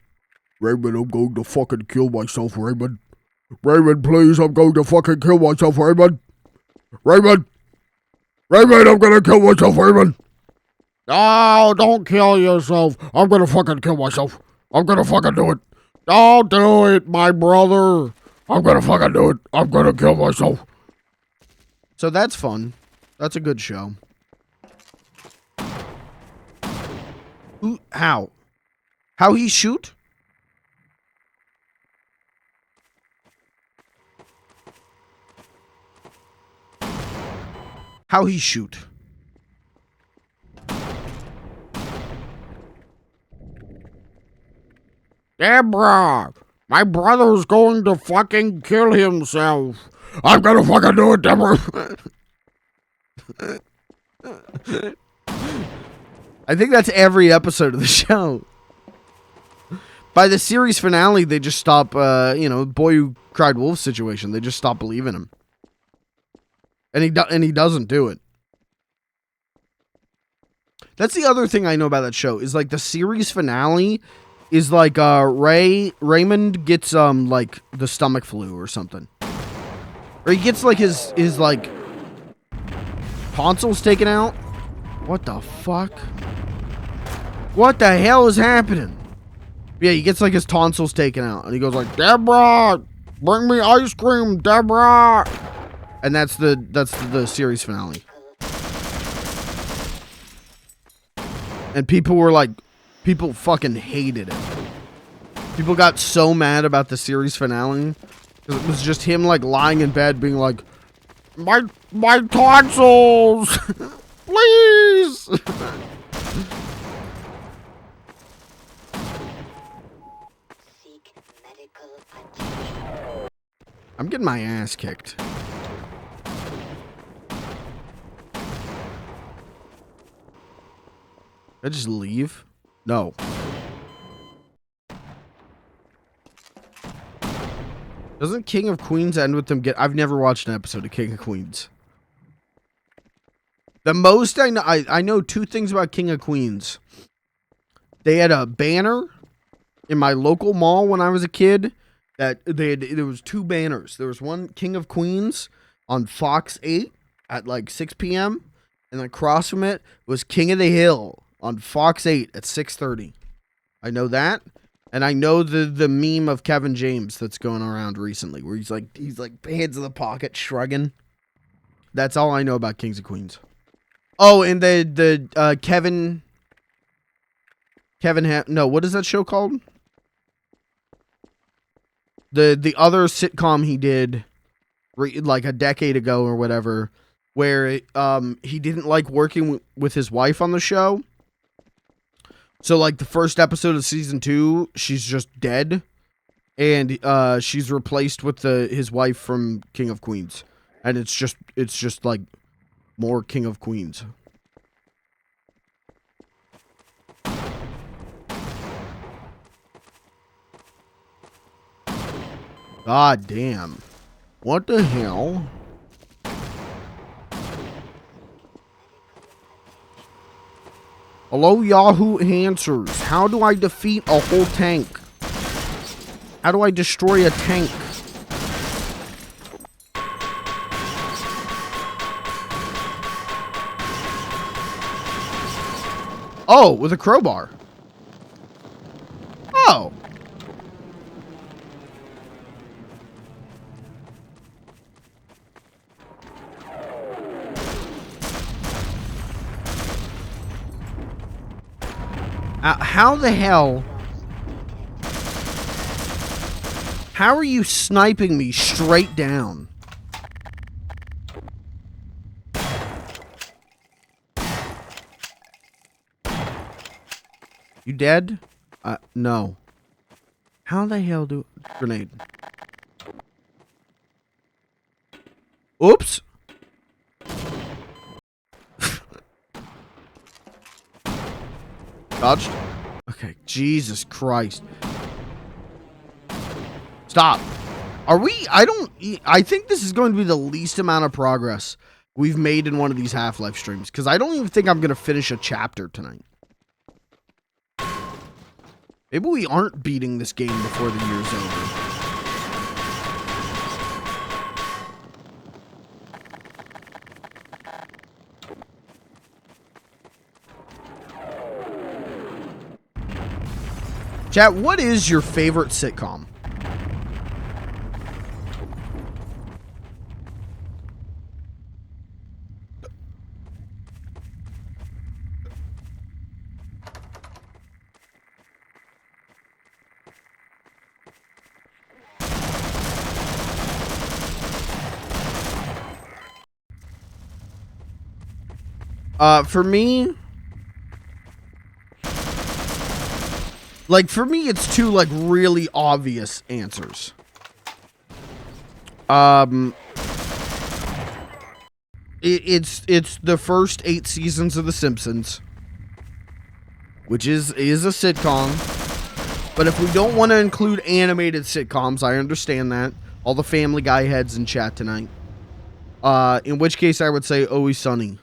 I'm going to fucking kill myself, Raymond. Raymond, please, I'm going to fucking kill myself, Raymond. Raymond, I'm going to kill myself, Raymond. Oh, don't kill yourself. I'm going to fucking kill myself. I'm gonna fucking do it. Don't do it, my brother. I'm gonna fucking do it. I'm gonna kill myself. So that's fun. That's a good show. How? How he shoot? How he shoot? Deborah, my brother's going to fucking kill himself. I'm gonna fucking do it, Deborah. I think that's every episode of the show. By the series finale, they just stop, Boy Who Cried Wolf situation. They just stop believing him. And he doesn't do it. That's the other thing I know about that show, is like the series finale is like Raymond gets like the stomach flu or something. Or he gets like his like tonsils taken out. What the fuck? What the hell is happening? Yeah, he gets like his tonsils taken out and he goes like, Deborah, bring me ice cream, Deborah. And that's the series finale. And people fucking hated it. People got so mad about the series finale because it was just him like lying in bed being like, my tonsils, please. Seek medical attention. I'm getting my ass kicked. Did I just leave? No. Doesn't King of Queens end with them I've never watched an episode of King of Queens. The most I know two things about King of Queens. They had a banner in my local mall when I was a kid that there was two banners. There was one King of Queens on Fox 8 at like 6 p.m. and then across from it was King of the Hill on Fox 8 at 6:30. I know that, and I know the meme of Kevin James that's going around recently, where he's like hands in the pocket, shrugging. That's all I know about Kings and Queens. Oh, and the Kevin. No, what is that show called? The other sitcom he did, like a decade ago or whatever, where he didn't like working with his wife on the show. So like the first episode of season 2, she's just dead, and she's replaced with his wife from King of Queens, and it's just like more King of Queens. God damn. What the hell? Hello, Yahoo Answers. How do I defeat a whole tank? How do I destroy a tank? Oh, with a crowbar. Oh. How the hell? How are you sniping me straight down? You dead? No. How the hell do... Grenade. Oops. Dodged? Okay, Jesus Christ. Stop. Are we... I think this is going to be the least amount of progress we've made in one of these Half-Life streams, because I don't even think I'm going to finish a chapter tonight. Maybe we aren't beating this game before the year's over. Chat, what is your favorite sitcom? For me, it's two, like, really obvious answers. It's the first 8 seasons of The Simpsons, which is a sitcom. But if we don't want to include animated sitcoms, I understand that. All the Family Guy heads in chat tonight. In which case I would say Always Sunny.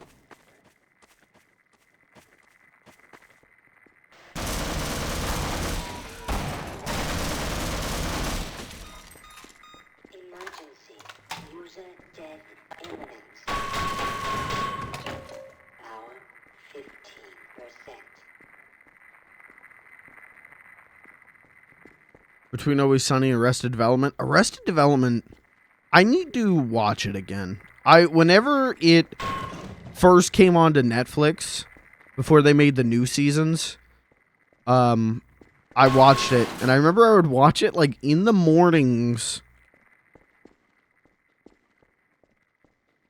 Between Always Sunny and Arrested Development. Arrested Development, I need to watch it again. Whenever it first came onto Netflix, before they made the new seasons, I watched it, and I remember I would watch it like in the mornings,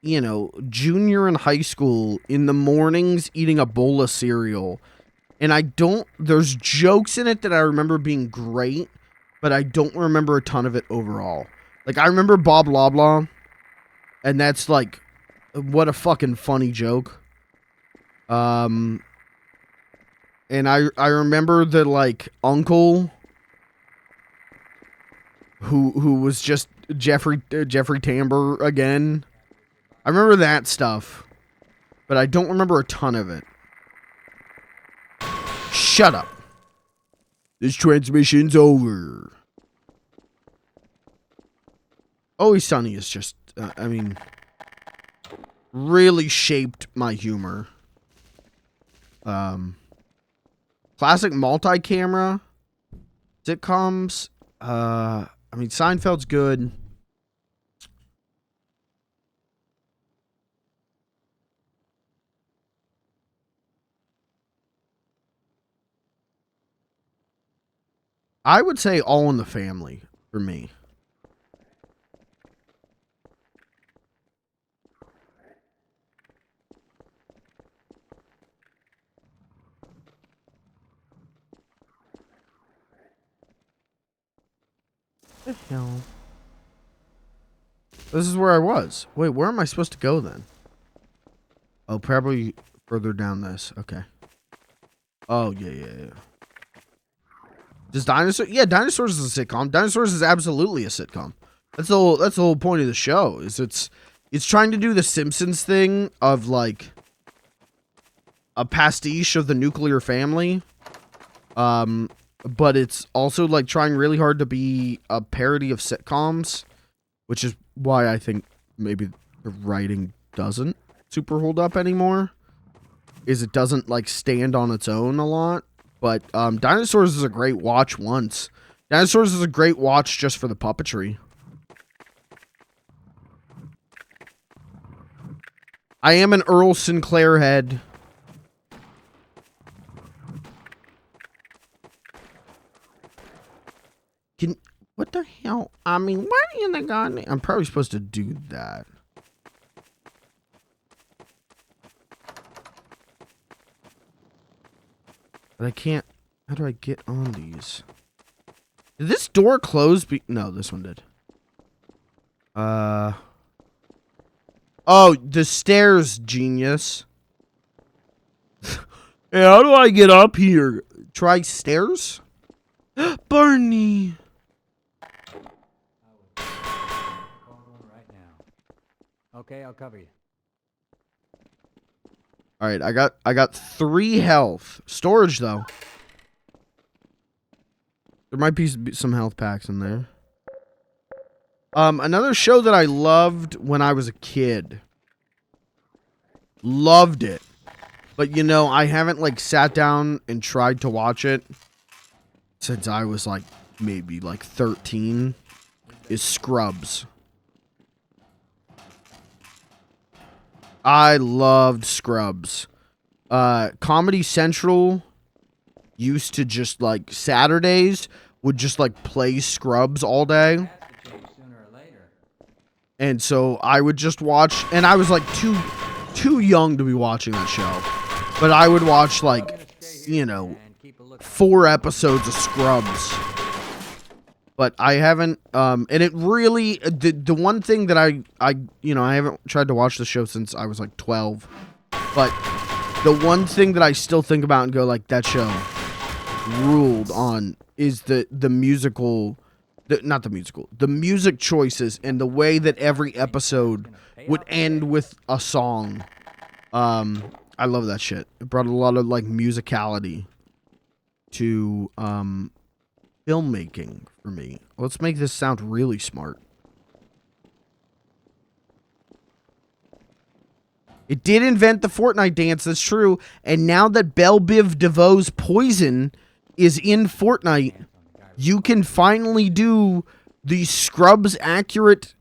you know, junior in high school, in the mornings eating a bowl of cereal. And there's jokes in it that I remember being great, but I don't remember a ton of it overall. Like, I remember Bob Loblaw, and that's, like, what a fucking funny joke. And I remember the, like, uncle who was just Jeffrey Tambor again. I remember that stuff, but I don't remember a ton of it. Shut up. This transmission's over. Always Sunny is just, really shaped my humor. Classic multi-camera sitcoms. I mean, Seinfeld's good. I would say All in the Family for me. What the hell? This is where I was. Wait, where am I supposed to go then? Oh, probably further down this. Okay. Oh, yeah. Does Dinosaur? Yeah, Dinosaurs is a sitcom. Dinosaurs is absolutely a sitcom. That's the whole point of the show. Is it's trying to do the Simpsons thing of like a pastiche of the nuclear family. But it's also like trying really hard to be a parody of sitcoms, which is why I think maybe the writing doesn't super hold up anymore. Is it doesn't like stand on its own a lot. But Dinosaurs is a great watch once. Dinosaurs is a great watch just for the puppetry. I am an Earl Sinclair head. What the hell? I mean, why in the goddamn... I'm probably supposed to do that. But I can't... How do I get on these? Did this door close? No, this one did. Oh, the stairs, genius. Hey, how do I get up here? Try stairs? Barney. Right now. Okay, I'll cover you. All right, I got 3 health. Storage though. There might be some health packs in there. Another show that I loved when I was a kid. Loved it. But you know, I haven't like sat down and tried to watch it since I was like maybe like 13 is Scrubs. I loved Scrubs. Comedy Central used to just like Saturdays would just like play Scrubs all day. And so I would just watch, and I was like too young to be watching that show. But I would watch like, you know, 4 episodes of Scrubs. But I haven't, and it really, the one thing that I haven't tried to watch the show since I was like 12. But the one thing that I still think about and go like, that show ruled on is the musical, not the musical, the music choices and the way that every episode would end with a song. I love that shit. It brought a lot of like musicality to filmmaking for me. Let's make this sound really smart. It did invent the Fortnite dance, that's true. And now that Belle Biv DeVoe's Poison is in Fortnite, you can finally do the Scrubs accurate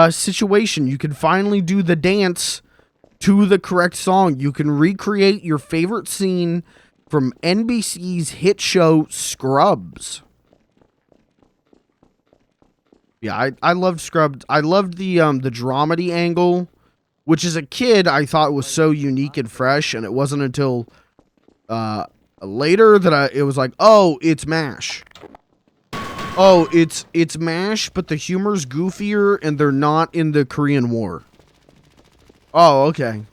situation. You can finally do the dance to the correct song. You can recreate your favorite scene from NBC's hit show Scrubs. Yeah, I loved Scrubs. I loved the dramedy angle, which as a kid I thought was so unique and fresh, and it wasn't until later that it was like, oh, it's MASH. Oh, it's MASH, but the humor's goofier and they're not in the Korean War. Oh, okay.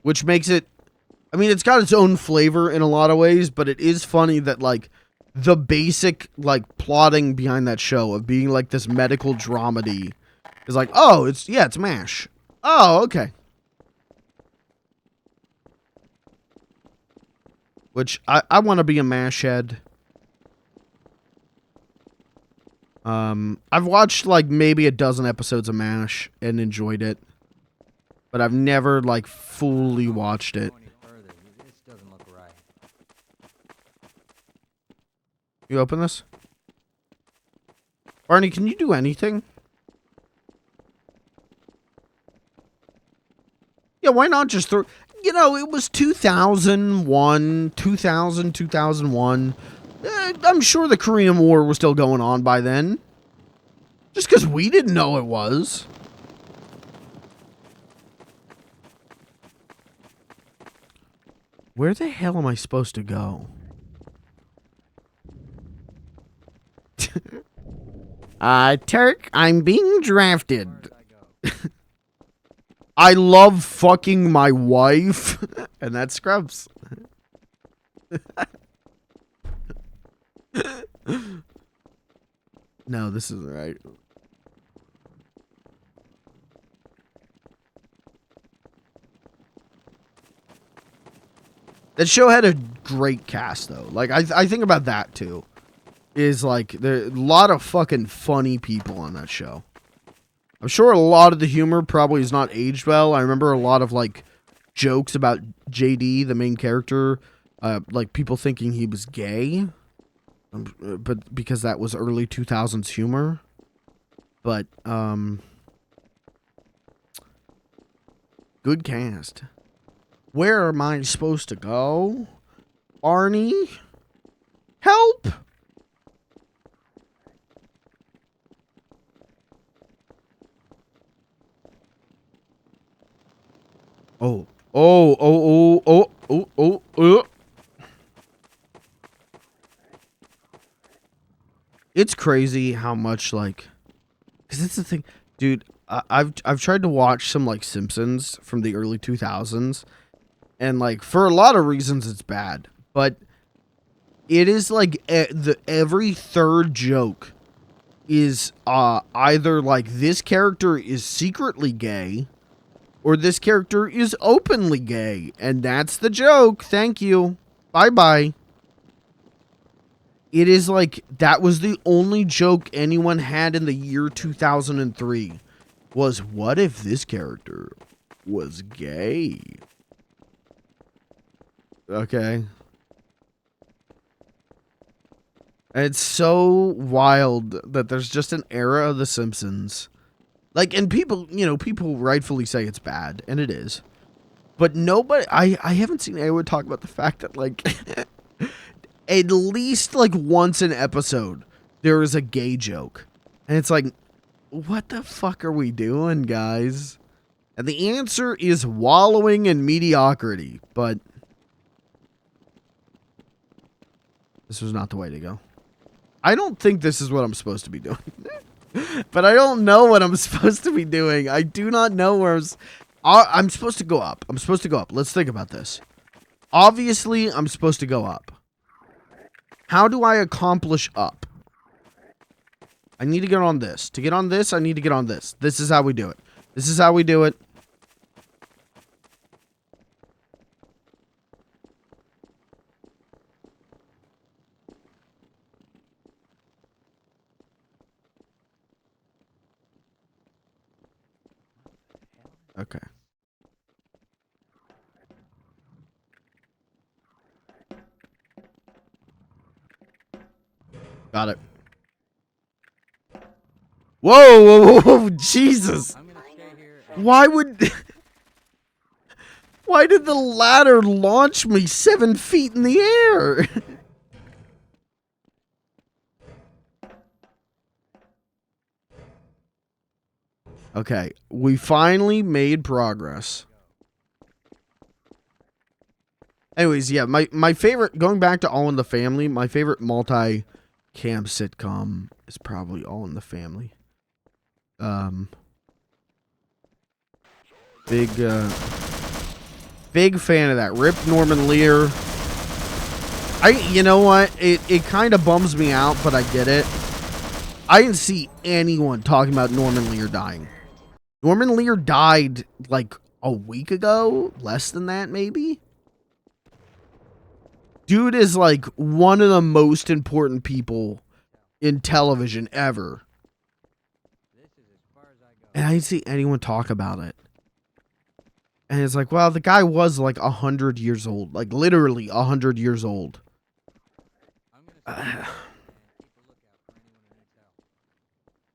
Which makes it, I mean, it's got its own flavor in a lot of ways, but it is funny that, like, the basic, like, plotting behind that show of being, like, this medical dramedy is like, oh, it's MASH. Oh, okay. Which, I want to be a MASH head. I've watched like maybe a dozen episodes of MASH and enjoyed it, but I've never like fully watched it. This doesn't look right. You open this? Barney, can you do anything? Yeah, why not just throw... You know, it was 2001, 2000, 2001. I'm sure the Korean War was still going on by then. Just because we didn't know it was. Where the hell am I supposed to go? Turk, I'm being drafted. I love fucking my wife. And that's Scrubs. No, this isn't right. That show had a great cast, though. Like, I think about that, too. Is, like, there a lot of fucking funny people on that show. I'm sure a lot of the humor probably is not aged well. I remember a lot of, like, jokes about JD, the main character. Like, people thinking he was gay. But because that was early 2000s humor. But, good cast. Where am I supposed to go? Arnie? Help! Oh. Oh, oh, oh, oh, oh, oh. It's crazy how much, like... Because it's the thing... Dude, I've tried to watch some, like, Simpsons from the early 2000s. And, like, for a lot of reasons, it's bad. But it is, like, every third joke is either, like, this character is secretly gay, or this character is openly gay. And that's the joke. Thank you. Bye-bye. It is, like, that was the only joke anyone had in the year 2003. Was, what if this character was gay? Okay. It's so wild that there's just an era of The Simpsons. Like, and people, you know, people rightfully say it's bad, and it is. But nobody, I haven't seen anyone talk about the fact that, like, at least, like, once an episode, there is a gay joke. And it's like, what the fuck are we doing, guys? And the answer is wallowing in mediocrity, but... This was not the way to go. I don't think this is what I'm supposed to be doing. But I don't know what I'm supposed to be doing. I do not know where I'm supposed to go up. I'm supposed to go up. Let's think about this. Obviously, I'm supposed to go up. How do I accomplish up? I need to get on this. To get on this, I need to get on this. This is how we do it. This is how we do it. Okay. Got it. Whoa, whoa, whoa, Jesus. I'm gonna stay here. Why would... Why did the ladder launch me 7 feet in the air? Okay, we finally made progress. Anyways, yeah, my favorite, going back to All in the Family, my favorite multi-cam sitcom is probably All in the Family. Big fan of that. Rip Norman Lear. You know what? It kind of bums me out, but I get it. I didn't see anyone talking about Norman Lear dying. Norman Lear died like a week ago, less than that maybe. Dude is like one of the most important people in television ever. And I didn't see anyone talk about it. And it's like, well, the guy was like 100 years old. Like, literally 100 years old.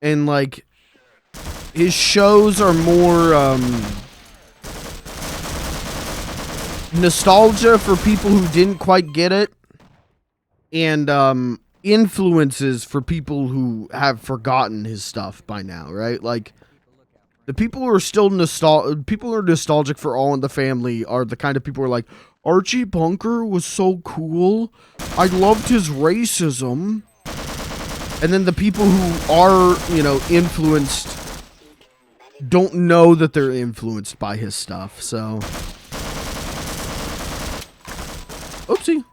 And, like, his shows are more, nostalgia for people who didn't quite get it. And, influences for people who have forgotten his stuff by now, right? Like, the people who are still people who are nostalgic for All in the Family are the kind of people who are like, Archie Bunker was so cool. I loved his racism. And then the people who are, you know, influenced don't know that they're influenced by his stuff, so. Oopsie.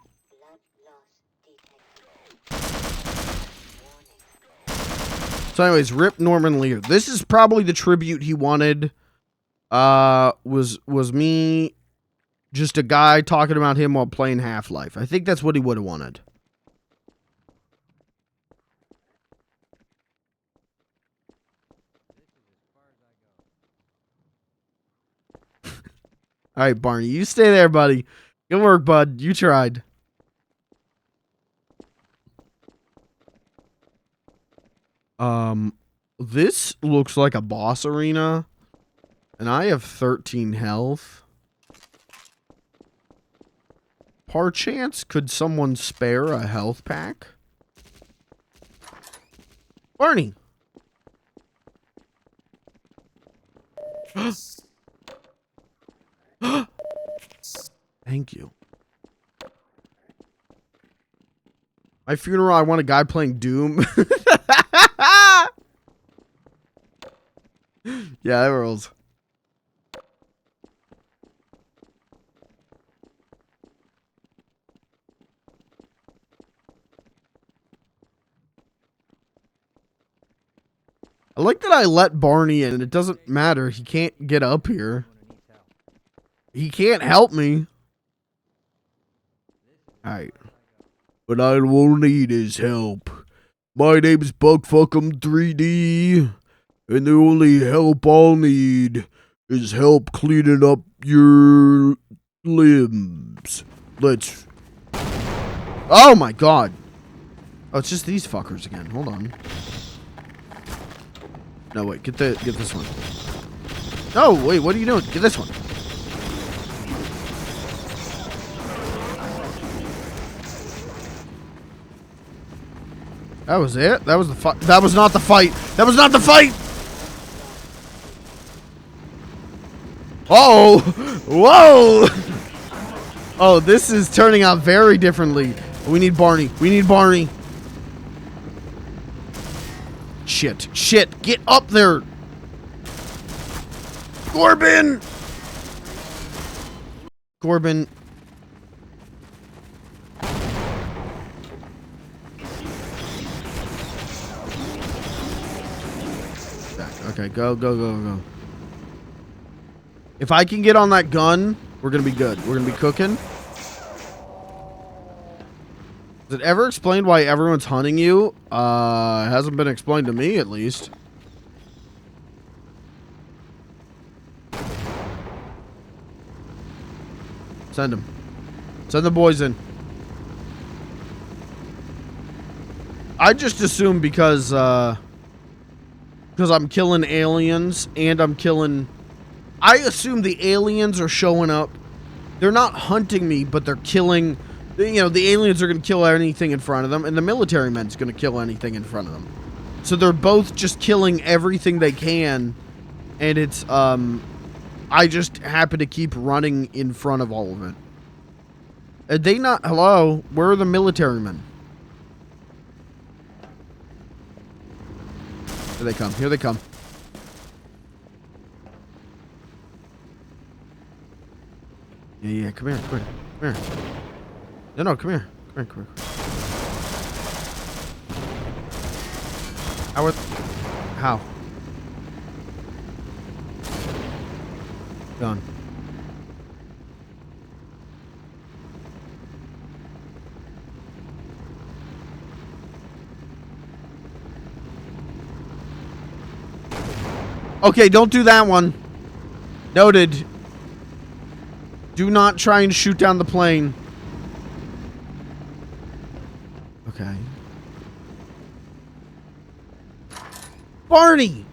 So anyways, rip Norman Lear. This is probably the tribute he wanted. Was me, just a guy talking about him while playing Half-Life. I think that's what he would have wanted. Alright, Barney, you stay there, buddy. Good work, bud. You tried. This looks like a boss arena, and I have 13 health. Perchance, could someone spare a health pack? Barney! Thank you. My funeral, I want a guy playing Doom. Yeah, that rolls. I like that I let Barney in, and it doesn't matter. He can't get up here. He can't help me. Alright. But I won't need his help. My name's Buckfuckum 3D. And the only help I'll need is help cleaning up your limbs. Let's... Oh my god. Oh, it's just these fuckers again. Hold on. No, wait. Get this one. No, wait. What are you doing? Get this one. That was it? That was the fight. That was not the fight. That was not the fight! Oh! Whoa! Oh, this is turning out very differently. We need Barney. We need Barney. Shit. Shit. Get up there! Corbin! Corbin. Okay, go, go, go, go. If I can get on that gun, we're gonna be good. We're gonna be cooking. Is it ever explained why everyone's hunting you? It hasn't been explained to me, at least. Send them. Send the boys in. I just assume because I'm killing aliens and I'm killing... I assume the aliens are showing up. They're not hunting me, but they're killing... You know, the aliens are going to kill anything in front of them, and the military men's going to kill anything in front of them. So they're both just killing everything they can, and it's, I just happen to keep running in front of all of it. Are they not... Hello? Where are the military men? Here they come. Here they come. Yeah, come here. Come here. Come here. No, come here. Come here, come here. How? Gone. Okay, don't do that one. Noted. Do not try and shoot down the plane. Okay. Barney!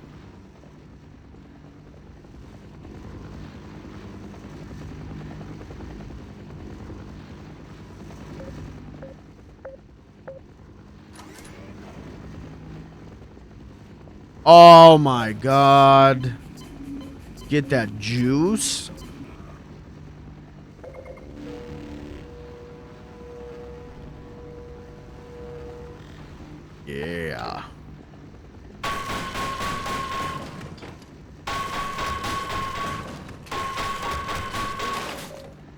Oh my god. Get that juice. Yeah.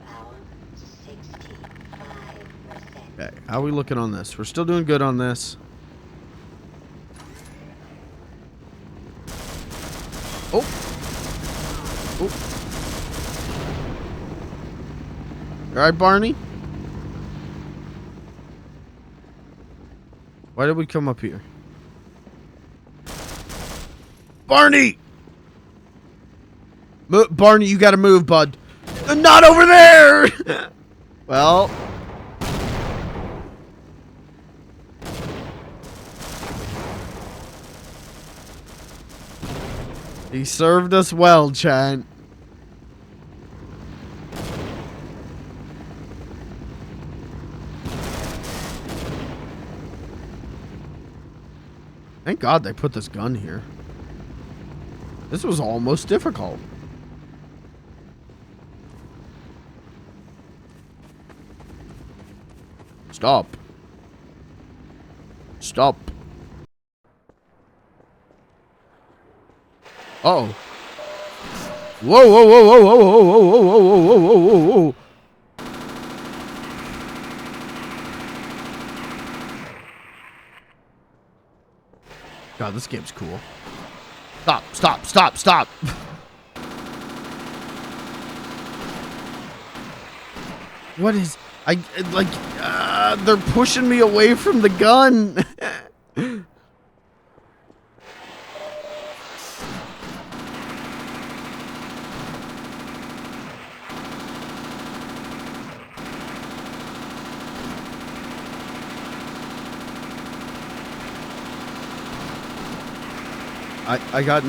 Power 65%. Okay, how are we looking on this? We're still doing good on this. Oh. Oh. All right, Barney. Why did we come up here? Barney! Barney, you gotta move, bud. Not over there! Well. He served us well, chat. Thank God they put this gun here. This was almost difficult. Stop. Stop. Uh-oh. Whoa, whoa, whoa, whoa, whoa, whoa, whoa, whoa, whoa, whoa, whoa, whoa, whoa. God, this game's cool. Stop, stop, stop, stop. What is... they're pushing me away from the gun. I got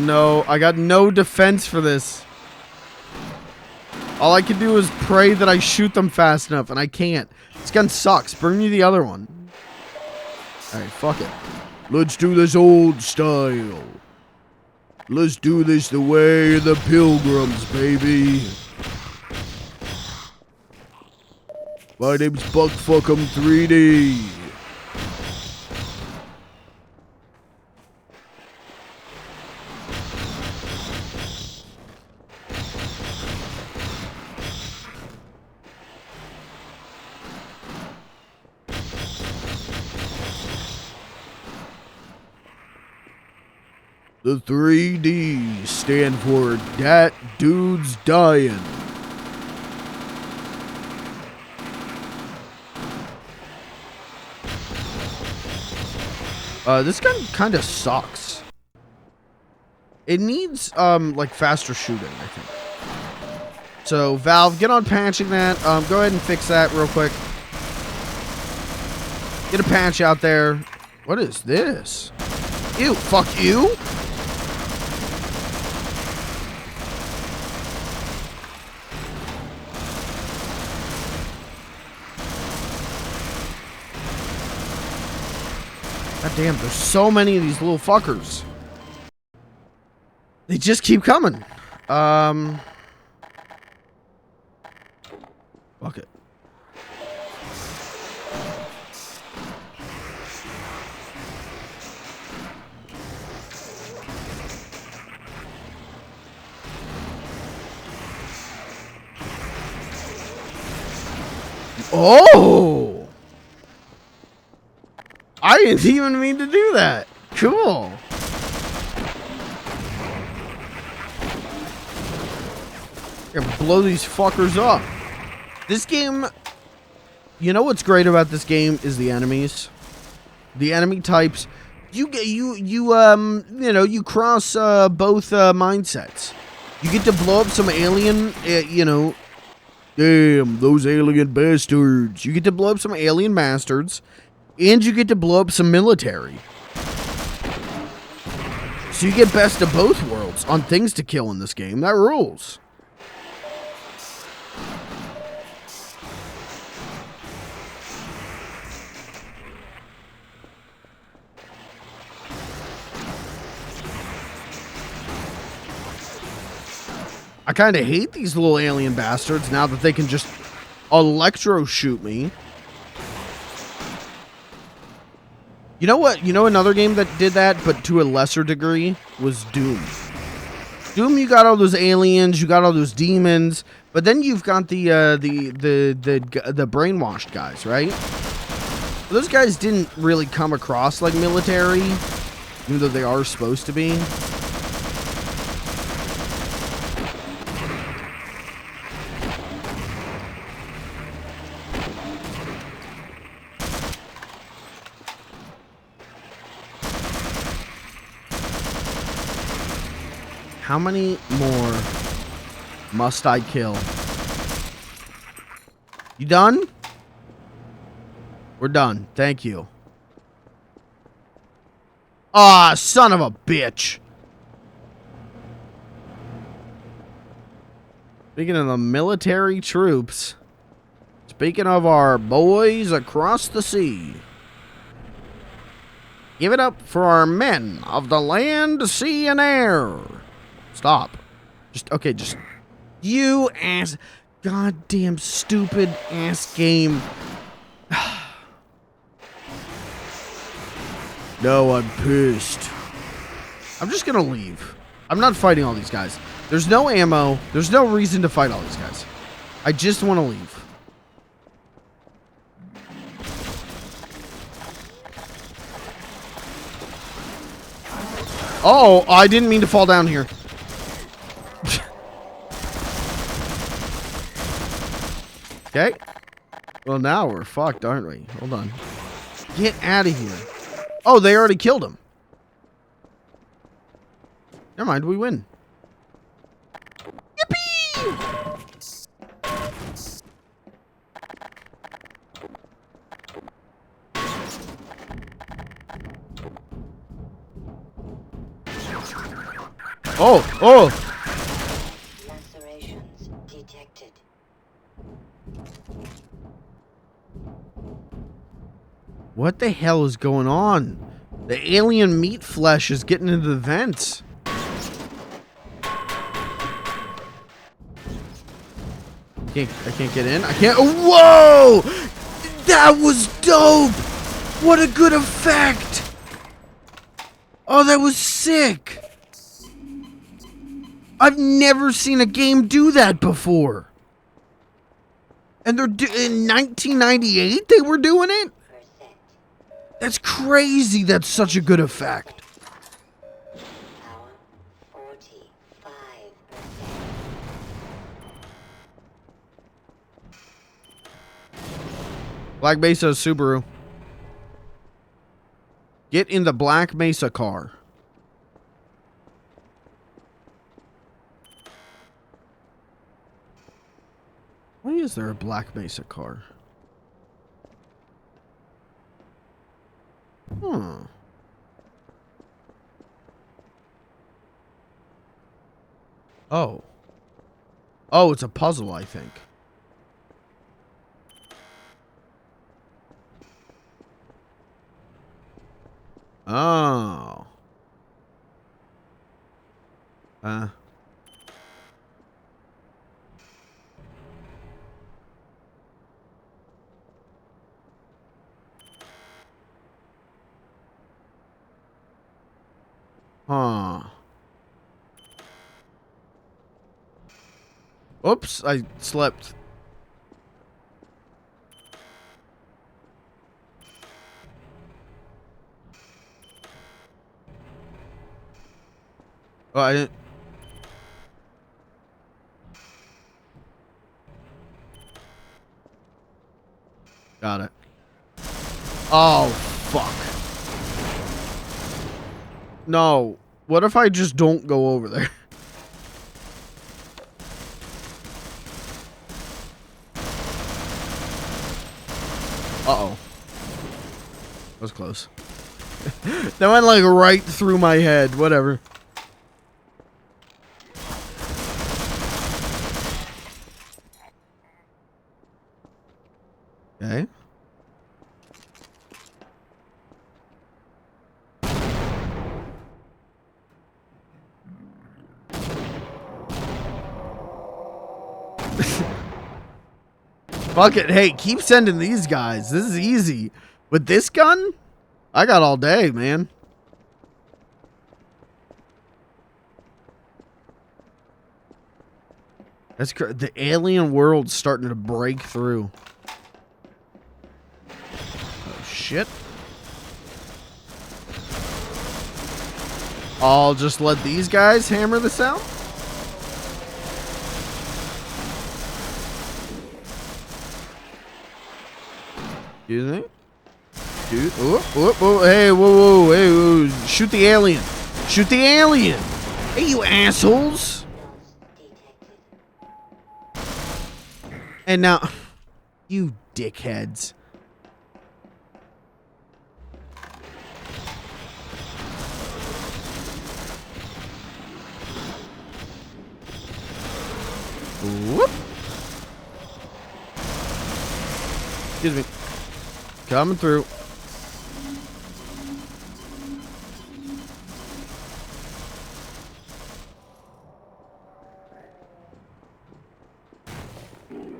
no defense for this. All I can do is pray that I shoot them fast enough, and I can't. This gun sucks. Bring me the other one. Alright, fuck it. Let's do this old style. Let's do this the way of the Pilgrims, baby. My name's Buckfuck'em 3D. The 3D stand for Dat Dude's Dying. This gun kind of sucks. It needs, like, faster shooting, I think. So, Valve, get on patching that. Go ahead and fix that real quick. Get a patch out there. What is this? Ew, fuck you? God damn, there's so many of these little fuckers. They just keep coming. Fuck it. Oh! I didn't even mean to do that. Cool. Gonna blow these fuckers up. This game, you know what's great about this game is the enemies. The enemy types you get you cross both mindsets. You get to blow up some alien, damn those alien bastards. You get to blow up some alien bastards, and you get to blow up some military. So you get best of both worlds on things to kill in this game. That rules. I kind of hate these little alien bastards now that they can just electro shoot me. You know what? You know another game that did that, but to a lesser degree, was Doom. Doom, you got all those aliens, you got all those demons, but then you've got the brainwashed guys, right? Those guys didn't really come across like military, even though they are supposed to be. How many more must I kill? You done? We're done. Thank you. Ah, son of a bitch. Speaking of the military troops, speaking of our boys across the sea, give it up for our men of the land, sea, and air. Stop. Just you ass, goddamn stupid ass game. No, I'm pissed. I'm just gonna leave. I'm not fighting all these guys. There's no ammo. There's no reason to fight all these guys. I just want to leave. Oh, I didn't mean to fall down here. Okay. Well, now we're fucked, aren't we? Hold on. Get out of here. Oh, they already killed him. Never mind, we win. Yippee! Oh! Lacerations detected. What the hell is going on? The alien meat flesh is getting into the vents. I can't get in. I can't. Whoa! That was dope! What a good effect! Oh, that was sick! I've never seen a game do that before. And they're in 1998 they were doing it? That's crazy. That's such a good effect. Power 45%. Black Mesa Subaru. Get in the Black Mesa car. Why is there a Black Mesa car? Huh. Oh. Oh, it's a puzzle, I think. Oh. Huh. Oops, I slept. Oh, I didn't. Got it. Oh, fuck. No. What if I just don't go over there? Uh-oh. That was close. That went like right through my head. Whatever. Okay. Fuck it. Hey, keep sending these guys. This is easy. With this gun, I got all day, man. That's the alien world's starting to break through. Oh, shit. I'll just let these guys hammer this out. Excuse me? Dude. Hey, whoa, hey, whoa. Shoot the alien. Shoot the alien. Hey, you assholes. And now, you dickheads. Whoop. Excuse me. Coming through.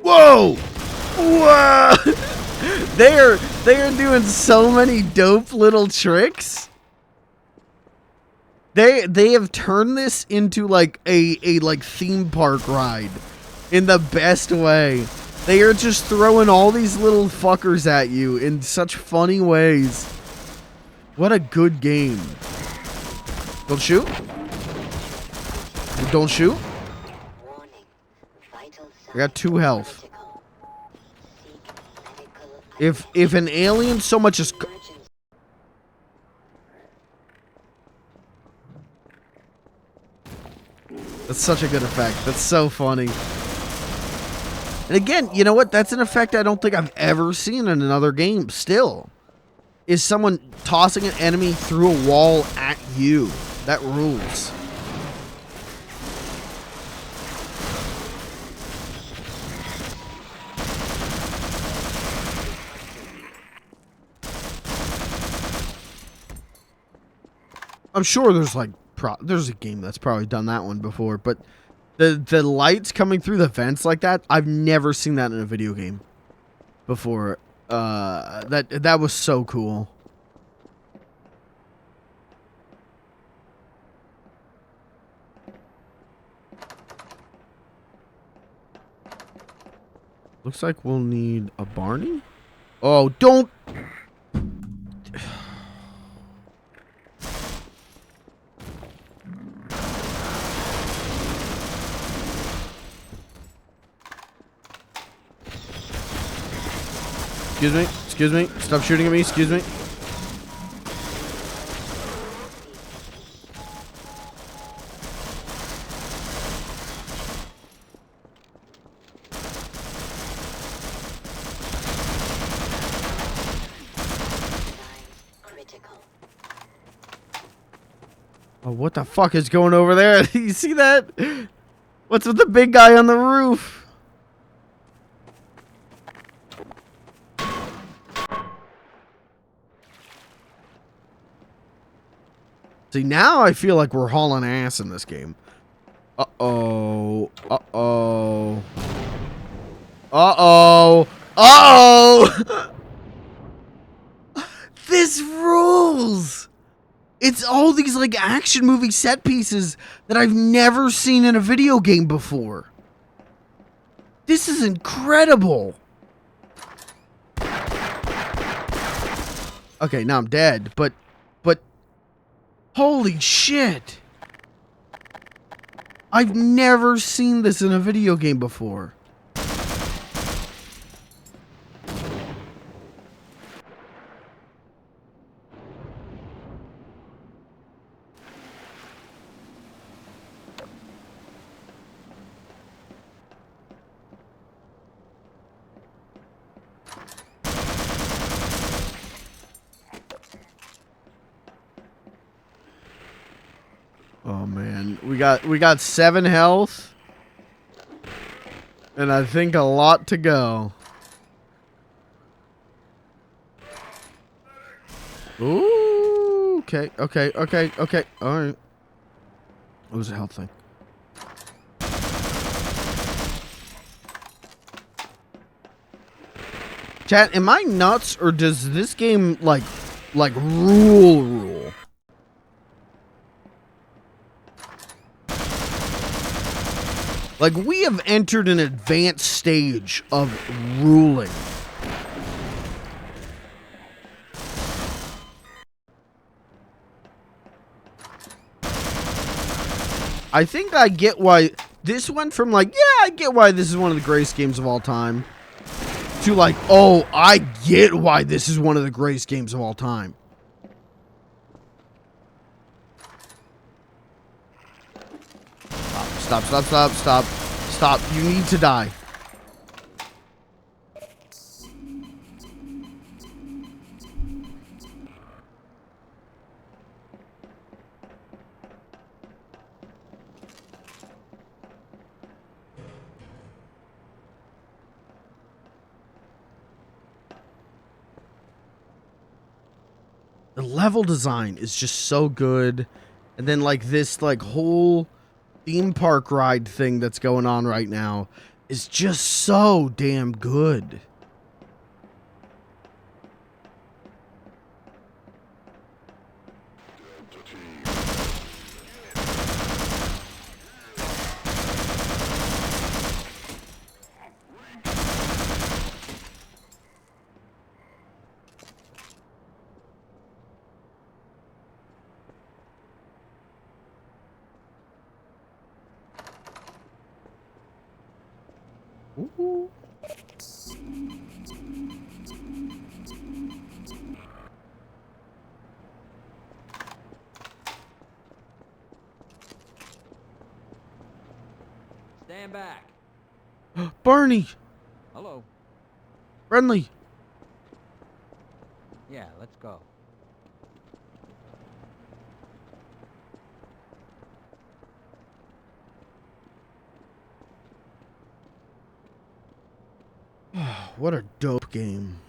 Whoa! Whoa! They are doing so many dope little tricks. They have turned this into like a like theme park ride in the best way. They are just throwing all these little fuckers at you in such funny ways. What a good game. Don't shoot. Don't shoot. I got 2 health. If an alien so much as... That's such a good effect. That's so funny. And again, you know what? That's an effect I don't think I've ever seen in another game still. Is someone tossing an enemy through a wall at you. That rules. I'm sure there's like there's a game that's probably done that one before, but the lights coming through the vents like that, I've never seen that in a video game before. That was so cool. Looks like we'll need a Barney. Oh, don't. Excuse me, stop shooting at me, excuse me. Oh, what the fuck is going over there? You see that? What's with the big guy on the roof? See, now I feel like we're hauling ass in this game. Uh-oh. Uh-oh. Uh-oh. Uh-oh! This rules! It's all these, like, action movie set pieces that I've never seen in a video game before. This is incredible. Okay, now I'm dead, but... Holy shit! I've never seen this in a video game before. man. We got 7 health. And I think a lot to go. Ooh, okay. All right. What was the health thing? Chat, am I nuts or does this game like rule? Like we have entered an advanced stage of ruling. I think I get why this went from like, yeah, I get why this is one of the greatest games of all time, to like, oh, I get why this is one of the greatest games of all time. Stop. You need to die. The level design is just so good. And then like this like whole theme park ride thing that's going on right now is just so damn good. Ooh. Stand back. Barney, Hello. friendly. Yeah, let's go. What a dope game.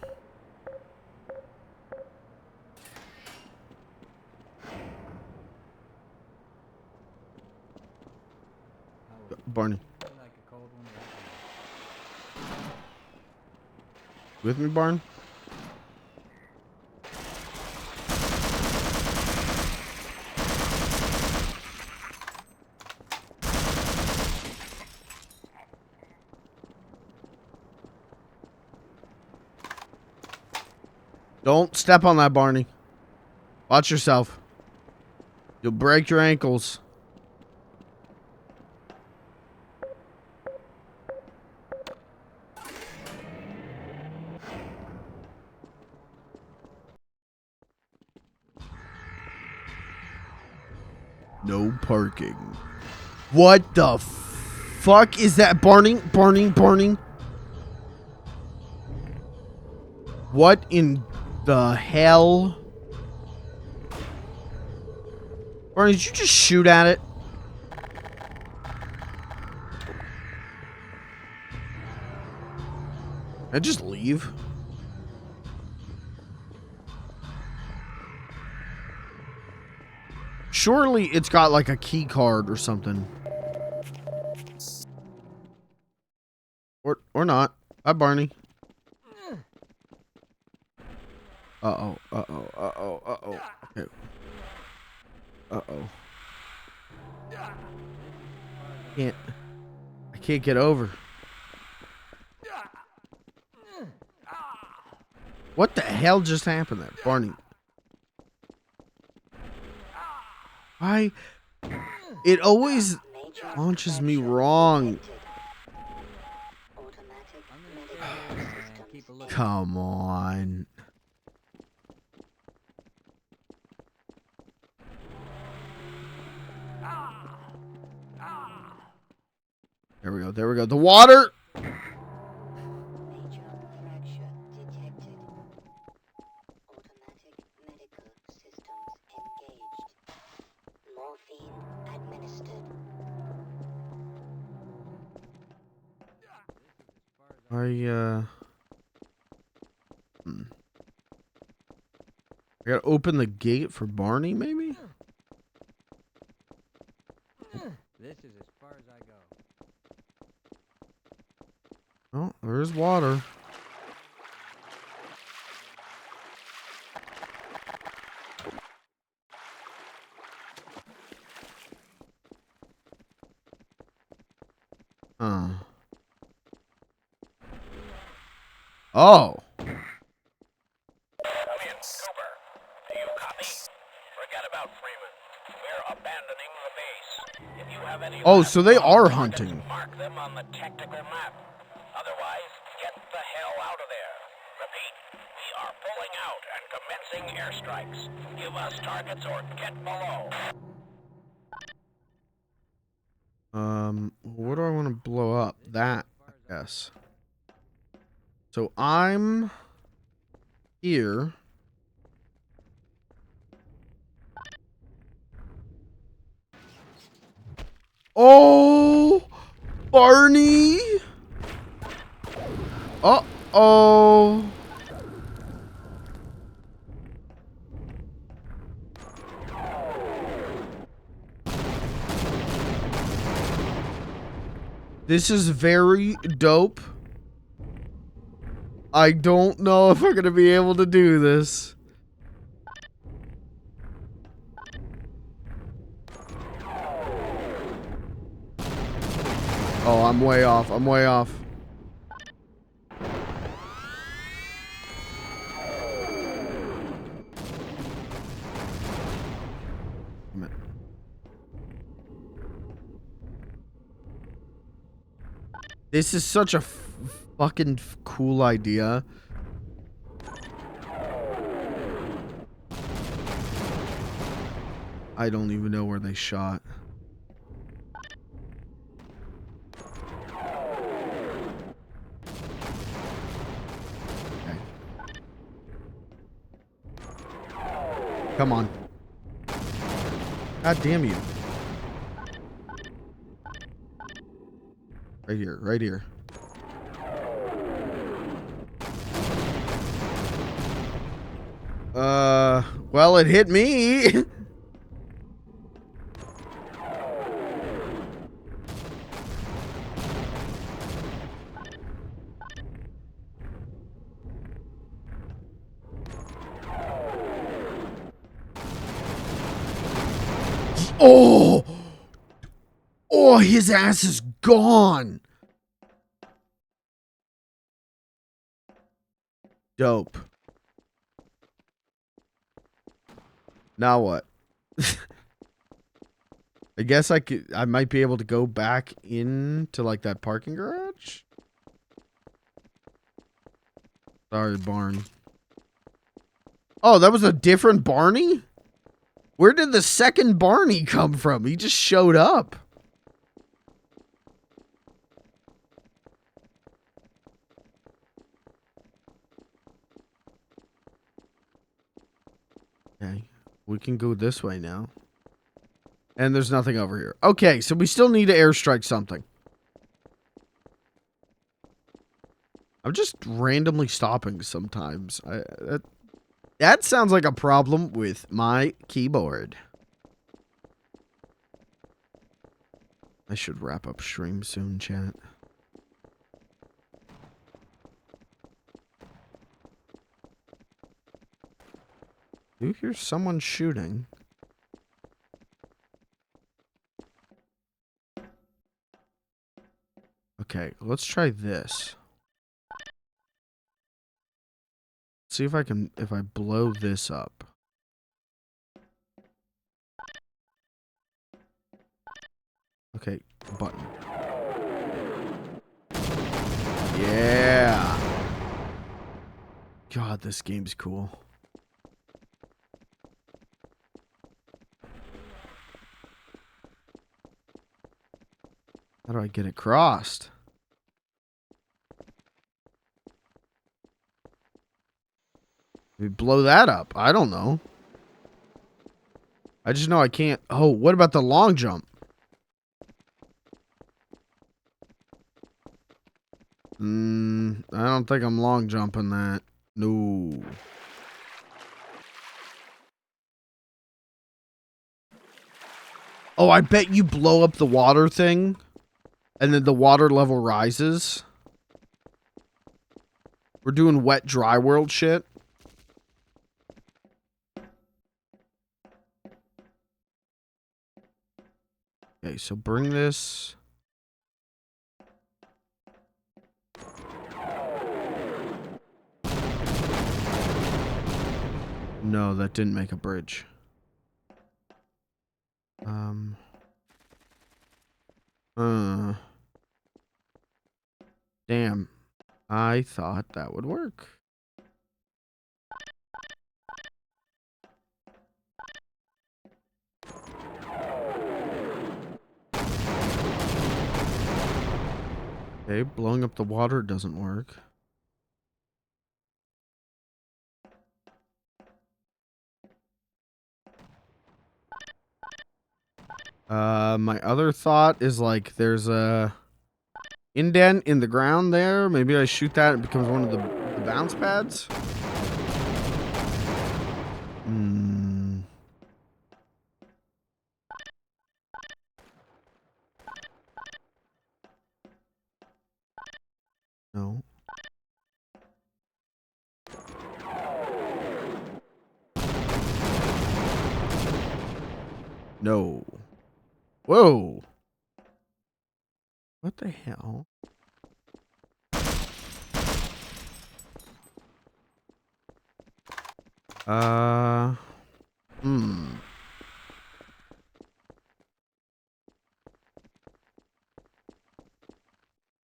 Barney. Like a cold one. With me, Barn? Don't step on that, Barney. Watch yourself. You'll break your ankles. No parking. What the fuck is that? Barney? What in the hell? Barney, did you just shoot at it? I just leave. Surely it's got like a key card or something. Or not. Bye, Barney. Uh-oh. Okay. Uh-oh. I can't get over. What the hell just happened there, Barney? Why? It always launches me wrong. Come on. There we go. The water! Major fracture detected. Automatic medical systems engaged. Morphine administered. I gotta open the gate for Barney, maybe? This is as far as I go. Oh, there's water. Oh. Come in, Cooper. Do you copy? Forget about Freeman. We're abandoning the base. If you have any Oh, last so they are targets, hunting. mark them on the tactical map. Otherwise, get the hell out of there. Repeat, we are pulling out and commencing airstrikes. Give us targets or get below. What do I want to blow up? That, I guess. So I'm here. Oh, Barney. Uh-oh. This is very dope. I don't know if I'm going to be able to do this. Oh, I'm way off. I'm way off. This is such a fucking cool idea. I don't even know where they shot. Okay. Come on. God damn you. Right here, right here. Well, it hit me. Oh! Oh, his ass is gone. Dope. Now what? I guess I might be able to go back into like that parking garage. Sorry, Barn. Oh, that was a different Barney? Where did the second Barney come from? He just showed up. Okay, we can go this way now. And there's nothing over here. Okay, so we still need to airstrike something. I'm just randomly stopping sometimes. That sounds like a problem with my keyboard. I should wrap up stream soon, chat. Do you hear someone shooting? Okay, let's try this. See if I blow this up. Okay, button. Yeah. God, this game's cool. How do I get it crossed? We blow that up. I don't know. I just know I can't. Oh, what about the long jump? don't think I'm long jumping that. No. Oh, I bet you blow up the water thing, and then the water level rises. We're doing wet, dry world shit. Okay, so bring this. No, that didn't make a bridge. Damn. I thought that would work. Okay, blowing up the water doesn't work. My other thought is like there's a indent in the ground there. Maybe I shoot that, it becomes one of the bounce pads. No. No. Whoa. What the hell?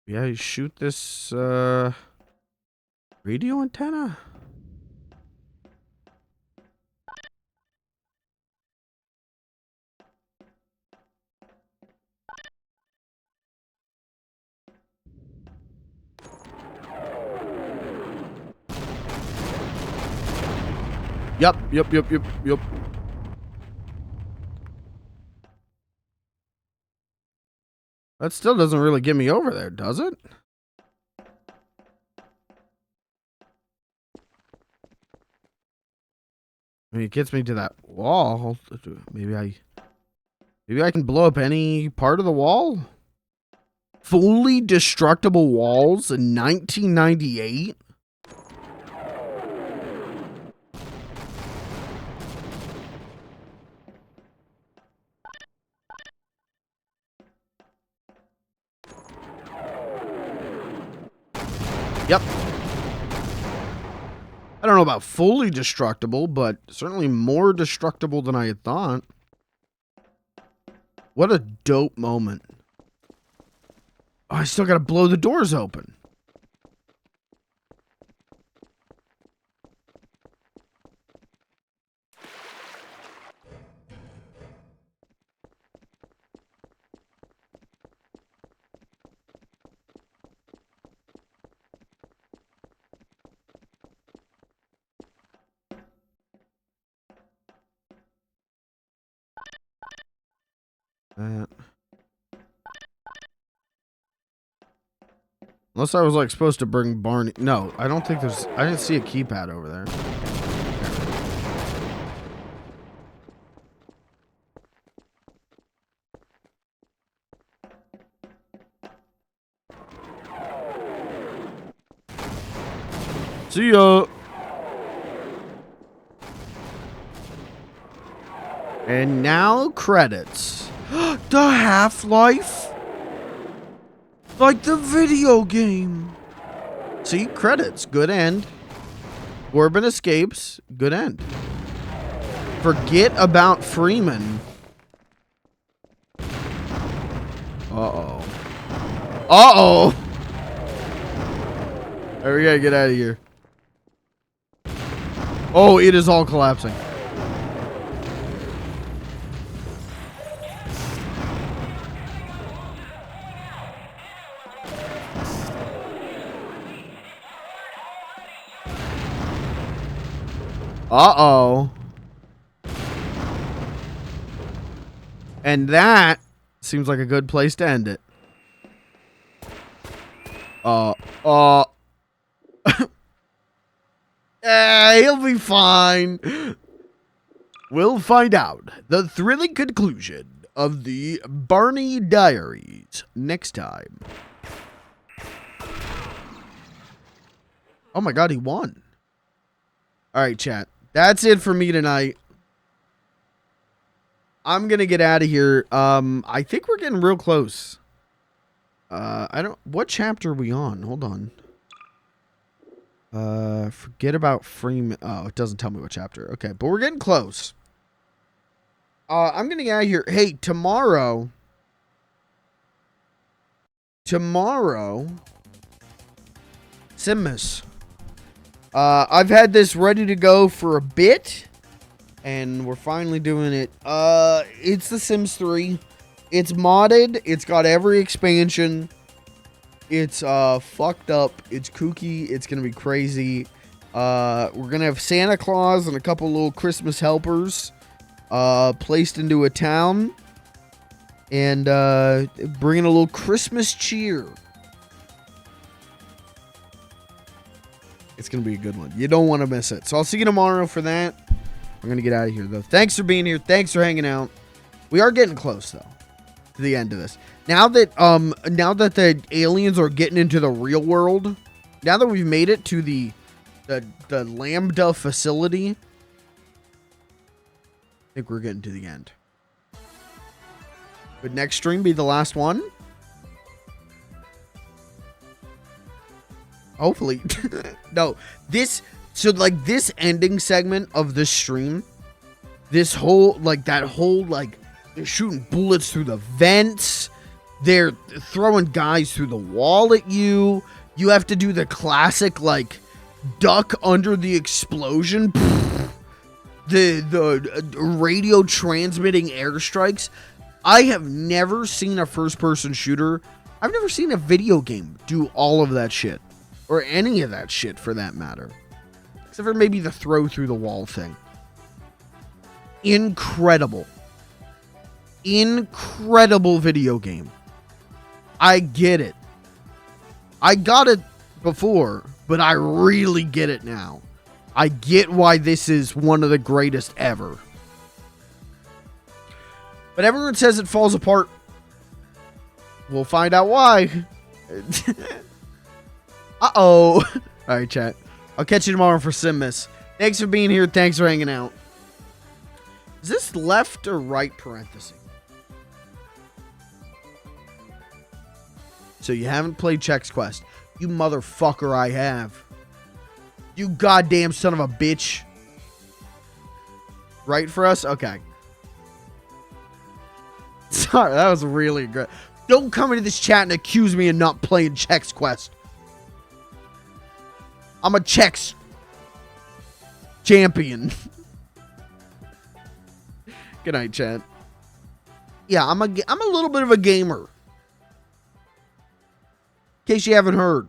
Yeah, you shoot this, radio antenna? Yep. That still doesn't really get me over there, does it? I mean, it gets me to that wall. Maybe I can blow up any part of the wall? Fully destructible walls in 1998? Yep. I don't know about fully destructible, but certainly more destructible than I had thought. What a dope moment. Oh, I still gotta blow the doors open. Unless I was like supposed to bring Barney. No, I don't think there's. I didn't see a keypad over there. See ya. And now credits. The Half-Life? Like the video game. See, credits. Good end. Corbin escapes. Good end. Forget about Freeman. Uh-oh. Uh-oh. Alright, we gotta get out of here. Oh, it is all collapsing. Uh-oh. And that seems like a good place to end it. He'll be fine. We'll find out the thrilling conclusion of the Barney Diaries next time. Oh my god, he won. Alright, chat. That's it for me tonight. I'm gonna get out of here. I think we're getting real close. What chapter are we on? Hold on. Forget about Freeman. Oh, it doesn't tell me what chapter. Okay, but we're getting close. I'm gonna get out of here. Hey, tomorrow, Simus. I've had this ready to go for a bit, and we're finally doing it. It's The Sims 3. It's modded. It's got every expansion. It's fucked up. It's kooky. It's gonna be crazy. We're gonna have Santa Claus and a couple little Christmas helpers placed into a town, and bringing a little Christmas cheer. It's gonna be a good one. You don't want to miss it. So I'll see you tomorrow for that. I'm gonna get out of here though. Thanks for being here. Thanks for hanging out. We are getting close though to the end of this. Now that the aliens are getting into the real world, now that we've made it to the Lambda facility, I think we're getting to the end. Would next stream be the last one? Hopefully. No, this ending segment of this stream, this whole, they're shooting bullets through the vents, they're throwing guys through the wall at you, you have to do the classic, duck under the explosion, the radio transmitting airstrikes. I have never seen a first-person shooter, I've never seen a video game do all of that shit. Or any of that shit, for that matter. Except for maybe the throw through the wall thing. Incredible. Incredible video game. I get it. I got it before, but I really get it now. I get why this is one of the greatest ever. But everyone says it falls apart. We'll find out why. Uh-oh. Alright, chat. I'll catch you tomorrow for Simus. Thanks for being here. Thanks for hanging out. Is this left or right parenthesis? So you haven't played Chex Quest. You motherfucker, I have. You goddamn son of a bitch. Right for us? Okay. Sorry, that was really good. Don't come into this chat and accuse me of not playing Chex Quest. I'm a Chex champion. Good night, chat. Yeah, I'm a little bit of a gamer. In case you haven't heard.